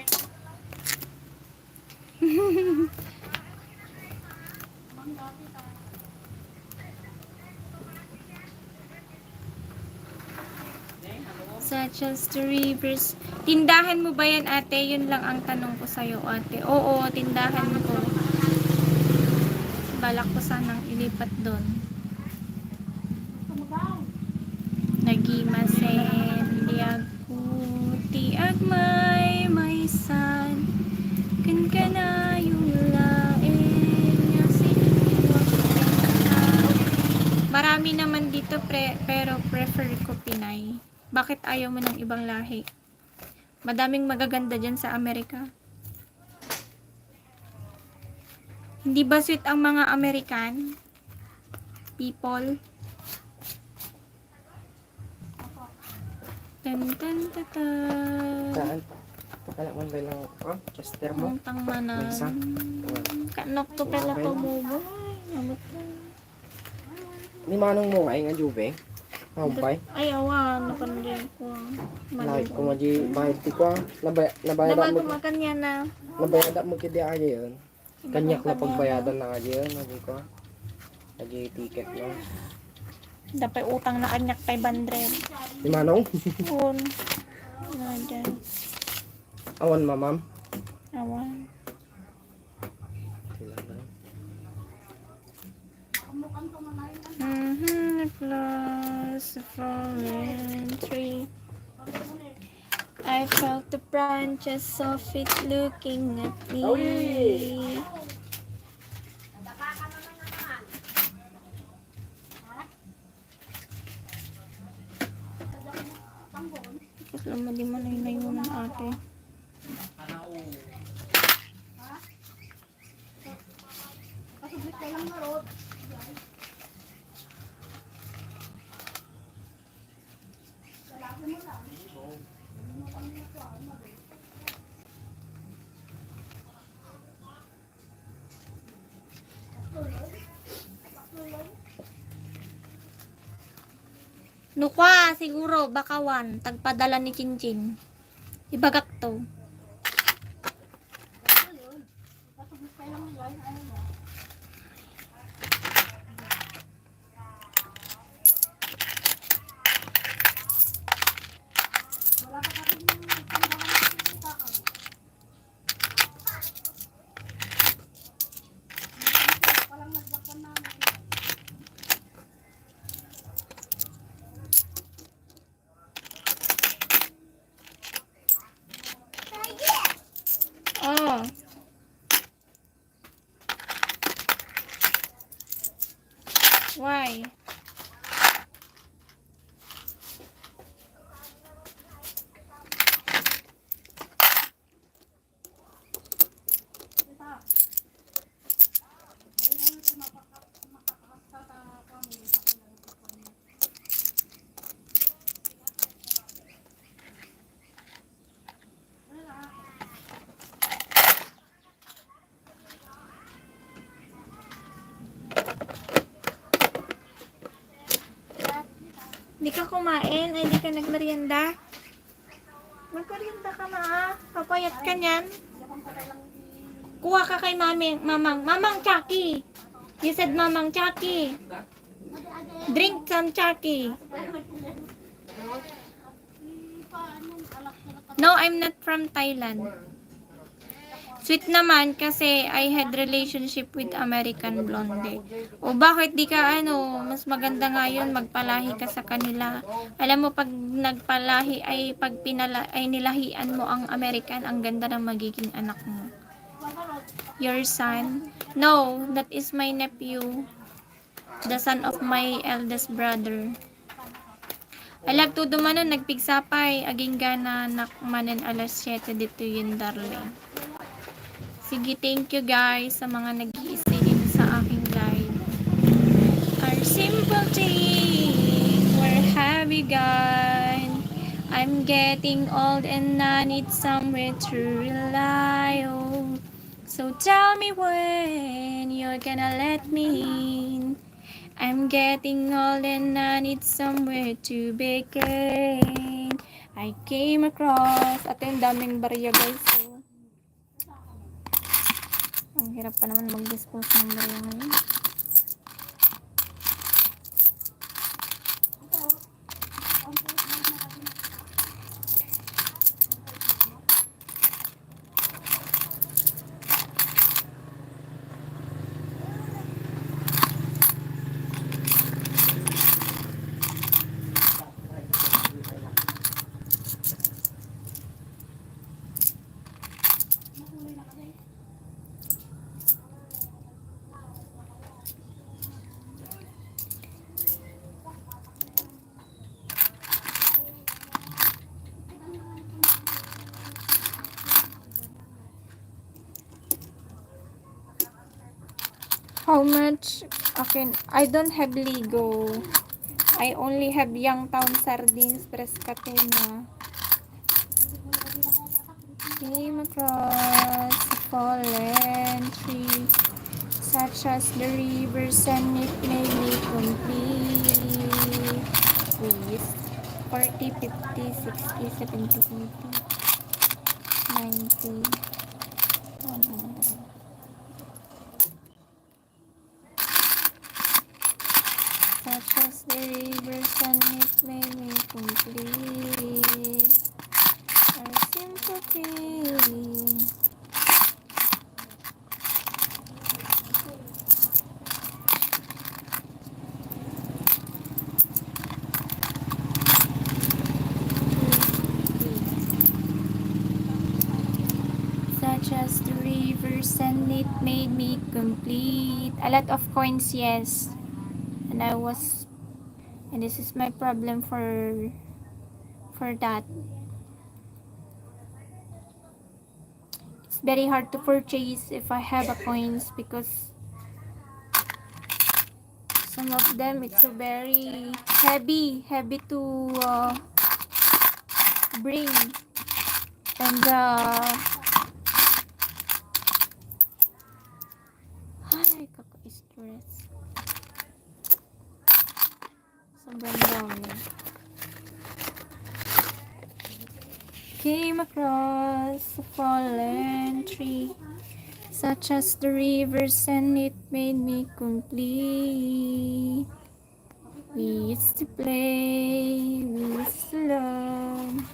Such as the rivers. Tindahan mo ba yan, ate? Yun lang ang tanong ko sa'yo, ate. Oo, tindahan ko. Balak ko sanang ilipat doon. Nagimasen liag puti agmay may san kan kana yung lain niya marami naman dito pero prefer ko Pinay. Bakit ayaw mo ng ibang lahi? Madaming magaganda dyan sa Amerika. Hindi ba sweet ang mga American people? Tan tan ta ta. Saan? Pakalaman ba lang Chester mo? Ang tangmanan. Isa. Kanok to pala ko mo ba? Ni manong mo nga juve. Mampay. Ay awan napanday ko. Like kung maji bayad ti ko. Nabayad Dapat mo. kumakan niya na. Nabayad mo kidi aja yun. Kanyak na pagbayadan na aja yun. Naji ko. Naji ticket no. Dapat utang na kanyak 500. Ni manong? Un. Nada. Awan mamam. Awan. Plus a fallen tree. I felt the branches of it looking at me. Alam mo, di mo na yun ng ate. Nukwa, siguro, bakawan. Tagpadala ni Chinchin. Ibagak to. Oh. Why? ka kumain? Ay, hindi ka nagmerienda? Magmerienda ka na ah. Papayat ka niyan. Kuha ka kay Mamang Chucky. You said Mamang Chucky. Drink some Chucky. No, I'm not from Thailand. Sweet naman kasi I had relationship with American Blonde. O bakit di ka mas maganda nga yun, magpalahi ka sa kanila. Alam mo, pag nagpalahi ay pag nilahian mo ang American, ang ganda ng magiging anak mo. Your son? No, that is my nephew. The son of my eldest brother. Alag todo manon nagpigsapay aging gana nakmanen alas 7 dito yun darling. Sige, thank you guys sa mga nag-i-stream sa aking live. Our simple thing, where have you gone? I'm getting old and I need somewhere to rely on. So tell me when you're gonna let me in. I'm getting old and I need somewhere to begin. I came across, ito yung daming barya guys. So, ang hirap pa naman mag-dispose ng barya ngayon. How much? Okay, I don't have Ligo. I only have Youngtown sardines, Pescatuna. Came across a fallen tree, such as the rivers, and it made me complete. Please. 40, 50, 60, 70, 80, 90, 100. Such as the rivers and it made me complete. Our sympathy. Such as the rivers and it made me complete. A lot of coins, yes. And this is my problem for that. It's very hard to purchase if I have a coins because some of them it's so very heavy to bring, and ay kaka-stress. Sobrang dami. Came across a fallen tree, such as the rivers, and it made me complete. We used to play, we used to love.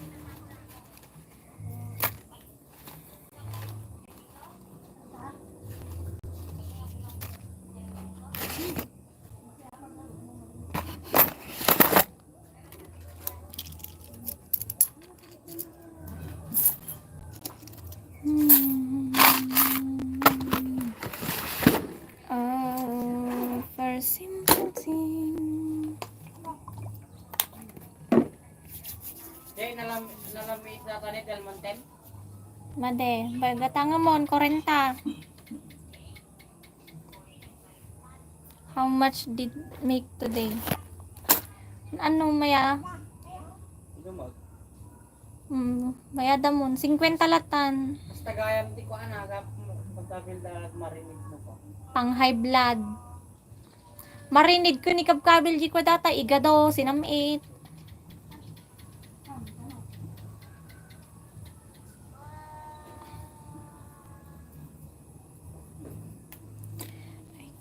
For simple thing. Jay, nalamit na tanit Del Monte. Made, bagatanga mon 40. How much did make today? Ano maya? Bayada mon 50 latan. Basta gayam di ko anagap mo. Pagkabilda marinig mo ko. Pang high blood. Marinig ko ni kabkabil di ko data igado sinamit.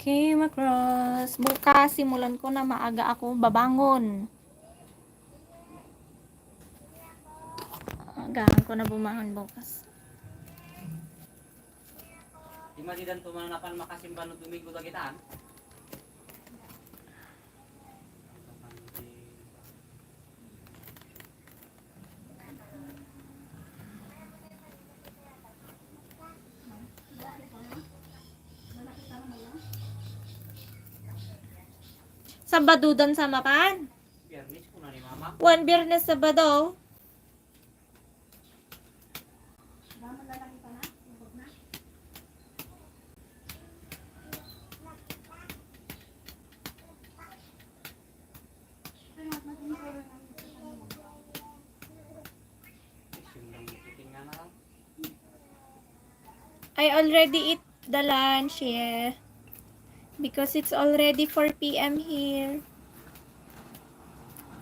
came across. Bukas, simulan ko na maaga ako babangon. Agahan ko na bumangon bukas. Di madidan tumanapan makasimba no Domingo dagitan. Sabado dan sa mapan. Biyernes ko na ni mama. One Biyernes Sabado. Tingnan na lang. I already eat the lunch, yeah. Because it's already 4 p.m. here.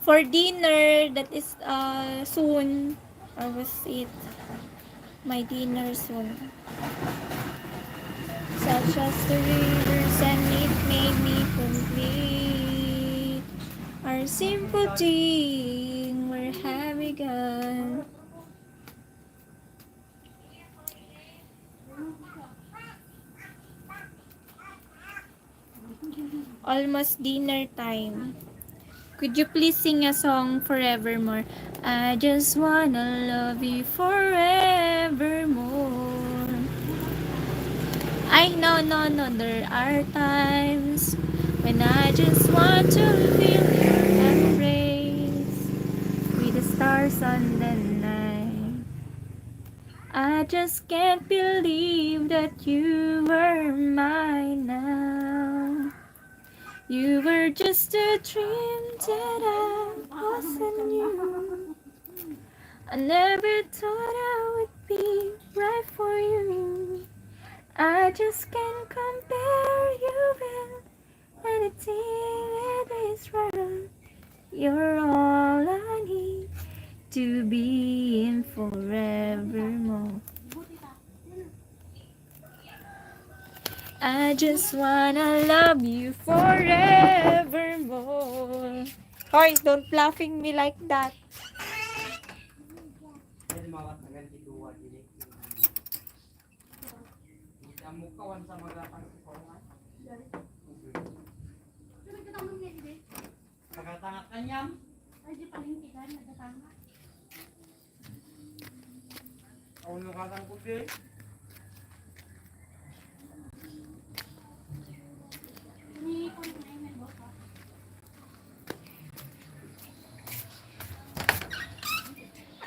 For dinner, that is soon. I will eat my dinner soon. Such as the rivers and it made me complete. Our simple thing, where have we gone? Almost dinner time. Could you please sing a song forevermore? I just wanna love you forevermore. I know, no, there are times when I just want to feel your embrace with the stars on the night. I just can't believe that you were mine now. You were just a dream that I wasn't you. I never thought I would be right for you. I just can't compare you with anything in this world. You're all I need to be in forevermore. I just wanna love you forevermore. Hoy, don't laughing me like that. Jadi mawat na ganti duwa dili. Amo kawan sa mga pangsikongan. Pagkatangat kanyam. Ang nakatang puti.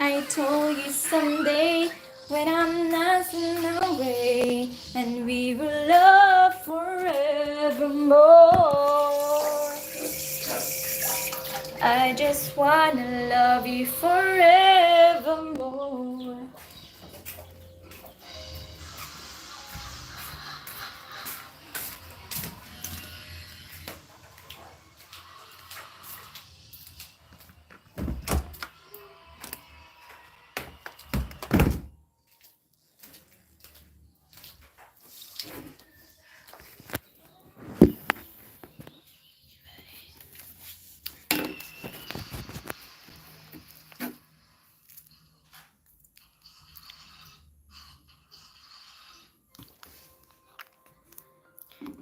I told you someday when I'm nothing away and we will love forevermore. I just wanna love you forevermore.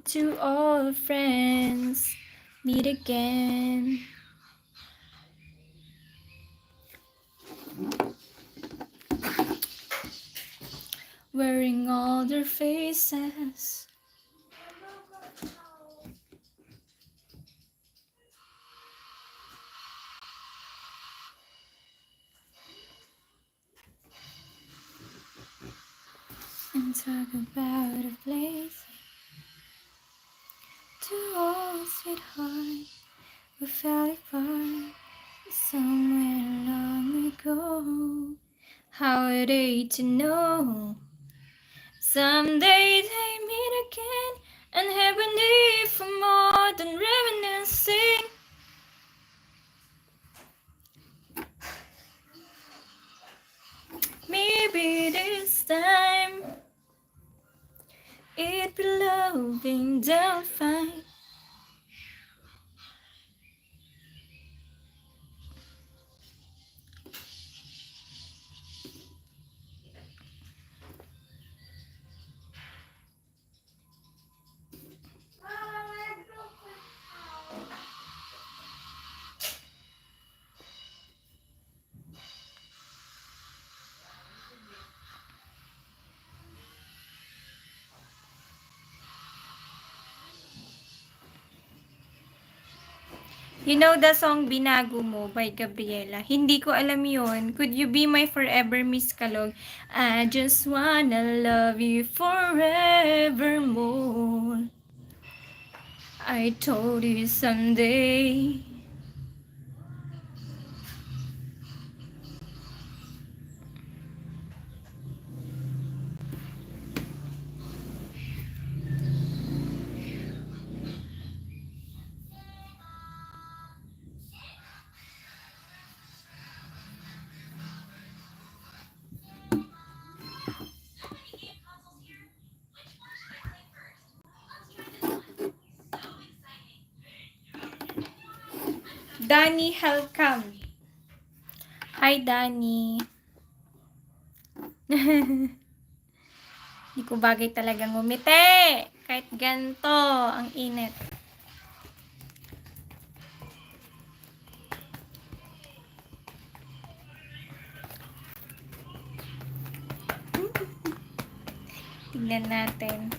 To all friends, meet again. Wearing all their faces. And talk about a place. To all sweetheart who fell apart somewhere long ago. How are they to know? Someday they meet again and have a need for more than reminiscing. Maybe this time It be loving Delphi. You know the song Binago Mo by Gabriela? Hindi ko alam yun. Could you be my forever Miss Kalog? I just wanna love you forevermore. I told you someday. Danny Helcam. Hi, Danny. Hindi ko bagay talagang ngumiti. Kahit ganito, ang init. Tignan natin.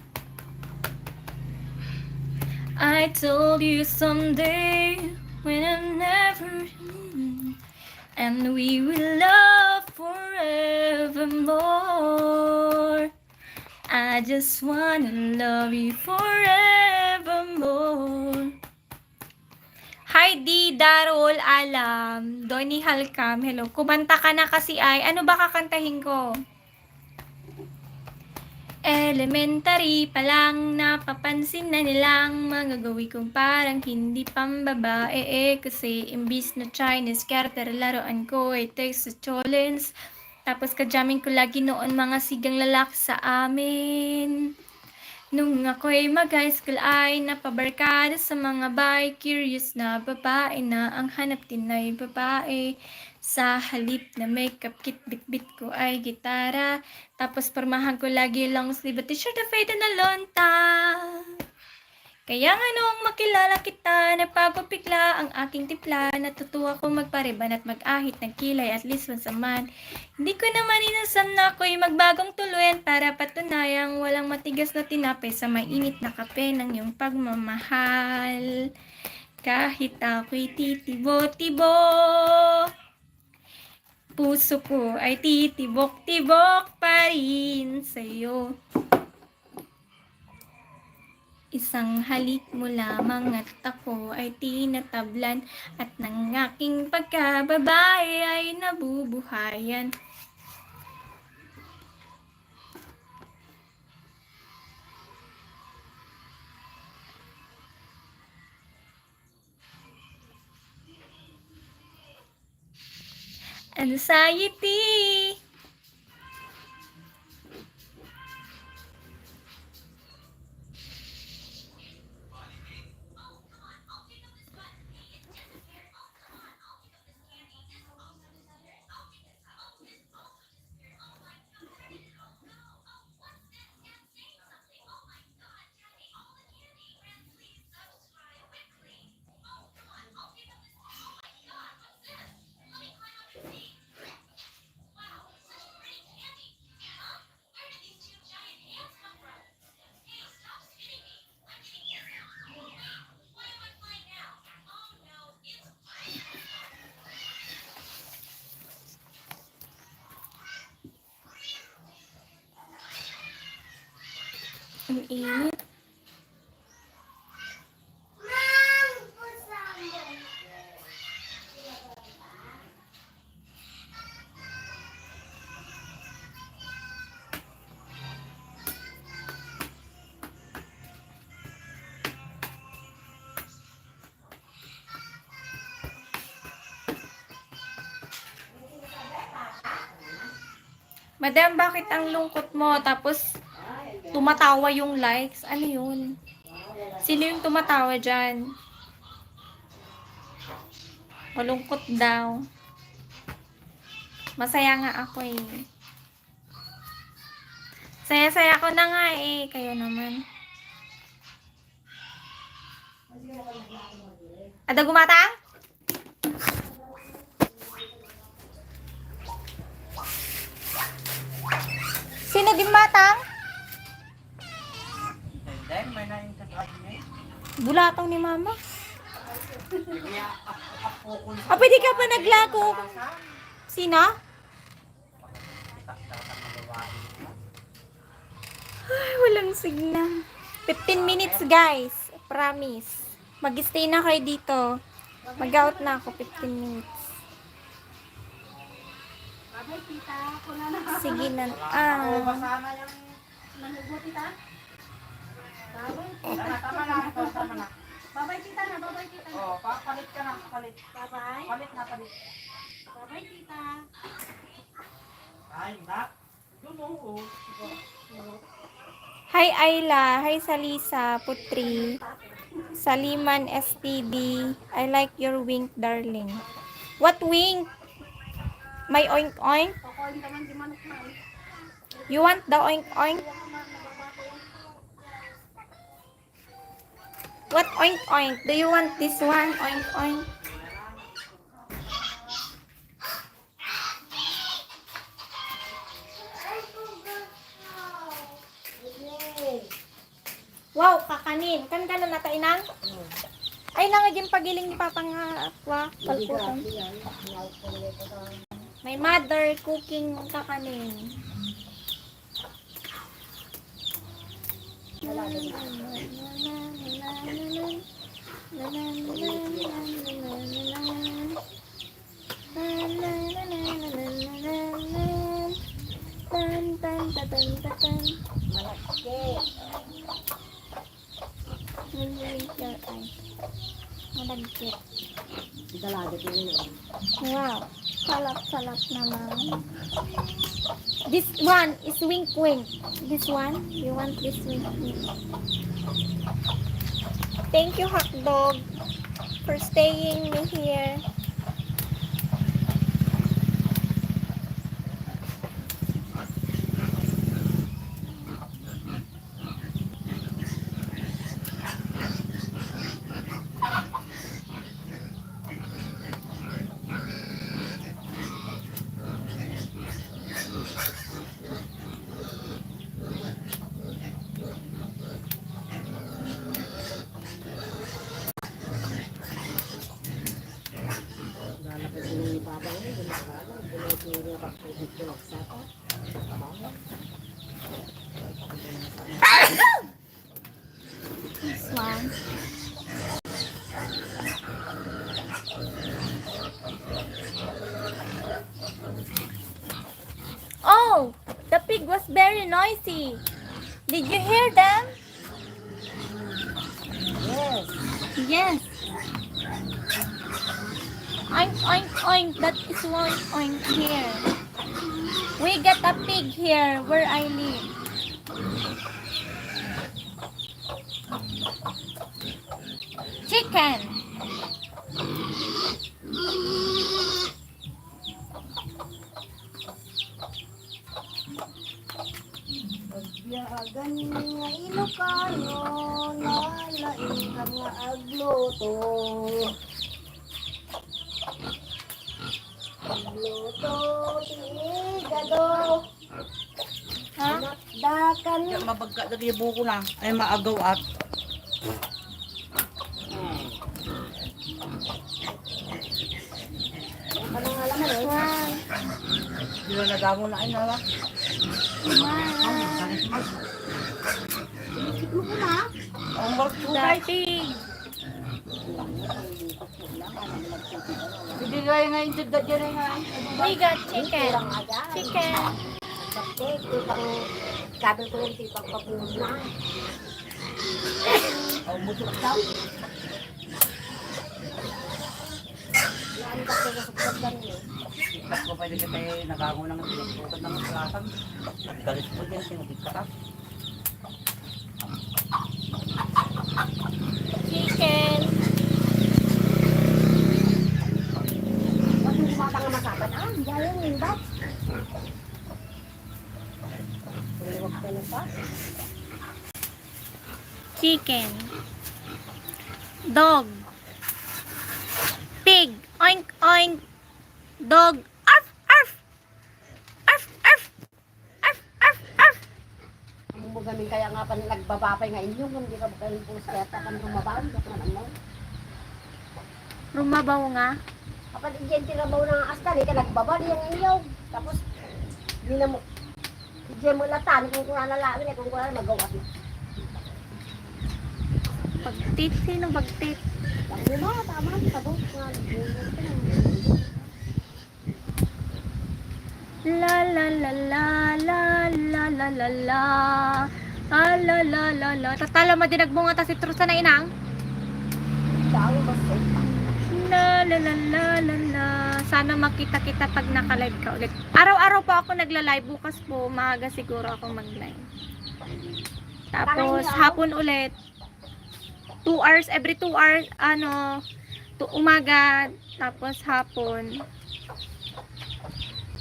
I told you someday when I'm never and we will love forevermore. I just wanna love you forevermore. Hi D. Darol Alam. Donnie Halcam. Hello. Kumanta ka na kasi ay. Ano ba kakantahin ko? Elementary pa lang, napapansin na nilang mga gawi kong parang hindi pambabae kasi imbis na Chinese character laruan ko ay text sa Cholens. Tapos kajamin ko lagi noon mga sigang lalaki sa amin. Nung ako'y mag-high school ay napabarkada sa mga bi-curious na babae na ang hanap din ay babae. Sa halip na makeup kit, bit-bit ko ay gitara. Tapos pormahan ko lagi long sleeve at t-shirt na fade na lonta. Kaya nga noong makilala kita, napapapigla ang aking tipla. Natutuwa ko magpariban at mag-ahit ng kilay at least once a month. Hindi ko naman inasam na ako'y magbagong tuluyan para patunayang walang matigas na tinapay sa mainit na kape ng iyong pagmamahal. Kahit ako'y titibo-tibo, puso ko ay titibok-tibok pa rin sa'yo. Isang halik mo lamang at ako ay tinatablan at ng aking pagkababae ay nabubuhayan. Anxiety. Ang init. Madam, bakit ang lungkot mo? Tapos, Tumatawa yung likes. Ano yun? Sino yung tumatawa dyan? Malungkot daw. Masaya nga ako eh. Saya-saya ko na nga eh. Kayo naman. Ada gumatang? Sino gumatang? Then, may na-interrupt niya. Bulatong ni mama. Pwede ka pa naglago. Sino? Ay, walang signal. 15 minutes, guys. Promise. Mag-stay na kayo dito. Mag-out na ako 15 minutes. Sige na. Sana yung... Tama na. Babay tita na, babay tita na. Oh, palit ka na, palit. Babay. Palit na, palit. Babay tita. Ay, ba? Yun, oo. Hi Ayla, hi Salisa, Putri, Saliman STB, I like your wink darling. What wink? My oink oink? You want the oink oink? What oink oink? Do you want this one? Oink oink? Wow, kakanin. Kan ka na natainan? Ay, nangaging pagiling ni Papa nga akwa. Palputan. My mother cooking kakanin. Malagkit. Wow. Salap-salap naman. This one is wink wink. This one, you want this wink wink. Thank you, hot dog, for staying me here. This one. Oh, the pig was very noisy. Did you hear them? Yes. Yes. Oink, oink, oink. That is oink, oink here. We got a pig here where I live. Chicken. Biyagan nga Ilocano, nalain ka nga agluto. Agluto, tigado. Ha? Dakan. Kaya mabagka na yung buko na. Ay, maagaw at. Ano nga laman eh? Wow. Hindi na nagago na ay nala. Ang work ko The guys. pig. Hindi gaya nga yung tigda dyan ay nga. We got chicken. Aga. Chicken. Bakit? Tipang, sabi ko yung tipang papunos na. Ang busok daw. Yan ka kaya sa pagdan niyo. Tapos ko pwede kita nagago ng sinagputan ng masalasan. Galit ko din, sinagit ka. Ano pa? Chicken. Dog. Pig. Oink, oink. Dog. Arf, arf. Arf, arf. Arf, arf, arf. Ang mugamin kaya nga pa nagbabapay nga inyo, kung di ka ba kayo po sa yata ka rumabaw, ano? Rumabaw nga. Kapag diyan tirabaw ng astal, ka nagbaba yung inyo. Tapos, di na mo, diyan mo latan, kung kuna lalawin, kung kuna magawa. Pagtit. Sino pagtit? Ano mo, tama, sabog nga. La la la la la la la la la. Ah, la la la la. Tatala madinagbunga ta si Trusa na inang. Daw, basta. La la la la la la. Sana makita kita pag naka-live ka ulit. Araw-araw po ako nagla-live. Bukas po, maaga siguro ako mag-live. Tapos, hapon ulit. 2 hours, every 2 hours, umaga, tapos hapon.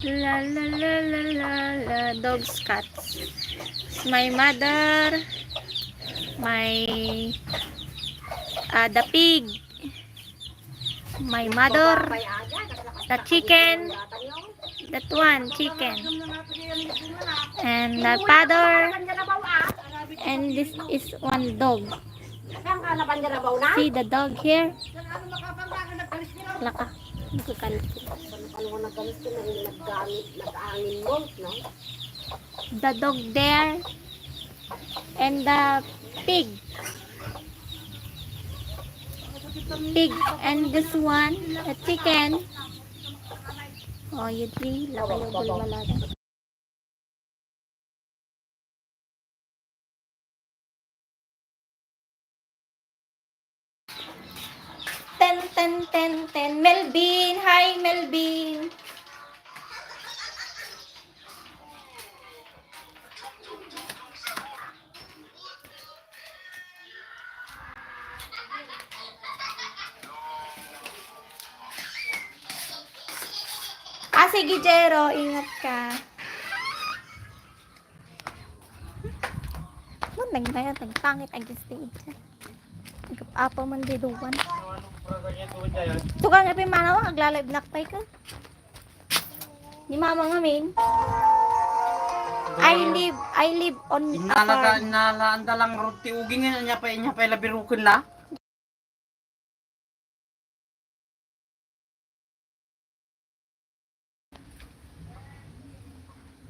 La la la la la la. Dogs, cats. My mother, the pig, my mother, the chicken, that one, chicken, and the father, and this is one dog. Saan ka napanjarabaw na? See the dog here? Laka. Nagkakalit. Ano ko nagalis ko na naggamit, nag-angin mo, no? The dog there. And the pig. Pig. And this one, the chicken. Oh, you three. Laka yung bulmalada. Ten. Melvin. Hi, Melvin. Sige, Jero. Ingat ka. Nagpangit ang stage. Nagkapa man diluwan. Tukang nga pimanaw, nagla-live nakpay ka. Ni mama nga min. I live on a farm. Inalaanda lang roti uging niya pa labirukon la.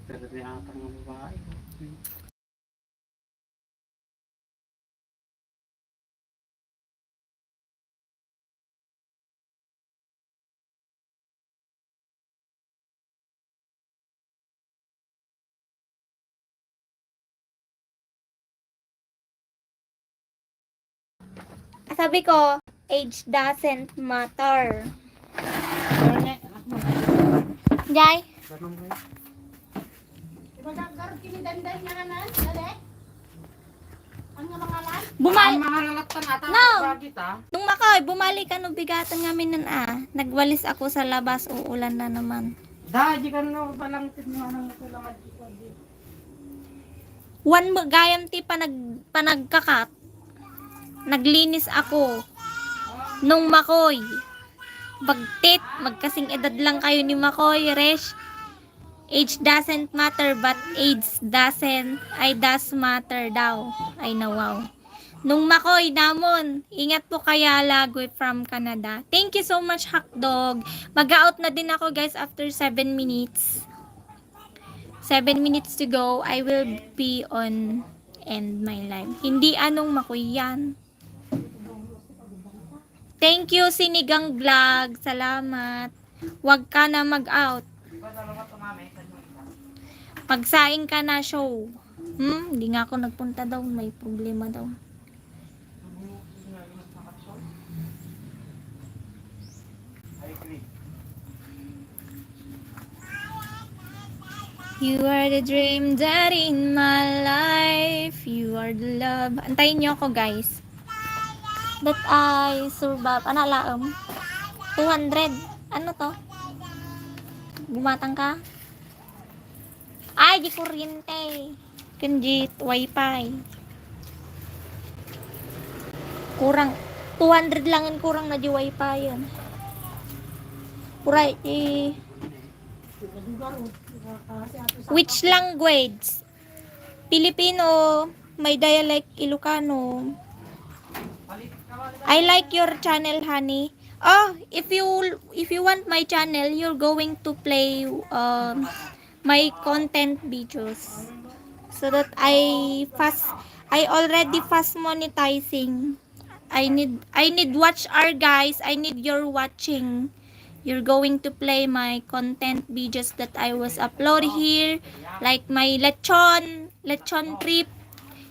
Pero di ata ng babae. Sabi ko, age doesn't matter. Jai? Bumalik. Mga lalaktan ata No. kita. Nung makoy, bumalik ka no bigatan nga minan Nagwalis ako sa labas, uulan na naman. Daji ka no palang tinanong ko lang One gayam ti panagkakat. Naglinis ako. Nung makoy. Bagtit, magkasing edad lang kayo ni Makoy, Resh. Age doesn't matter but age does matter daw. Ay nawaw. Nung Makoy, namon, ingat po kaya lagoy from Canada. Thank you so much, Hakdog. Mag-out na din ako guys after 7 minutes. 7 minutes to go, I will be on end my life. Hindi anong Makoy yan. Thank you, Sinigang Vlog. Salamat. Huwag ka na mag-out. Pagsaing ka na show. Hindi nga ako nagpunta daw. May problema daw. You are the dream that in my life. You are the love. Antayin niyo ako guys. That I survive. Ano laom? 200. Ano to? Gumatang ka? Ay, di kuryente. Kanjit wifi. Kurang 200 lang ang kurang na di wifi yan. Pura which language? Filipino, may dialect Ilocano. I like your channel, honey. Oh, if you want my channel, you're going to play my content videos so that I already fast monetizing. I need watch our guys. I need your watching. You're going to play my content videos that I was upload here, like my lechon trip.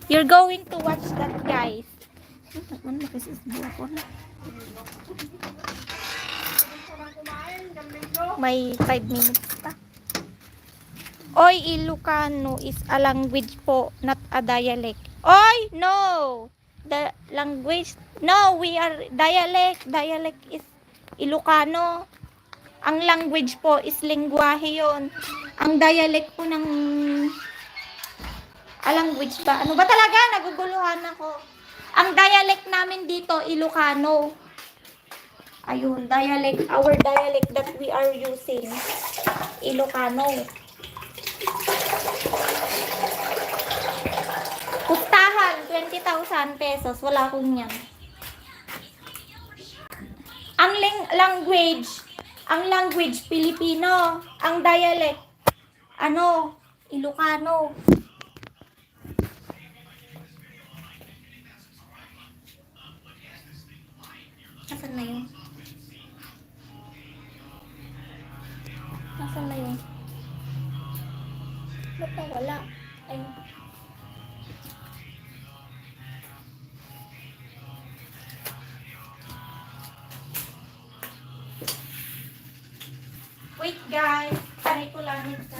You're going to watch that, guys. May 5 minutes pa. Oy, Ilocano is a language po, not a dialect. Oy, no! The language, no, we are dialect. Dialect is Ilocano. Ang language po is lengguwahe yon. Ang dialect po ng language ba? Ano ba talaga? Naguguluhan ako. Ang dialect namin dito, Ilocano. Ayun, dialect. Our dialect that we are using, Ilocano. Pustahan, 20,000 pesos. Wala akong yan. Ang language, Filipino. Ang dialect, Ilocano. Nasaan na yun? Nasaan na yun? Ba't nawala? Ayun. Wait guys, try ko lang ito.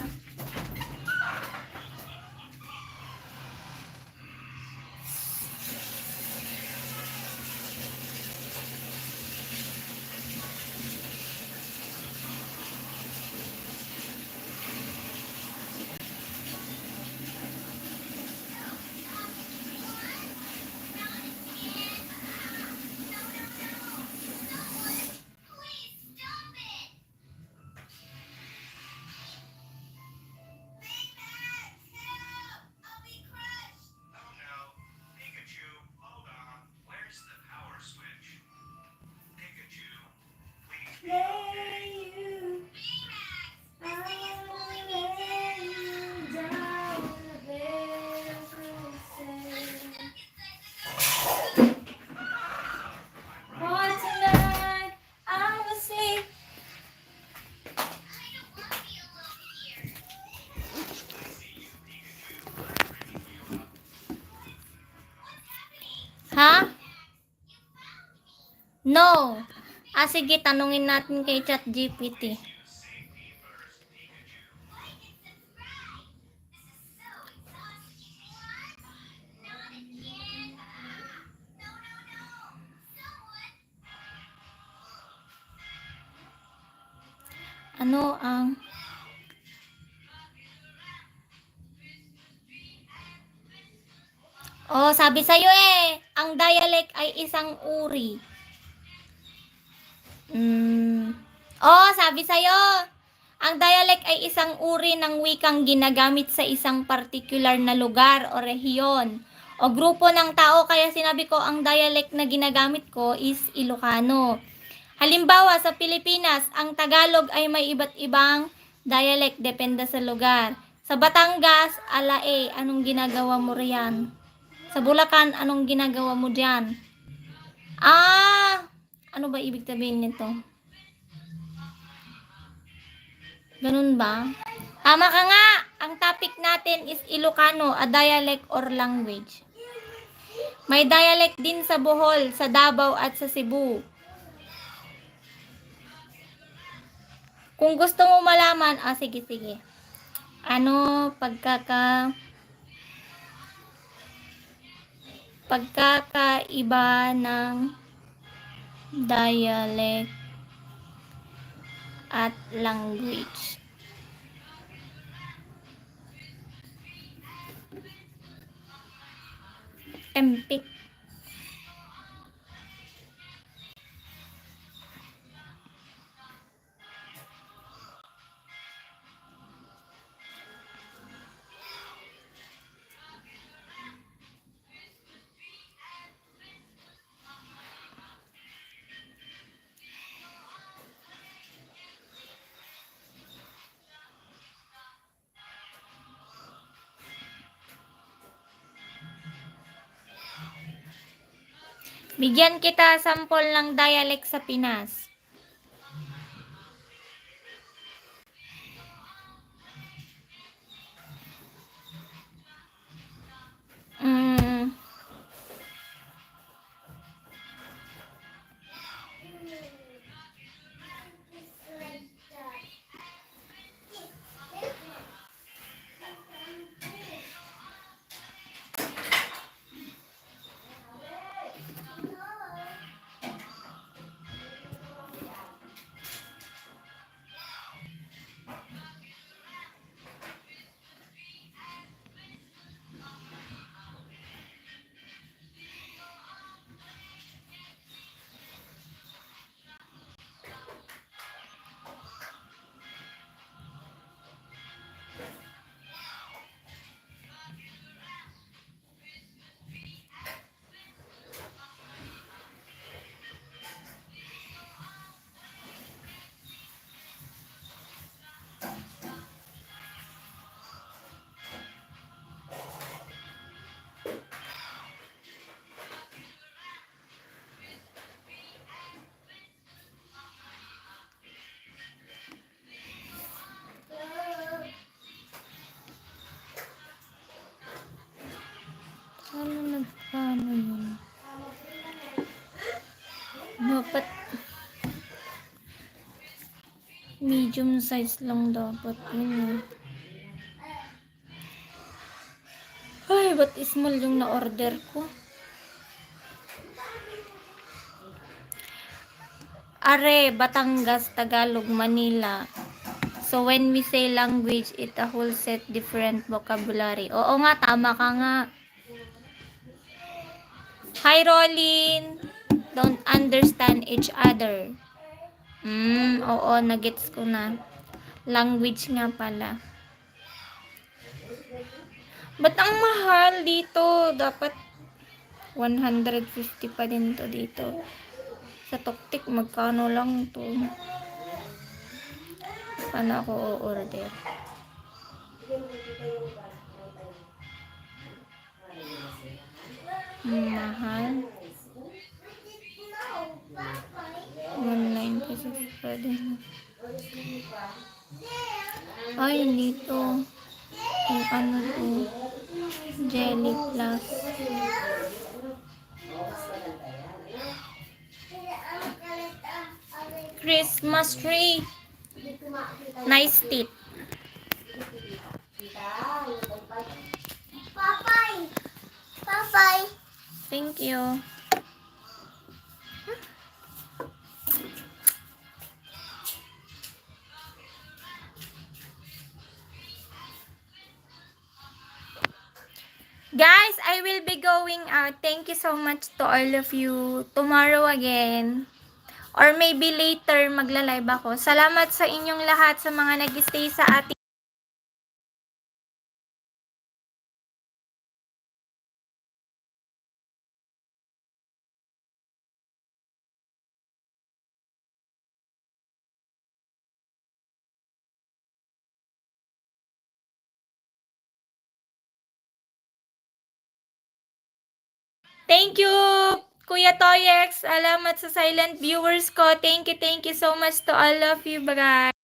Ha? No. Sige, tanungin natin kay ChatGPT. Ano ang Oh, sabi sa'yo ang dialect ay isang uri. Oh, sabi sa'yo, ang dialect ay isang uri ng wikang ginagamit sa isang particular na lugar o rehiyon o grupo ng tao, kaya sinabi ko ang dialect na ginagamit ko is Ilocano. Halimbawa, sa Pilipinas, ang Tagalog ay may iba't ibang dialect depende sa lugar. Sa Batangas, alae, anong ginagawa mo riyan? Sa Bulacan, anong ginagawa mo diyan? Ano ba ibig sabihin nito? Ganun ba? Tama ka nga! Ang topic natin is Ilocano, a dialect or language. May dialect din sa Bohol, sa Davao at sa Cebu. Kung gusto mo malaman, sige. Pagkakaiba ng dialect at language. Empik. Bigyan kita sampol ng dialect sa Pinas. Mm. Ano nagpaano yun? Dapat medium size lang dapat yun. Ay, ba't small yung na-order ko? Are, Batangas, Tagalog, Manila. So, when we say language, it a whole set different vocabulary. Oo nga, tama ka nga. Hi, Rolin. Don't understand each other. Oo, nagets ko na. Language nga pala. Ba't ang mahal dito? Dapat 150 pa din to dito. Sa Toktik, magkano lang to? Paano ako o-order? Mahal. 196 pa din. Ay, dito. Yung ano to? Jelly Plus. Christmas tree. Nice tip. Bye-bye. Bye-bye. Thank you. Guys, I will be going out. Thank you so much to all of you. Tomorrow again. Or maybe later magla-live ako. Salamat sa inyong lahat sa mga nag-stay sa ating Thank you, Kuya Toyex. Salamat sa silent viewers ko. Thank you so much to all of you. Bye.